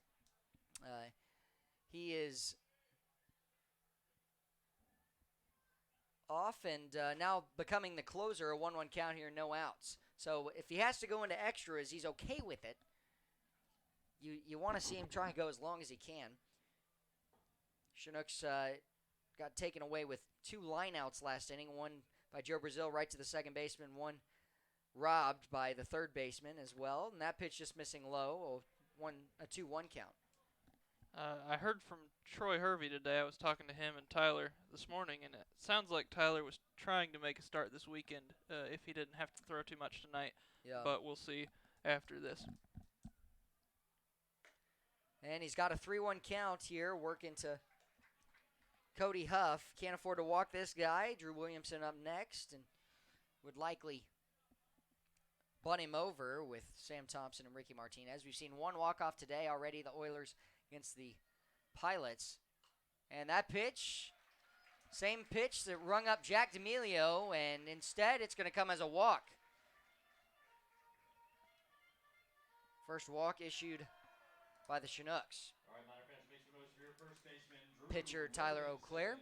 he is off and now becoming the closer, a 1-1 count here, no outs. So if he has to go into extras, he's okay with it. You want to see him try and go as long as he can. Chinooks got taken away with 2 lineouts last inning, one by Joe Brazil right to the second baseman, one robbed by the third baseman as well, and that pitch just missing low, a 2-1 count. I heard from Troy Hervey today. I was talking to him and Tyler this morning, and it sounds like Tyler was trying to make a start this weekend if he didn't have to throw too much tonight. Yeah. But we'll see after this. And he's got a 3-1 count here, working to Cody Huff. Can't afford to walk this guy. Drew Williamson up next, and would likely bunt him over with Sam Thompson and Ricky Martinez. We've seen one walk-off today already, the Oilers against the Pilots. And that pitch, same pitch that rung up Jack D'Amelio, and instead it's going to come as a walk. First walk issued by the Chinooks. All right, Miner fans, make some noise for your first baseman, Drew Pitcher Tyler Williamson. O'Clair.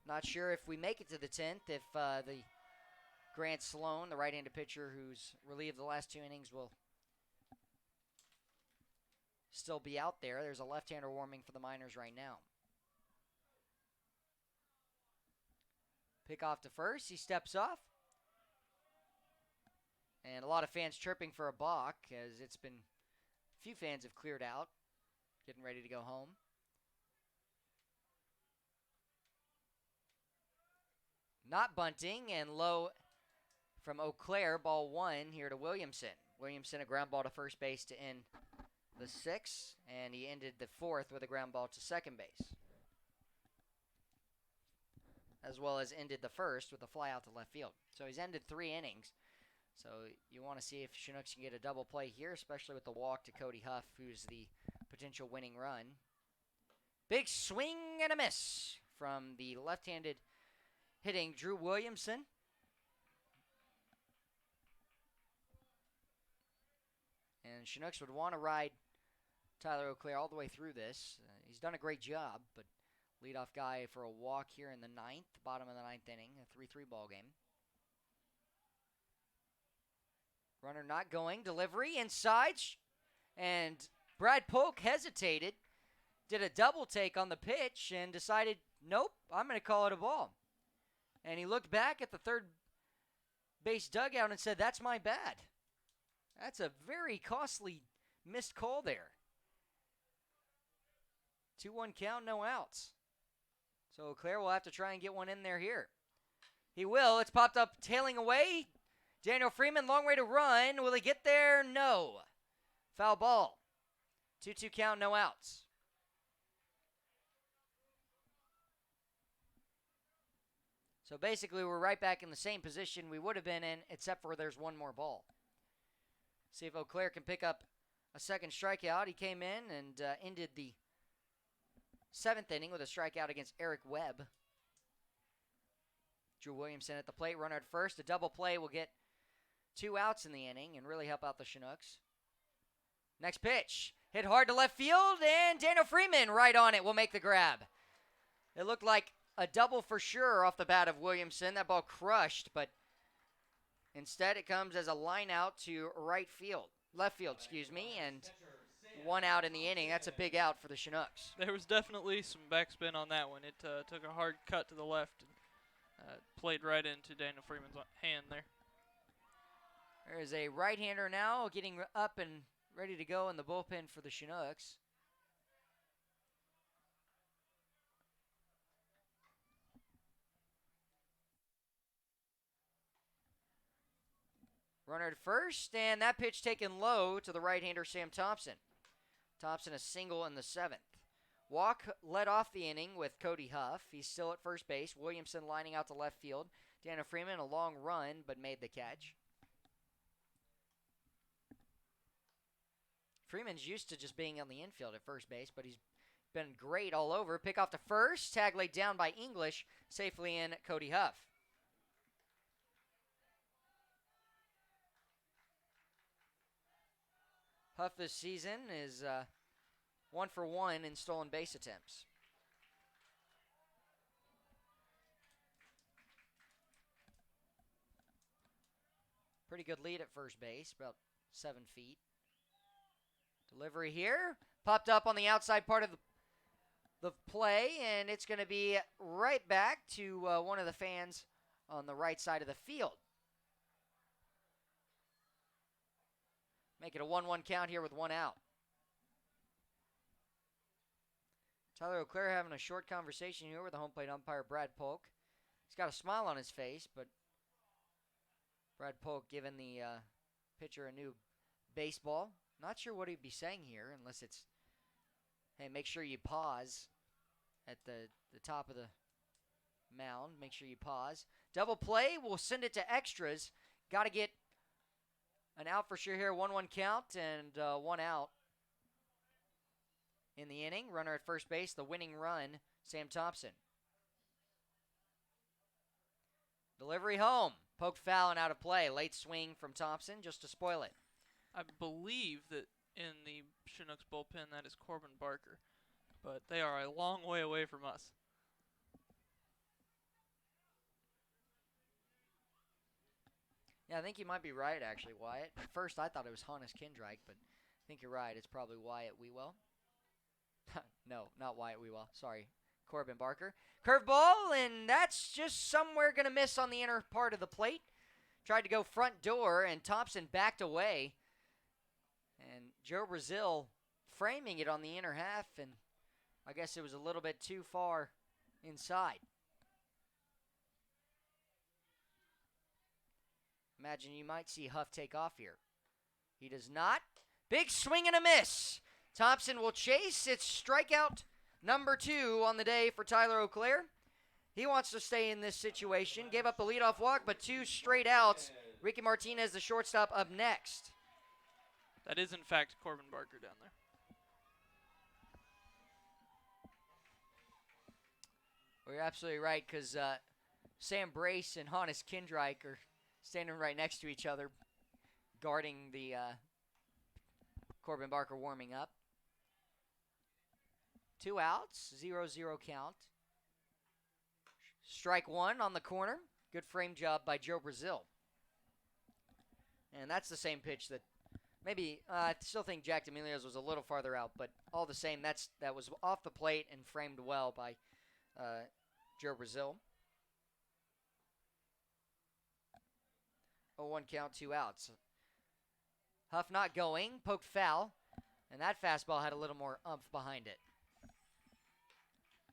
Not sure if we make it to the 10th, if the Grant Sloan, the right-handed pitcher who's relieved the last 2 innings, will still be out there. There's a left-hander warming for the Miners right now. Pick off to first. He steps off. And a lot of fans chirping for a balk, as it's been, a few fans have cleared out, getting ready to go home. Not bunting, and low from O'Clair, ball 1 here to Williamson. Williamson, a ground ball to first base to end the 6th, and he ended the 4th with a ground ball to second base, as well as ended the 1st with a fly out to left field. So he's ended 3 innings. So you want to see if Chinooks can get a double play here, especially with the walk to Cody Huff, who's the potential winning run. Big swing and a miss from the left-handed hitting Drew Williamson. And Chinooks would want to ride Tyler O'Clair all the way through this. He's done a great job, but leadoff guy for a walk here in the 9th, bottom of the 9th inning, a 3-3 ball game. Runner not going. Delivery inside. And Brad Polk hesitated. Did a double take on the pitch and decided, nope, I'm going to call it a ball. And he looked back at the third base dugout and said, that's my bad. That's a very costly missed call there. 2-1 count, no outs. So O'Clair will have to try and get one in there here. He will. It's popped up, tailing away. Daniel Freeman, long way to run. Will he get there? No. Foul ball. 2-2 count, no outs. So basically, we're right back in the same position we would have been in, except for there's one more ball. See if O'Clair can pick up a second strikeout. He came in and ended the 7th inning with a strikeout against Eric Webb. Drew Williamson at the plate, runner at first. A double play will get 2 outs in the inning and really help out the Chinooks. Next pitch. Hit hard to left field, and Daniel Freeman right on it will make the grab. It looked like a double for sure off the bat of Williamson. That ball crushed, but instead it comes as a line out to left field, and 1 out in the inning. That's a big out for the Chinooks. There was definitely some backspin on that one. It took a hard cut to the left and played right into Daniel Freeman's hand there. There is a right-hander now getting up and ready to go in the bullpen for the Chinooks. Runner at first, and that pitch taken low to the right-hander Sam Thompson. Thompson a single in the 7th. Walk led off the inning with Cody Huff. He's still at first base. Williamson lining out to left field. Daniel Freeman a long run, but made the catch. Freeman's used to just being on the infield at first base, but he's been great all over. Pick off to first. Tag laid down by English. Safely in Cody Huff. Huff this season is 1 for 1 in stolen base attempts. Pretty good lead at first base, about 7 feet. Delivery here. Popped up on the outside part of the play, and it's going to be right back to one of the fans on the right side of the field. Make it a 1-1 count here with 1 out. Tyler O'Clair having a short conversation here with the home plate umpire, Brad Polk. He's got a smile on his face, but Brad Polk giving the pitcher a new baseball. Not sure what he'd be saying here, unless it's, hey, make sure you pause at the top of the mound. Make sure you pause. Double play. We'll send it to extras. Got to get an out for sure here. 1-1 count and 1 out in the inning. Runner at first base. The winning run, Sam Thompson. Delivery home. Poked foul and out of play. Late swing from Thompson just to spoil it. I believe that in the Chinooks bullpen that is Corbin Barker, but they are a long way away from us. Yeah, I think you might be right, actually, Wyatt. At first, I thought it was Hannes Kindreich, but I think you're right. It's probably Wyatt Wewell. No, not Wyatt Wewell. Sorry, Corbin Barker. Curveball, and that's just somewhere going to miss on the inner part of the plate. Tried to go front door, and Thompson backed away. And Joe Brazil framing it on the inner half, and I guess it was a little bit too far inside. Imagine you might see Huff take off here. He does not. Big swing and a miss. Thompson will chase. It's strikeout number 2 on the day for Tyler Auclair. He wants to stay in this situation. Gave up the leadoff walk, but 2 straight outs. Ricky Martinez, the shortstop, up next. That is, in fact, Corbin Barker down there. Well, you're absolutely right, because Sam Brace and Hannes Kindreich are standing right next to each other, guarding the Corbin Barker warming up. 2 outs, 0-0 count. Strike 1 on the corner. Good frame job by Joe Brazil. And that's the same pitch that maybe, I still think Jack D'Amelio's was a little farther out, but all the same, that was off the plate and framed well by Joe Brazil. 0-1 count, 2 outs. Huff not going, poked foul, and that fastball had a little more umph behind it.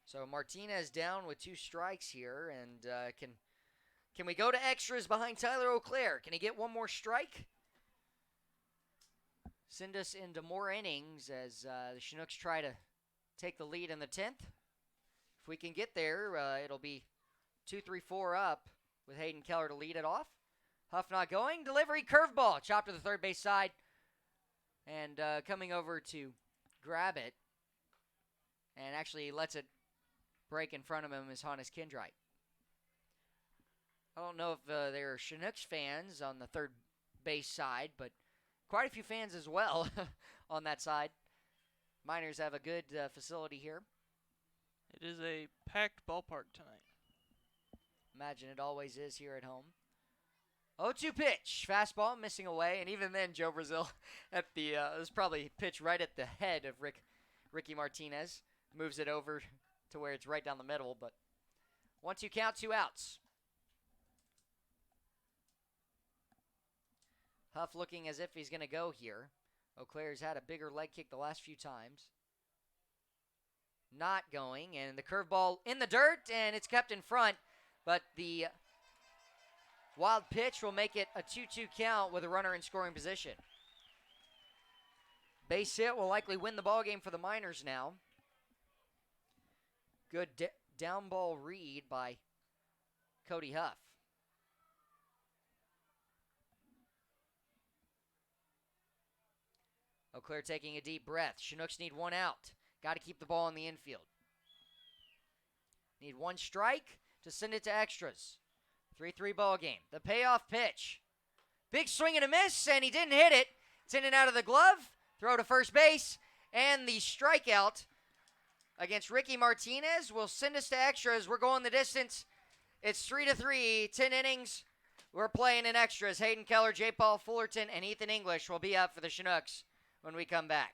So Martinez down with 2 strikes here, and can we go to extras behind Tyler Auclair? Can he get one more strike? Send us into more innings as the Chinooks try to take the lead in the 10th. If we can get there, it'll be 2-3-4 up with Hayden Keller to lead it off. Huff not going. Delivery curveball. Chopped to the third base side. And coming over to grab it. And actually lets it break in front of him is Hannes Kindreich. I don't know if there are Chinooks fans on the third base side, but quite a few fans as well on that side. Miners have a good facility here. It is a packed ballpark tonight. Imagine it always is here at home. 0-2 pitch. Fastball missing away, and even then Joe Brazil at the it was probably pitched right at the head of Ricky Martinez. Moves it over to where it's right down the middle, but 1-2 count, 2 outs. Huff looking as if he's going to go here. Auclair's had a bigger leg kick the last few times. Not going, and the curveball in the dirt, and it's kept in front, but the wild pitch will make it a 2-2 count with a runner in scoring position. Base hit will likely win the ball game for the Miners now. Good down ball read by Cody Huff. Auclair taking a deep breath. Chinooks need 1 out. Got to keep the ball in the infield. Need 1 strike to send it to extras. 3-3 ball game. The payoff pitch. Big swing and a miss, and he didn't hit it. It's in and out of the glove. Throw to first base, and the strikeout against Ricky Martinez will send us to extras. We're going the distance. It's 3-3, 10 innings. We're playing in extras. Hayden Keller, J. Paul Fullerton, and Ethan English will be up for the Chinooks when we come back.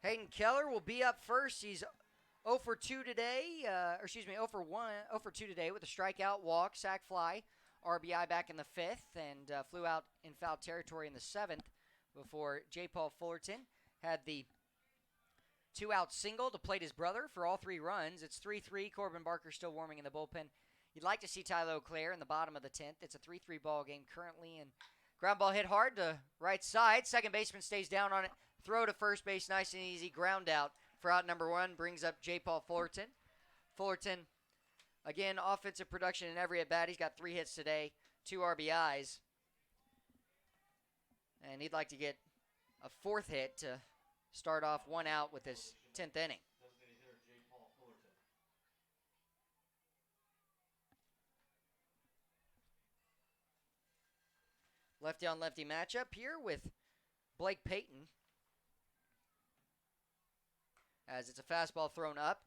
Hayden Keller will be up first. He's 0 for 2 today, 0 for 2 today with a strikeout, walk, sac fly, RBI back in the 5th, and flew out in foul territory in the 7th before J. Paul Fullerton had the 2-out single to plate his brother for all 3 runs. It's 3-3. Corbin Barker still warming in the bullpen. You'd like to see Tyler Claire in the bottom of the 10th. It's a 3-3 ball game currently, and ground ball hit hard to right side. Second baseman stays down on it. Throw to first base, nice and easy. Ground out for out number 1. Brings up J. Paul Fullerton. Fullerton, again, offensive production in every at-bat. He's got 3 hits today, 2 RBIs. And he'd like to get a 4th hit to start off 1 out with this 10th inning. Lefty on lefty matchup here with Blake Payton. As it's a fastball thrown up.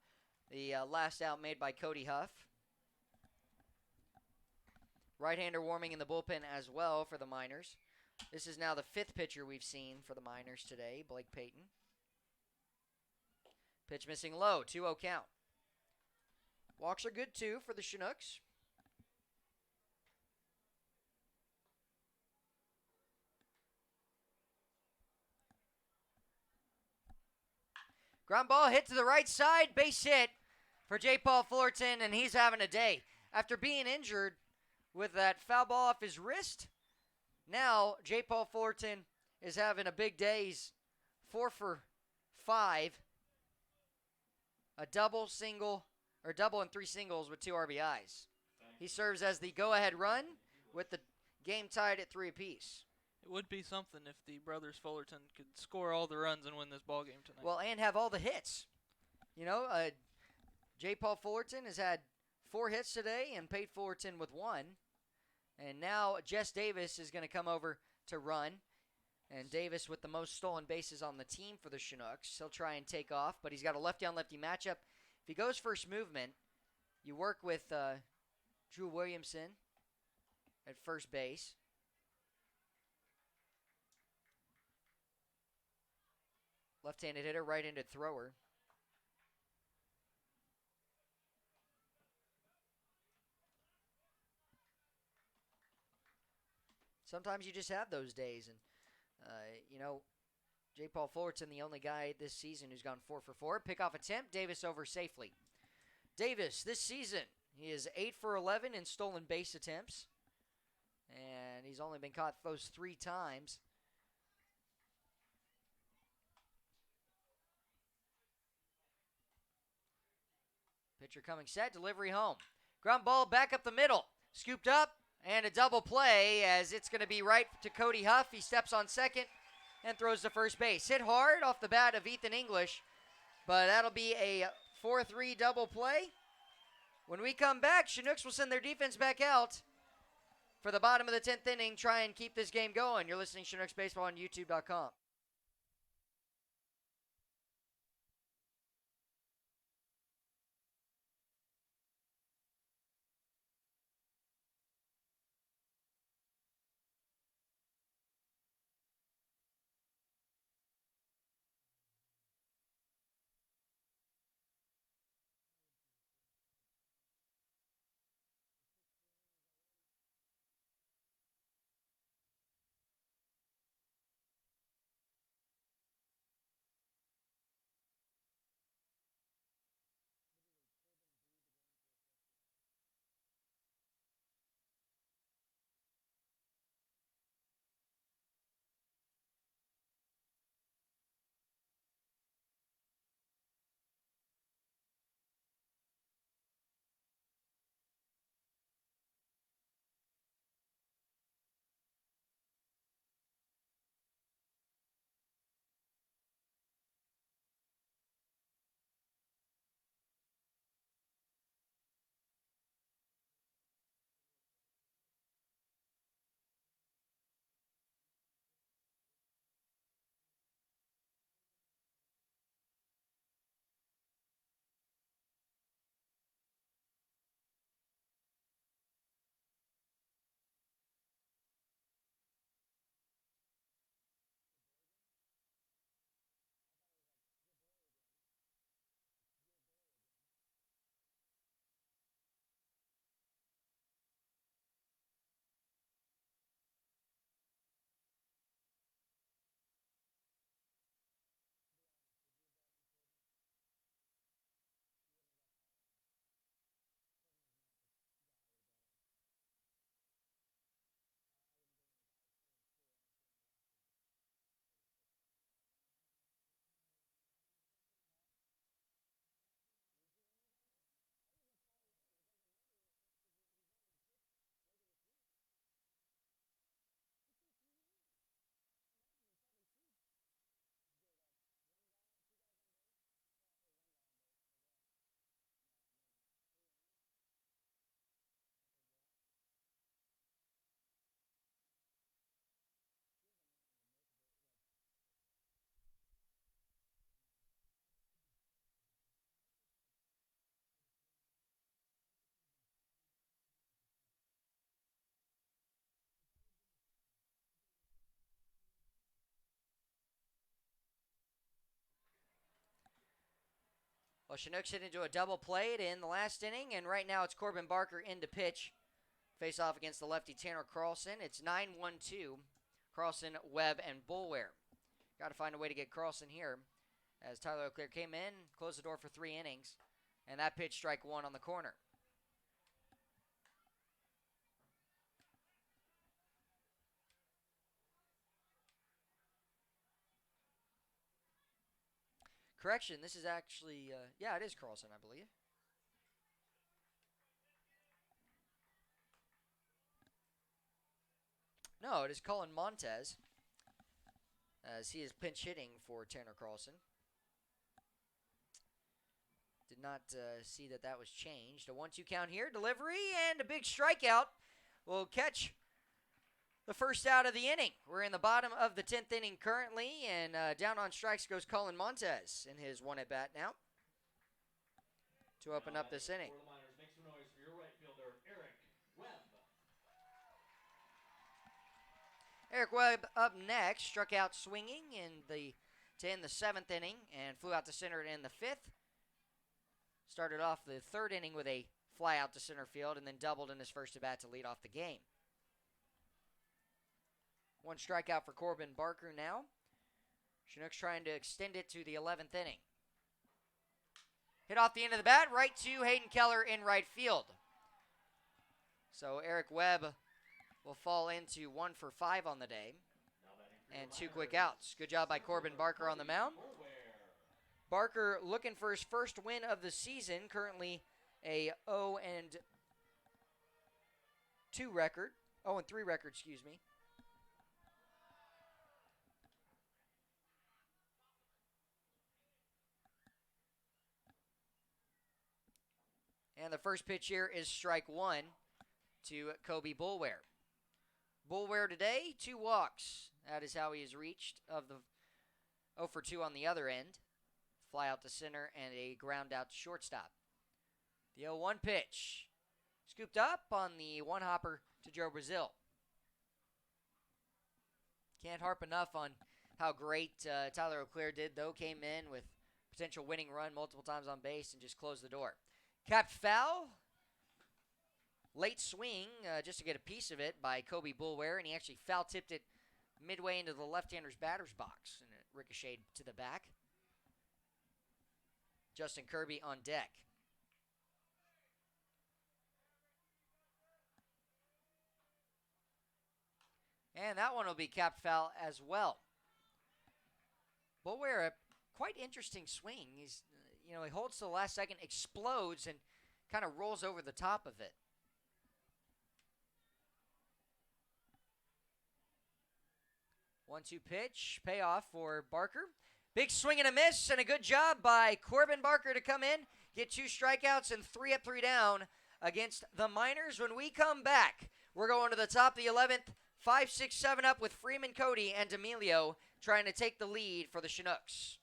The last out made by Cody Huff. Right-hander warming in the bullpen as well for the Miners. This is now the 5th pitcher we've seen for the Miners today, Blake Payton. Pitch missing low, 2-0 count. Walks are good too for the Chinooks. Ground ball hit to the right side, base hit for J. Paul Fullerton, and he's having a day. After being injured with that foul ball off his wrist, now J. Paul Fullerton is having a big day. He's 4 for 5. A double, single, or double and 3 singles with 2 RBIs. He serves as the go-ahead run with the game tied at 3 apiece. It would be something if the brothers Fullerton could score all the runs and win this ball game tonight. Well, and have all the hits. You know, J. Paul Fullerton has had 4 hits today and Pate Fullerton with 1. And now Jess Davis is going to come over to run. And Davis with the most stolen bases on the team for the Chinooks. He'll try and take off, but he's got a lefty-on-lefty matchup. If he goes first movement, you work with Drew Williamson at first base. Left-handed hitter, right-handed thrower. Sometimes you just have those days. And, you know, J. Paul Fullerton, the only guy this season who's gone 4 for 4. Pickoff attempt, Davis over safely. Davis, this season, he is 8 for 11 in stolen base attempts. And he's only been caught those 3 times. Pitcher coming set, delivery home. Ground ball back up the middle. Scooped up, and a double play as it's going to be right to Cody Huff. He steps on second and throws to first base. Hit hard off the bat of Ethan English, but that'll be a 4-3 double play. When we come back, Chinooks will send their defense back out for the bottom of the 10th inning, try and keep this game going. You're listening to Chinooks Baseball on YouTube.com. Well, Chinooks hit into a double play in the last inning, and right now it's Corbin Barker in to pitch. Face off against the lefty Tanner Carlson. It's 9-1-2. Carlson, Webb, and Boulware. Got to find a way to get Carlson here as Tyler O'Clair came in, closed the door for 3 innings, and that pitch strike 1 on the corner. Correction, this is actually, yeah, it is Carlson, I believe. No, it is Colin Montez, as he is pinch hitting for Tanner Carlson. Did not see that was changed. A 1-2 count here, delivery, and a big strikeout will catch the first out of the inning. We're in the bottom of the 10th inning currently, and down on strikes goes Colin Montez in his 1 at bat now to open up this inning. For the Miners, make some noise for your right fielder, Eric Webb. Eric Webb up next, struck out swinging to end the 7th inning and flew out to center to end the 5th. Started off the 3rd inning with a fly out to center field and then doubled in his first at bat to lead off the game. 1 strikeout for Corbin Barker now. Chinooks trying to extend it to the 11th inning. Hit off the end of the bat, right to Hayden Keller in right field. So Eric Webb will fall into 1 for 5 on the day. And 2 quick outs. Good job by Corbin Barker on the mound. Barker looking for his first win of the season. Currently a 0-2 record. 0-3 record, excuse me. And the first pitch here is strike 1 to Kobe Boulware. Boulware today, 2 walks. That is how he has reached of the 0 for 2 on the other end. Fly out to center and a ground out to shortstop. The 0-1 pitch. Scooped up on the 1-hopper to Joe Brazil. Can't harp enough on how great Tyler O'Clair did, though. Came in with potential winning run multiple times on base and just closed the door. Capped foul. Late swing just to get a piece of it by Kobe Boulware, and he actually foul-tipped it midway into the left-hander's batter's box, and it ricocheted to the back. Justin Kirby on deck. And that one will be capped foul as well. Boulware, a quite interesting swing. He's, he holds to the last second, explodes, and kind of rolls over the top of it. 1-2 pitch, payoff for Barker. Big swing and a miss, and a good job by Corbin Barker to come in, get 2 strikeouts and 3 up, 3 down against the Miners. When we come back, we're going to the top of the 11th, 5, 6, 7 up with Freeman Cody and D'Amelio trying to take the lead for the Chinooks.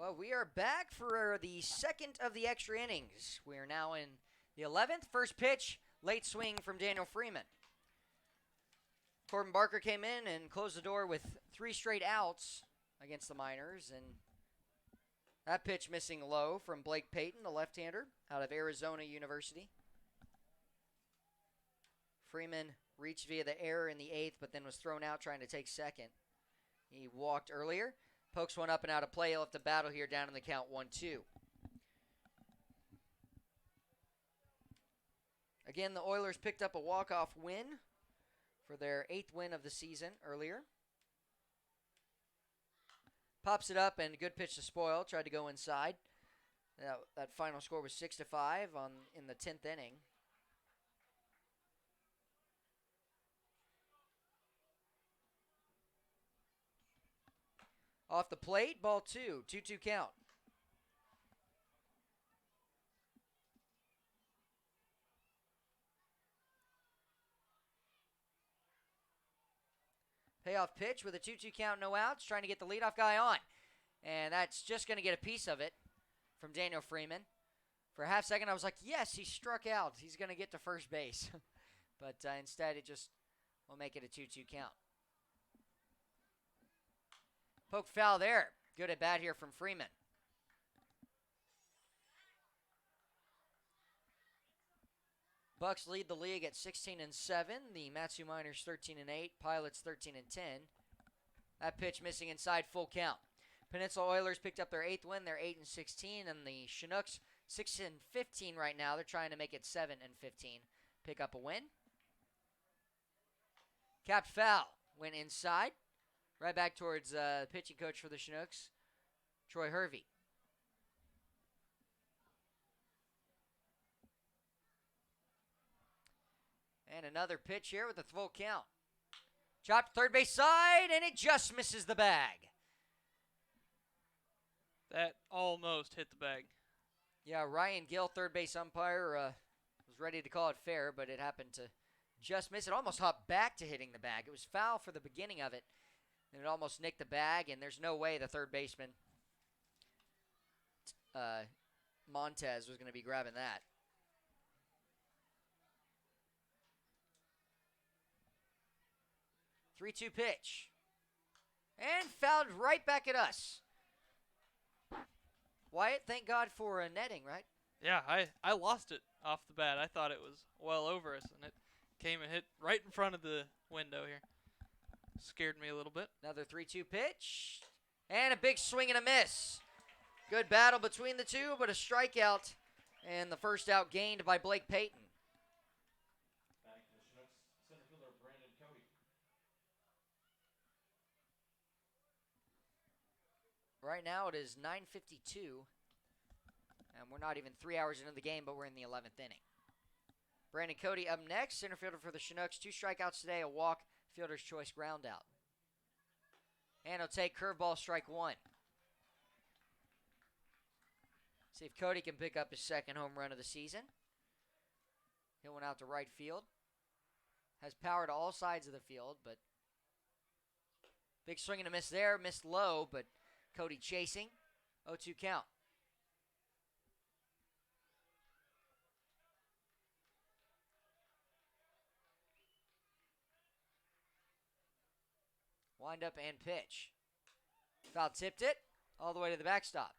Well, we are back for the second of the extra innings. We are now in the 11th. First pitch, late swing from Daniel Freeman. Corbin Barker came in and closed the door with 3 straight outs against the Miners, and that pitch missing low from Blake Payton, the left-hander out of Arizona University. Freeman reached via the error in the 8th, but then was thrown out trying to take second. He walked earlier, pokes one up and out of play. He'll have to battle here down in the count 1-2. Again, the Oilers picked up a walk-off win for their 8th win of the season earlier. Pops it up and good pitch to Spoil. Tried to go inside. That final score was 6-5 in the 10th inning. Off the plate, ball 2. 2-2 count. Payoff pitch with a 2-2 count, no outs, trying to get the leadoff guy on. And that's just going to get a piece of it from Daniel Freeman. For a half second, I was like, yes, he struck out. He's going to get to first base. But instead, it just will make it a 2-2 count. Poke foul there. Good at bat here from Freeman. Bucks lead the league at 16-7. The Matsu Miners 13-8. Pilots 13-10. That pitch missing inside, full count. Peninsula Oilers picked up their 8th win. They're 8-16, and the Chinooks 6-15 right now. They're trying to make it 7-15. Pick up a win. Capped foul. Went inside. Right back towards the pitching coach for the Chinooks, Troy Hervey. And another pitch here with a full count. Chopped third base side, and it just misses the bag. That almost hit the bag. Yeah, Ryan Gill, third base umpire, was ready to call it fair, but it happened to just miss. It almost hopped back to hitting the bag. It was foul for the beginning of it, and it almost nicked the bag, and there's no way the third baseman, Montez, was going to be grabbing that. Three-two pitch. And fouled right back at us. Wyatt, thank God for a netting, right? Yeah, I lost it off the bat. I thought it was well over us, and it came and hit right in front of the window here. Scared me a little bit. Another 3-2 pitch. And a big swing and a miss. Good battle between the two, but a strikeout. And the first out gained by Blake Payton. Back to the Chinooks center fielder Brandon Cody. Right now it is 9:52. And we're not even 3 hours into the game, but we're in the 11th inning. Brandon Cody up next, center fielder for the Chinooks. 2 strikeouts today, a walk, fielder's choice ground out. And he'll take curveball, strike 1. See if Cody can pick up his second home run of the season. Hit one out to right field. Has power to all sides of the field, but big swing and a miss there. Missed low, but Cody chasing. 0-2 count. Wind up and pitch. Foul tipped it all the way to the backstop.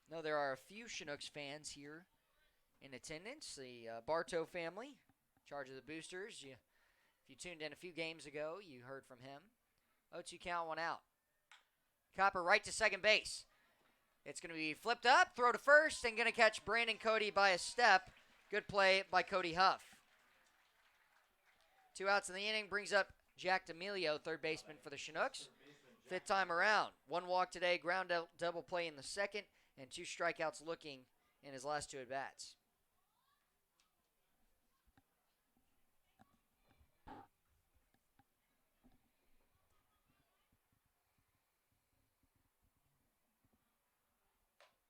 No, there are a few Chinooks fans here in attendance. The Bartow family, in charge of the boosters. If you tuned in a few games ago, you heard from him. 0-2 count, 1 out. Copper right to second base. It's going to be flipped up, throw to first, and going to catch Brandon Cody by a step. Good play by Cody Huff. 2 outs in the inning brings up Jack D'Amelio, third baseman for the Chinooks. 5th time around. 1 walk today, ground out double play in the second, and 2 strikeouts looking in his last 2 at-bats.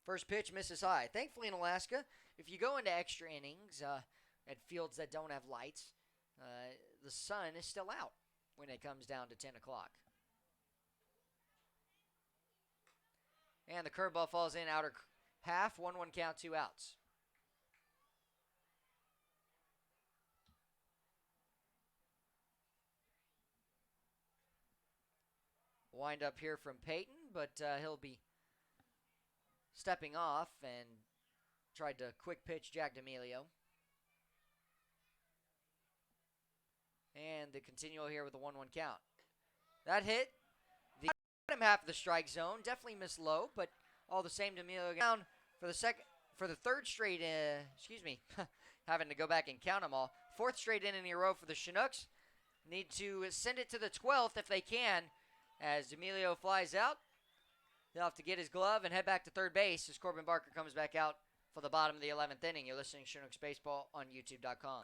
First pitch misses high. Thankfully in Alaska, if you go into extra innings at fields that don't have lights, the sun is still out when it comes down to 10 o'clock. And the curveball falls in outer half. 1-1 count, 2 outs. Wind up here from Peyton, but he'll be stepping off and tried to quick pitch Jack D'Amelio. And the continual here with a 1-1 count. That hit the bottom half of the strike zone. Definitely missed low, but all the same, D'Amelio down for the third straight, having to go back and count them all. Fourth straight inning in a row for the Chinooks. Need to send it to the 12th if they can. As D'Amelio flies out, he'll have to get his glove and head back to third base as Corbin Barker comes back out for the bottom of the 11th inning. You're listening to Chinooks Baseball on YouTube.com.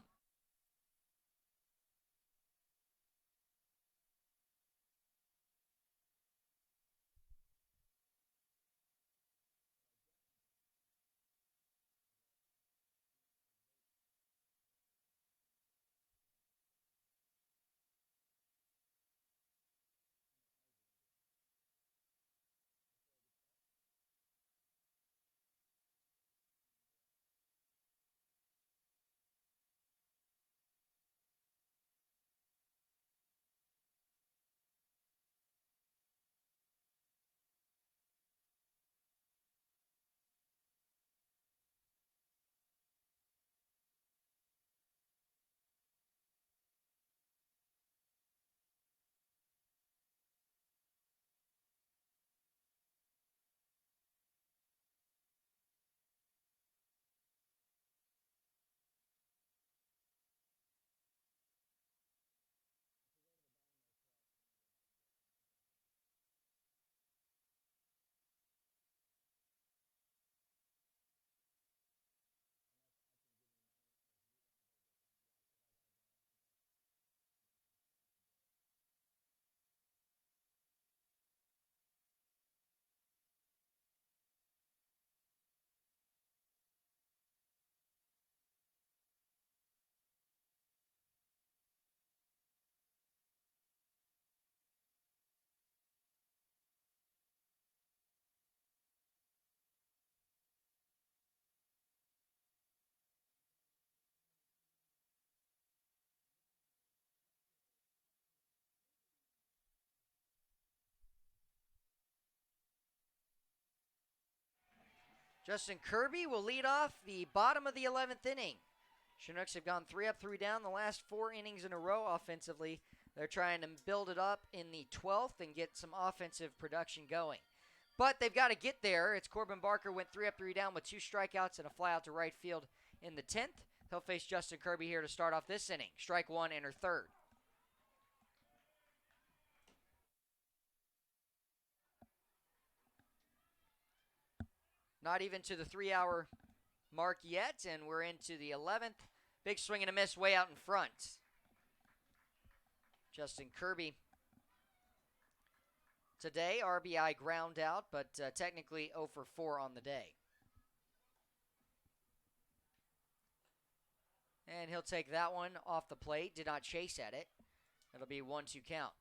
Justin Kirby will lead off the bottom of the 11th inning. Chinooks have gone 3 up, 3 down the last 4 innings in a row offensively. They're trying to build it up in the 12th and get some offensive production going. But they've got to get there. It's Corbin Barker went 3 up, 3 down with 2 strikeouts and a fly out to right field in the 10th. He'll face Justin Kirby here to start off this inning. Strike 1, enter third. Not even to the 3-hour mark yet, and we're into the 11th. Big swing and a miss way out in front. Justin Kirby today, RBI ground out, but technically 0 for 4 on the day. And he'll take that one off the plate. Did not chase at it. It'll be 1-2 count.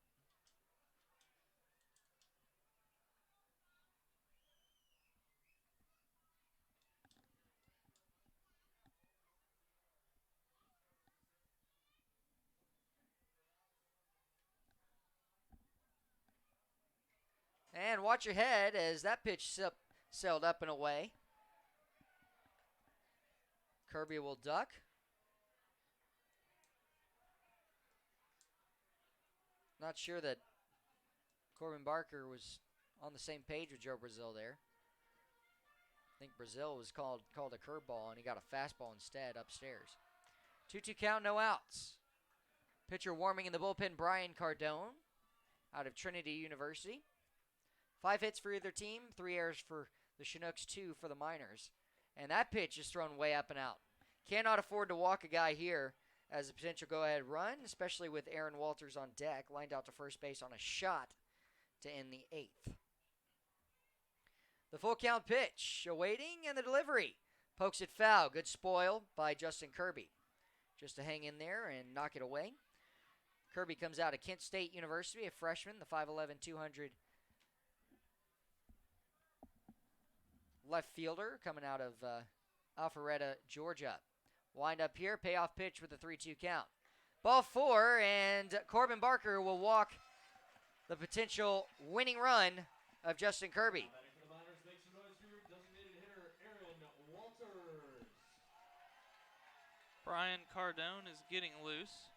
And watch your head as that pitch sailed up and away. Kirby will duck. Not sure that Corbin Barker was on the same page with Joe Brazil there. I think Brazil was called a curveball, and he got a fastball instead upstairs. 2-2 count, no outs. Pitcher warming in the bullpen, Brian Cardone out of Trinity University. 5 hits for either team, 3 errors for the Chinooks, 2 for the Miners. And that pitch is thrown way up and out. Cannot afford to walk a guy here as a potential go-ahead run, especially with Aaron Walters on deck, lined out to first base on a shot to end the 8th. The full count pitch, awaiting, and the delivery. Pokes it foul. Good spoil by Justin Kirby. Just to hang in there and knock it away. Kirby comes out of Kent State University, a freshman, the 5'11", 200 left fielder coming out of Alpharetta, Georgia. Wind up here, payoff pitch with a 3-2 count. Ball 4, and Corbin Barker will walk the potential winning run of Justin Kirby. Batting for the Miners, make some noise for your designated hitter, Aaron Walters. Brian Cardone is getting loose.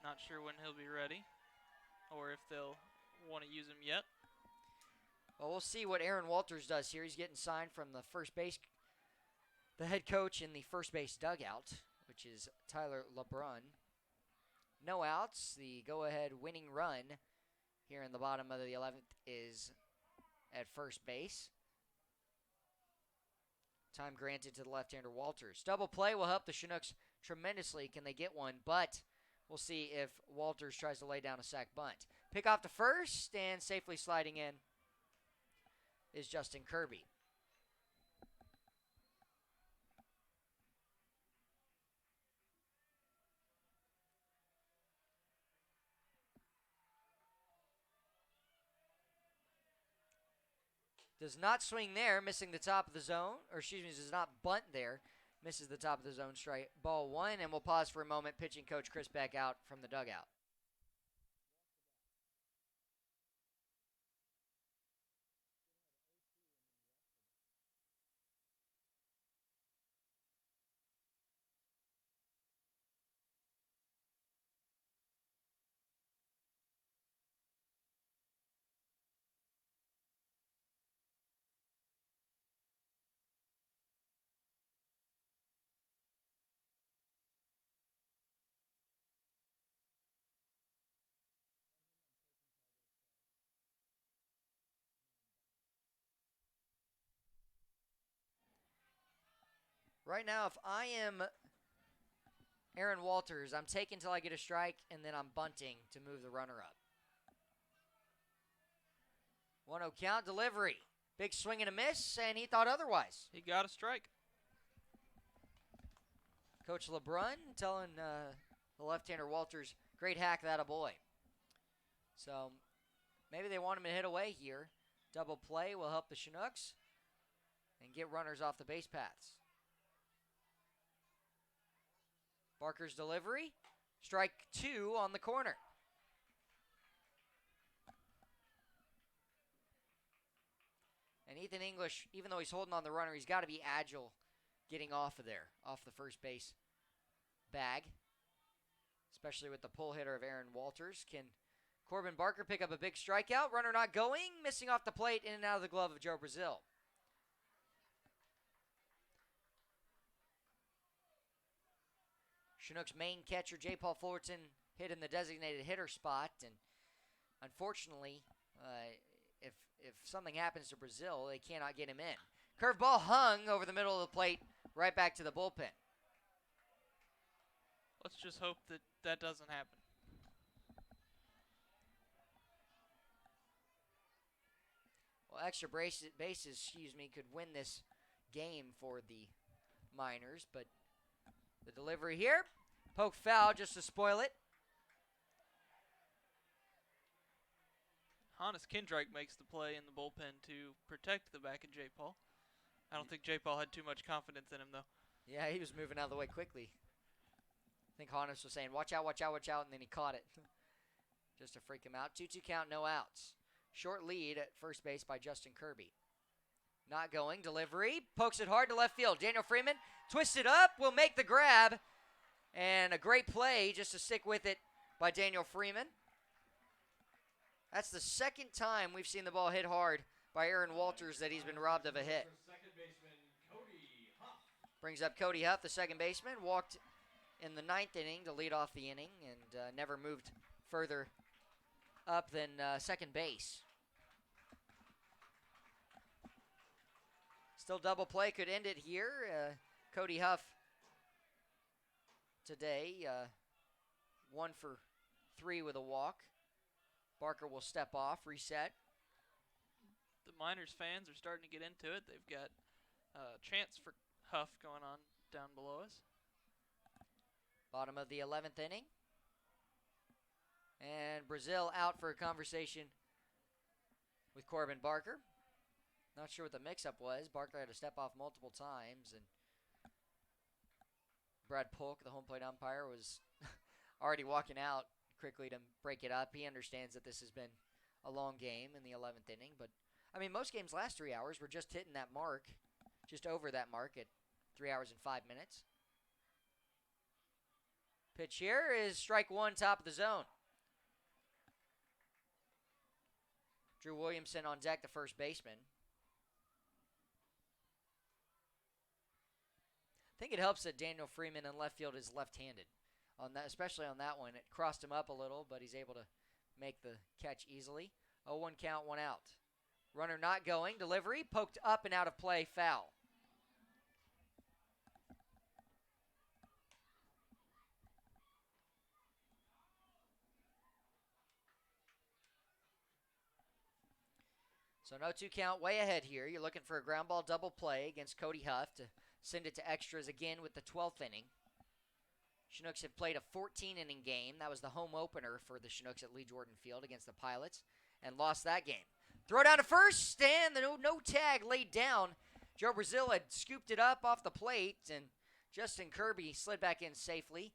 Not sure when he'll be ready or if they'll want to use him yet. Well, we'll see what Aaron Walters does here. He's getting signed from the head coach in the first base dugout, which is Tyler LeBrun. No outs. The go-ahead winning run here in the bottom of the 11th is at first base. Time granted to the left-hander Walters. Double play will help the Chinooks tremendously. Can they get one? But we'll see if Walters tries to lay down a sac bunt. Pick off to first, and safely sliding in is Justin Kirby. Does not swing there, missing the top of the zone, or excuse me, does not bunt there, misses the top of the zone, strike ball 1, and we'll pause for a moment, pitching coach Chris back out from the dugout. Right now, if I am Aaron Walters, I'm taking until I get a strike, and then I'm bunting to move the runner up. 1-0 count, delivery. Big swing and a miss, and he thought otherwise. He got a strike. Coach LeBrun telling the left-hander Walters, great hack, that a boy. So maybe they want him to hit away here. Double play will help the Chinooks and get runners off the base paths. Barker's delivery, strike 2 on the corner. And Ethan English, even though he's holding on the runner, he's got to be agile getting off of there, off the first base bag, especially with the pull hitter of Aaron Walters. Can Corbin Barker pick up a big strikeout? Runner not going, missing off the plate, in and out of the glove of Joe Brazil. Chinooks main catcher J. Paul Fullerton hit in the designated hitter spot, and unfortunately, if something happens to Brazil, they cannot get him in. Curveball hung over the middle of the plate, right back to the bullpen. Let's just hope that that doesn't happen. Well, extra bases, could win this game for the Miners, but the delivery here, poke foul just to spoil it. Hannes Kindreich makes the play in the bullpen to protect the back of J. Paul. I don't think J. Paul had too much confidence in him, though. Yeah, he was moving out of the way quickly. I think Hannes was saying, watch out, watch out, watch out, and then he caught it just to freak him out. 2-2 count, no outs. Short lead at first base by Justin Kirby. Not going, delivery, pokes it hard to left field. Daniel Freeman twists it up, will make the grab, and a great play just to stick with it by Daniel Freeman. That's the second time we've seen the ball hit hard by Aaron Walters that he's been robbed of a hit. Brings up Cody Huff, the second baseman, walked in the 9th inning to lead off the inning and never moved further up than second base. Still double play could end it here. Cody Huff today, 1 for 3 with a walk. Barker will step off, reset. The Miners fans are starting to get into it. They've got chants for Huff going on down below us. Bottom of the 11th inning. And Brazil out for a conversation with Corbin Barker. Not sure what the mix-up was. Barker had to step off multiple times, and Brad Polk, the home plate umpire, was already walking out quickly to break it up. He understands that this has been a long game in the 11th inning, but I mean, most games last 3 hours. We're just hitting that mark, just over that mark at 3 hours and 5 minutes. Pitch here is strike one, top of the zone. Drew Williamson on deck, the first baseman. I think it helps that Daniel Freeman in left field is left-handed. On that, especially on that one, it crossed him up a little, but he's able to make the catch easily. 0-1 count, 1 out. Runner not going. Delivery poked up and out of play. Foul. So no 2 count, way ahead here. You're looking for a ground ball double play against Cody Huff to send it to extras again with the 12th inning. Chinooks have played a 14-inning game. That was the home opener for the Chinooks at Lee Jordan Field against the Pilots, and lost that game. Throw down to first, and the no tag laid down. Joe Brazil had scooped it up off the plate, and Justin Kirby slid back in safely.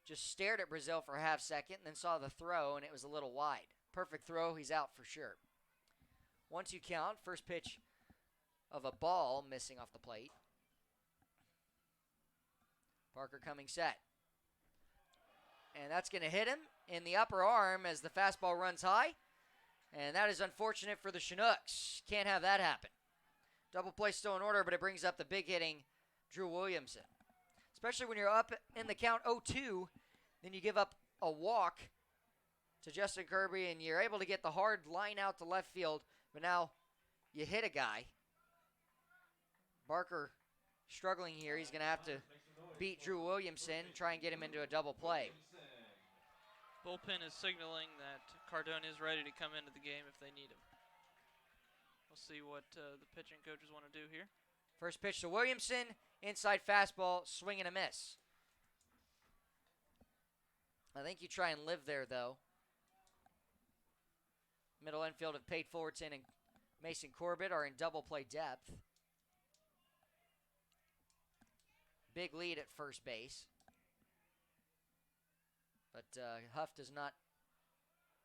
Just stared at Brazil for a half second, and then saw the throw, and it was a little wide. Perfect throw, he's out for sure. 1-2 count, first pitch of a ball missing off the plate. Parker coming set. And that's going to hit him in the upper arm as the fastball runs high. And that is unfortunate for the Chinooks. Can't have that happen. Double play still in order, but it brings up the big hitting Drew Williamson. Especially when you're up in the count 0-2, then you give up a walk to Justin Kirby, and you're able to get the hard line out to left field, but now you hit a guy. Barker struggling here. He's going to have to beat Drew Williamson, try and get him into a double play. Bullpen is signaling that Cardone is ready to come into the game if they need him. We'll see what the pitching coaches want to do here. First pitch to Williamson, inside fastball, swing and a miss. I think you try and live there, though. Middle infield of Pate Fullerton and Mason Corbett are in double play depth. Big lead at first base. But Huff does not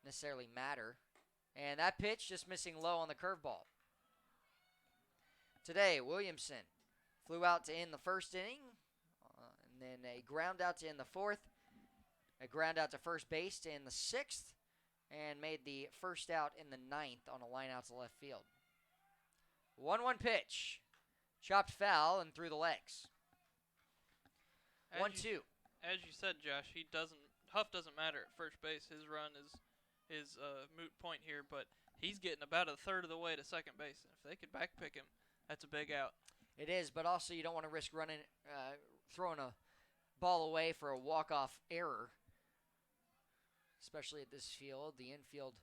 necessarily matter. And that pitch just missing low on the curveball. Today, Williamson flew out to end the first inning, and then a ground out to end the fourth, a ground out to first base to end the sixth, and made the first out in the ninth on a line out to left field. 1-1 pitch. Chopped foul and through the legs. 1-2. As you said, Josh, Huff doesn't matter at first base. His run is moot point here, but he's getting about a third of the way to second base. And if they could backpick him, that's a big out. It is, but also you don't want to risk throwing a ball away for a walk-off error, especially at this field. The infield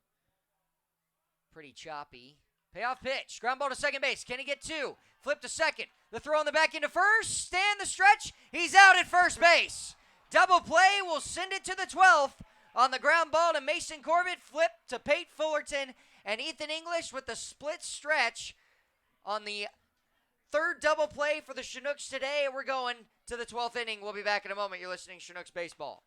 pretty choppy. Payoff pitch. Ground ball to second base. Can he get two? Flip to second. The throw on the back into first. Stand the stretch. He's out at first base. Double play will send it to the 12th on the ground ball to Mason Corbett. Flip to Pate Fullerton and Ethan English with the split stretch on the third double play for the Chinooks today. We're going to the 12th inning. We'll be back in a moment. You're listening to Chinooks Baseball.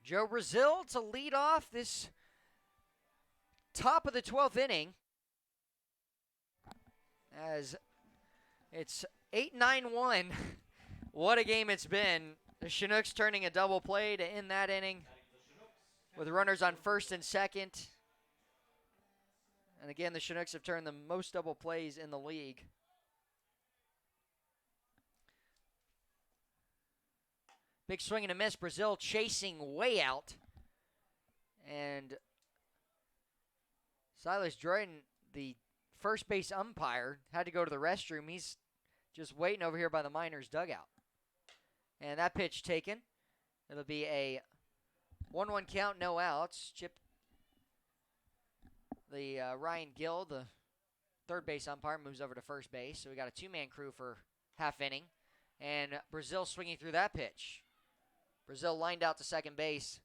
Joe Brazil to lead off this top of the 12th inning, as it's 8-9-1. What a game it's been. The Chinooks turning a double play to end that inning with runners on first and second. And again, the Chinooks have turned the most double plays in the league. Big swing and a miss. Brazil chasing way out. And Silas Drayton, the first base umpire, had to go to the restroom. He's just waiting over here by the Miners dugout. And that pitch taken. It'll be a 1-1 count, no outs. Chip, the Ryan Gill, the third base umpire, moves over to first base. So we got a two-man crew for half inning. And Brazil swinging through that pitch. Brazil lined out to second base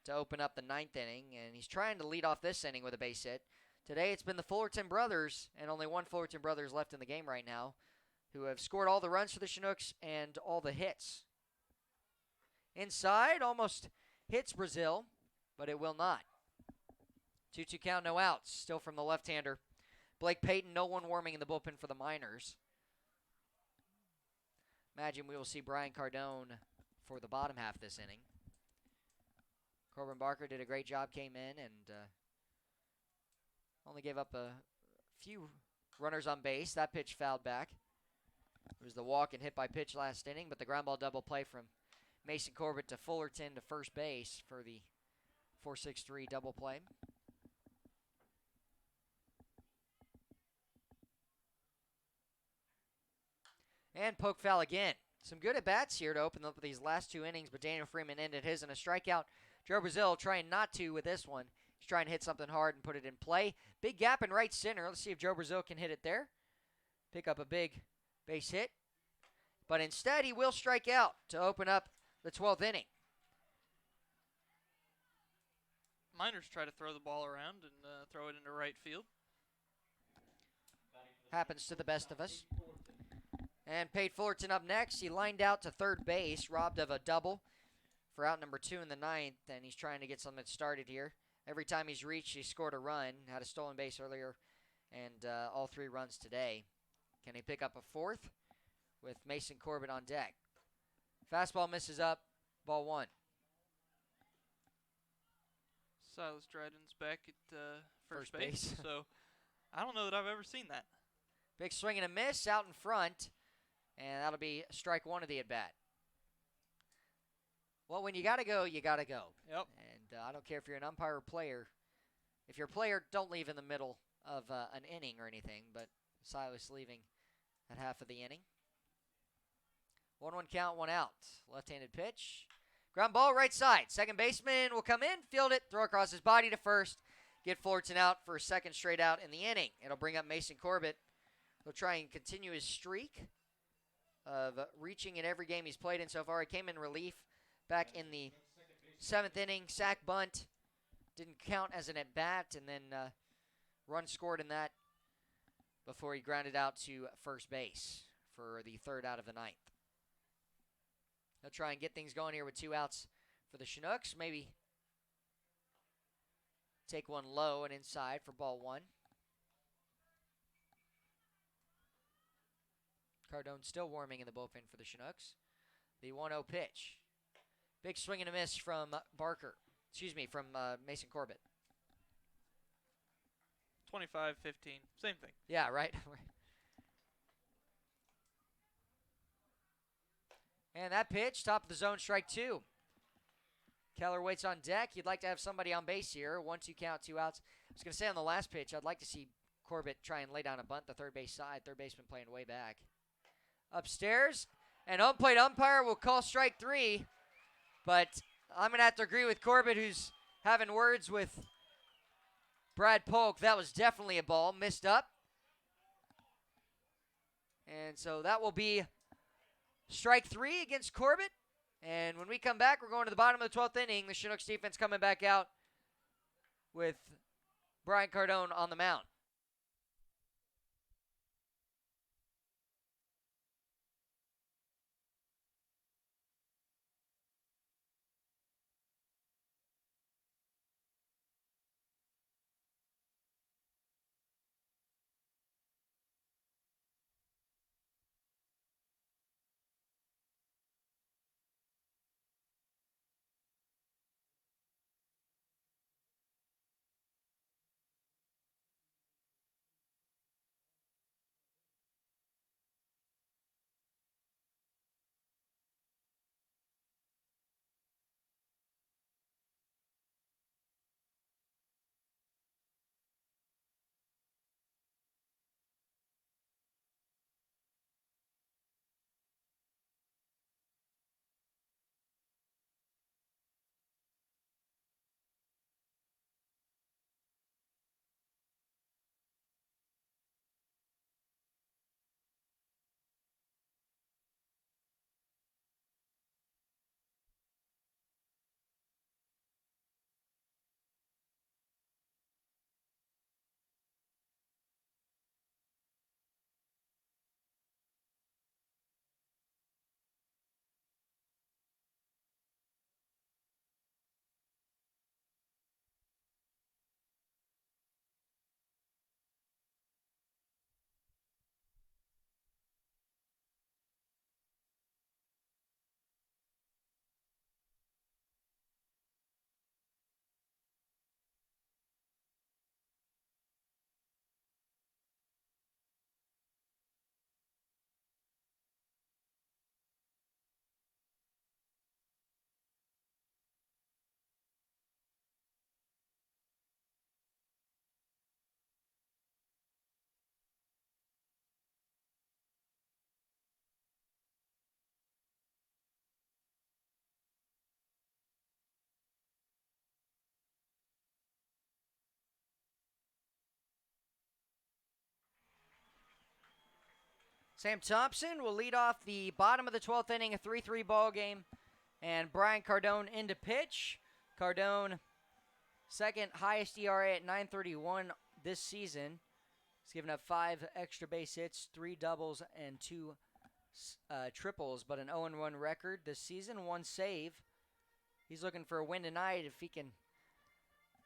to open up the ninth inning, and he's trying to lead off this inning with a base hit. Today it's been the Fullerton brothers, and only one Fullerton brothers left in the game right now, who have scored all the runs for the Chinooks and all the hits. Inside, almost hits Brazil, but it will not. 2-2 count, no outs, still from the left-hander. Blake Payton, no one warming in the bullpen for the Miners. Imagine we will see Brian Cardone for the bottom half of this inning. Corbin Barker did a great job, came in, and only gave up a few runners on base. That pitch fouled back. It was the walk and hit by pitch last inning, but the ground ball double play from Mason Corbett to Fullerton to first base for the 4-6-3 double play. And poke foul again. Some good at-bats here to open up these last two innings, but Daniel Freeman ended his in a strikeout. Joe Brazil trying not to with this one. He's trying to hit something hard and put it in play. Big gap in right center. Let's see if Joe Brazil can hit it there. Pick up a big base hit. But instead, he will strike out to open up the 12th inning. Miners try to throw the ball around and throw it into right field. Happens to the best of us. And Pate Fullerton up next. He lined out to third base, robbed of a double for out number 2 in the ninth, and he's trying to get something started here. Every time he's reached, he scored a run. Had a stolen base earlier, and all 3 runs today. Can he pick up a fourth with Mason Corbett on deck? Fastball misses up, ball 1. Silas Dryden's back at first base. So I don't know that I've ever seen that. Big swing and a miss out in front, and that'll be strike 1 of the at-bat. Well, when you got to go, you got to go. Yep. And I don't care if you're an umpire or player. If you're a player, don't leave in the middle of an inning or anything, but Silas leaving at half of the inning. 1-1 count, 1 out. Left-handed pitch. Ground ball right side. Second baseman will come in, field it, throw across his body to first. Get Fullerton out for a second straight out in the inning. It'll bring up Mason Corbett. He'll try and continue his streak of reaching in every game he's played in so far. He came in relief back in the 7th inning. Sack bunt. Didn't count as an at-bat, and then run scored in that before he grounded out to first base for the 3rd out of the 9th. He'll try and get things going here with 2 outs for the Chinooks. Maybe take one low and inside for ball 1. Cardone still warming in the bullpen for the Chinooks. The 1-0 pitch. Big swing and a miss from from Mason Corbett. 25-15, same thing. Yeah, right. And that pitch, top of the zone, strike 2. Keller waits on deck. You'd like to have somebody on base here. 1-2 count, 2 outs. I was going to say on the last pitch, I'd like to see Corbett try and lay down a bunt the third base side. Third baseman playing way back. Upstairs, and home plate umpire will call strike 3. But I'm going to have to agree with Corbett, who's having words with Brad Polk. That was definitely a ball. Missed up. And so that will be strike 3 against Corbett. And when we come back, we're going to the bottom of the 12th inning. The Chinooks defense coming back out with Brian Cardone on the mound. Sam Thompson will lead off the bottom of the 12th inning, a 3-3 ball game. And Brian Cardone into pitch. Cardone, second highest ERA at 9.31 this season. He's given up 5 extra base hits, 3 doubles, and 2 triples, but an 0-1 record this season, 1 save. He's looking for a win tonight. If he can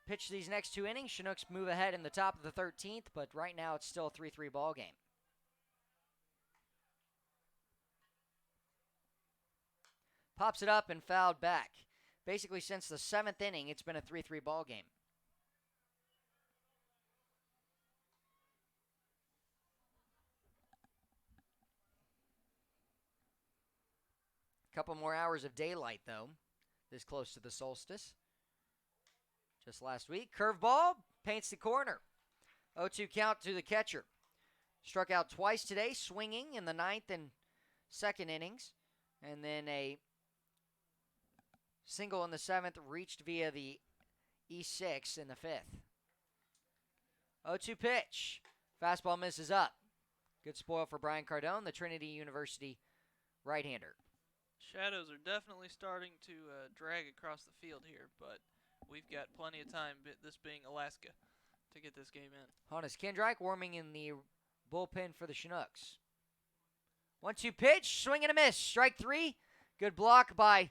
pitch these next 2 innings, Chinooks move ahead in the top of the 13th, but right now it's still a 3-3 ball game. Pops it up and fouled back. Basically, since the 7th inning, it's been a 3-3 ball game. Couple more hours of daylight, though, this close to the solstice. Just last week, curveball paints the corner. 0-2 count to the catcher. Struck out twice today, swinging in the 9th and 2nd innings. And then a single in the 7th, reached via the E6 in the 5th. 0-2 pitch. Fastball misses up. Good spoil for Brian Cardone, the Trinity University right-hander. Shadows are definitely starting to drag across the field here, but we've got plenty of time, this being Alaska, to get this game in. Hannes Kindreich warming in the bullpen for the Chinooks. 1-2 pitch, swing and a miss. Strike 3. Good block by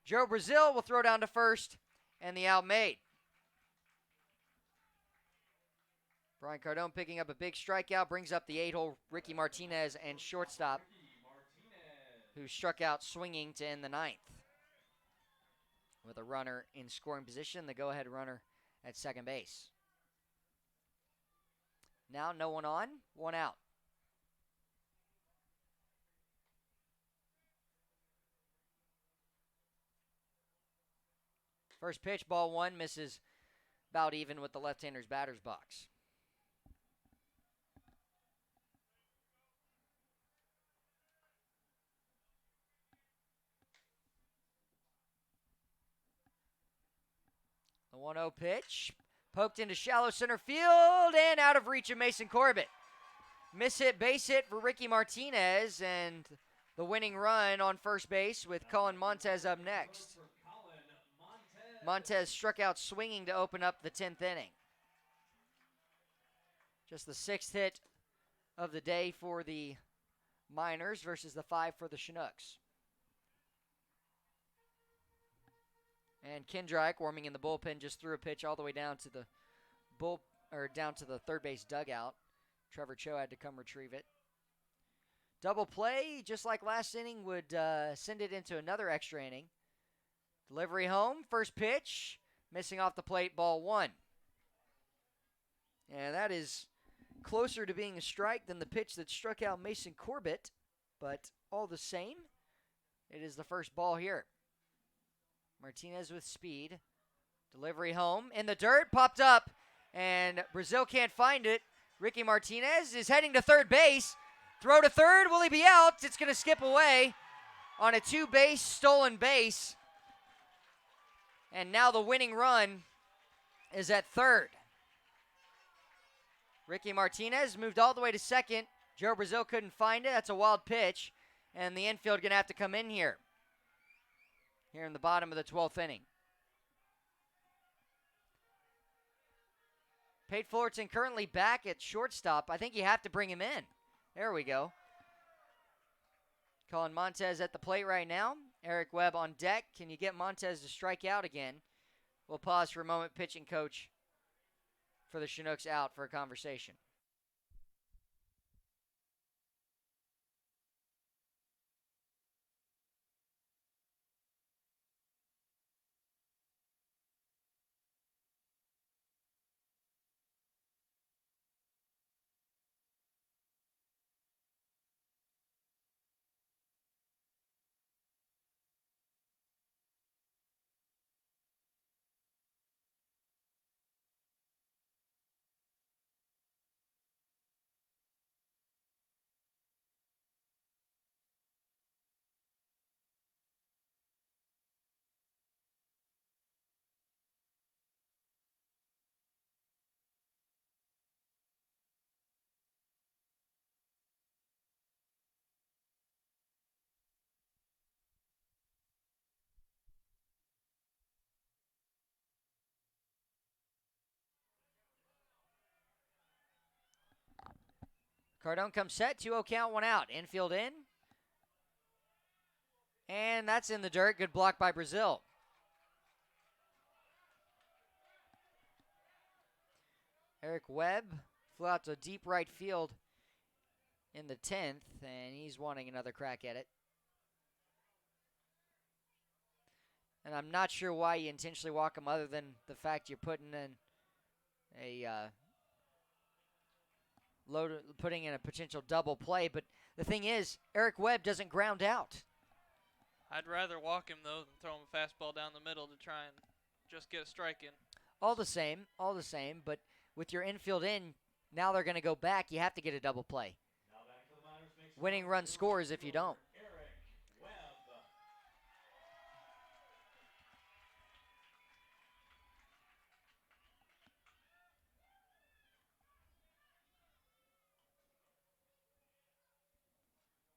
Joe Brazil. Will throw down to first, and the out made. Brian Cardone picking up a big strikeout, brings up the 8-hole Ricky Martinez and shortstop, who struck out swinging to end the 9th. With a runner in scoring position, the go-ahead runner at second base. Now no one on, 1 out. First pitch, ball 1, misses about even with the left-hander's batter's box. The 1-0 pitch, poked into shallow center field and out of reach of Mason Corbett. Miss hit, base hit for Ricky Martinez, and the winning run on first base with Colin Montez up next. Montez struck out swinging to open up the 10th inning. Just the 6th hit of the day for the Miners versus the 5 for the Chinooks. And Kindreich, warming in the bullpen, just threw a pitch all the way down to the down to the third base dugout. Trevor Cho had to come retrieve it. Double play, just like last inning, would send it into another extra inning. Delivery home, first pitch, missing off the plate, ball 1. And that is closer to being a strike than the pitch that struck out Mason Corbett, but all the same, it is the first ball here. Martinez with speed. Delivery home. In the dirt. Popped up. And Brazil can't find it. Ricky Martinez is heading to third base. Throw to third. Will he be out? It's going to skip away on a 2-base stolen base. And now the winning run is at third. Ricky Martinez moved all the way to second. Joe Brazil couldn't find it. That's a wild pitch. And the infield going to have to come in here. Here in the bottom of the 12th inning. Pate Fullerton currently back at shortstop. I think you have to bring him in. There we go. Colin Montez at the plate right now. Eric Webb on deck. Can you get Montez to strike out again? We'll pause for a moment. Pitching coach for the Chinooks out for a conversation. Cardone comes set, 2-0 count, one out. Infield in. And that's in the dirt. Good block by Brazil. Eric Webb flew out to deep right field in the 10th, and he's wanting another crack at it. And I'm not sure why you intentionally walk him other than the fact you're putting in putting in a potential double play. But the thing is, Eric Webb doesn't ground out. I'd rather walk him, though, than throw him a fastball down the middle to try and just get a strike in. All the same. But with your infield in, now they're going to go back. You have to get a double play. Winning run scores if you don't.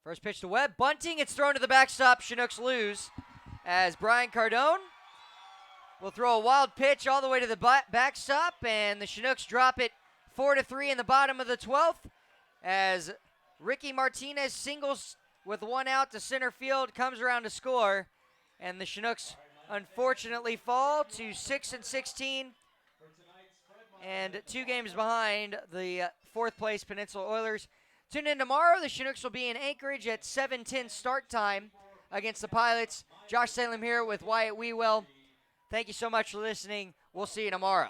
First pitch to Webb, bunting, it's thrown to the backstop. Chinooks lose as Brian Cardone will throw a wild pitch all the way to the backstop, and the Chinooks drop it 4-3 in the bottom of the 12th as Ricky Martinez singles with one out to center field, comes around to score, and the Chinooks unfortunately fall to 6-16 and 2 games behind the 4th place Peninsula Oilers. Tune in tomorrow. The Chinooks will be in Anchorage at 7:10 start time against the Pilots. Josh Salem here with Wyatt Wewell. Thank you so much for listening. We'll see you tomorrow.